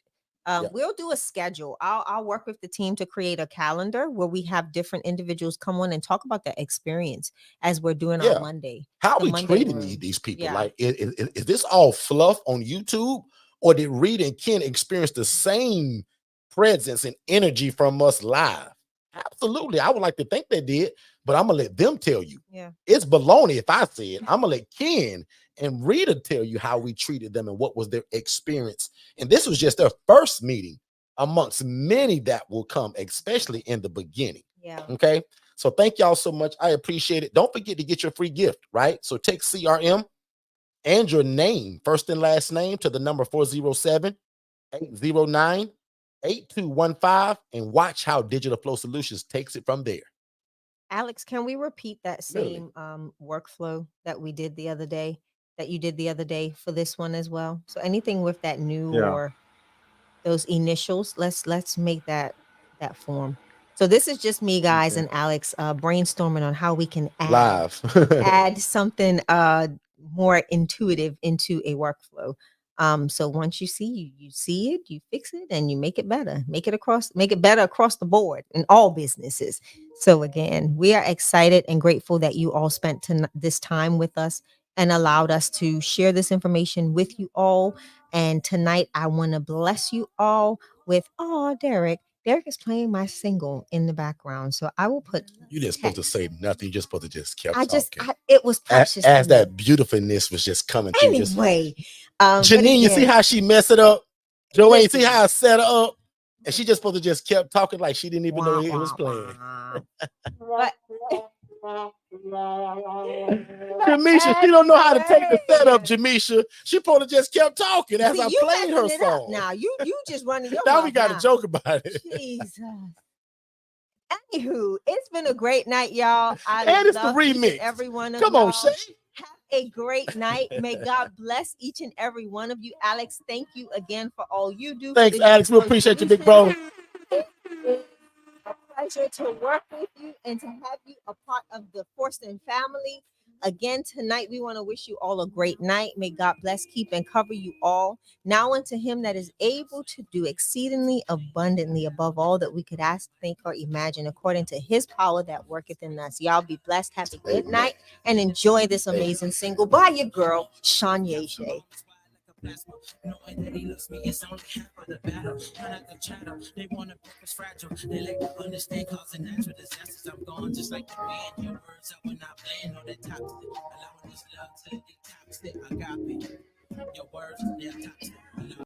We'll do a schedule. I'll work with the team to create a calendar where we have different individuals come on and talk about their experience as we're doing on Monday. How are we treating these people? Like, is this all fluff on YouTube, or did Reed and Ken experience the same presence and energy from us live? Absolutely. I would like to think they did, but I'm going to let them tell you. Yeah. It's baloney if I say it. I'm going to let Ken and Rita tell you how we treated them and what was their experience. And this was just their first meeting amongst many that will come, especially in the beginning. Yeah. Okay. So thank y'all so much. I appreciate it. Don't forget to get your free gift, right? So take CRM and your name, first and last name, to the number 407-809-8215 and watch how Digital Flow Solutions takes it from there. Alex, can we repeat that same workflow that we did the other day, that you did the other day for this one as well? So anything with that new or those initials. Let's make that form. So this is just me, guys, Okay. and Alex brainstorming on how we can Live. add something more intuitive into a workflow. So once you see it, you fix it, and you make it better. Make it better across the board in all businesses. So again, we are excited and grateful that you all spent this time with us and allowed us to share this information with you all. And tonight, I want to bless you all with, oh, Derek. Derek is playing my single in the background. So I will put You didn't supposed to say nothing. You're just supposed to just kept talking. it was precious As to me. that beautifulness was just coming through. Just Anyway, but Janine, you see again, how she messed it up? Joanne, see listen. how I set her up? And she just supposed to just kept talking like she didn't even know Wah, it was wah, playing. wah. Jamisha, she don't know how to take the setup, Jamisha. She probably just kept talking as See, I you played her messing it up song. now. You just running your Now mouth we got to now. joke about it. Jesus. Anywho, it's been a great night, y'all. I And it's the love each and remix. every one of Come y'all. on, Shay. Have a great night. May God bless each and every one of you. Alex, thank you again for all you do. Thanks, Alex. We appreciate you, big bro. Pleasure to work with you and to have you a part of the Forston family. Again, tonight we want to wish you all a great night. May God bless, keep, and cover you all. Now unto him that is able to do exceedingly abundantly above all that we could ask, think, or imagine, according to his power that worketh in us. Y'all be blessed. Have a good night and enjoy this amazing single by your girl, Shanya Shay. Knowing that he loves me, it's only half of the battle. Try not to chatter, they want to break us fragile. They like to understand causing natural disasters. I'm gone just like the wind. Your words I will not blend on that toxic. Allowing this love to detox it. I got me. Your words, they're toxic. Allowing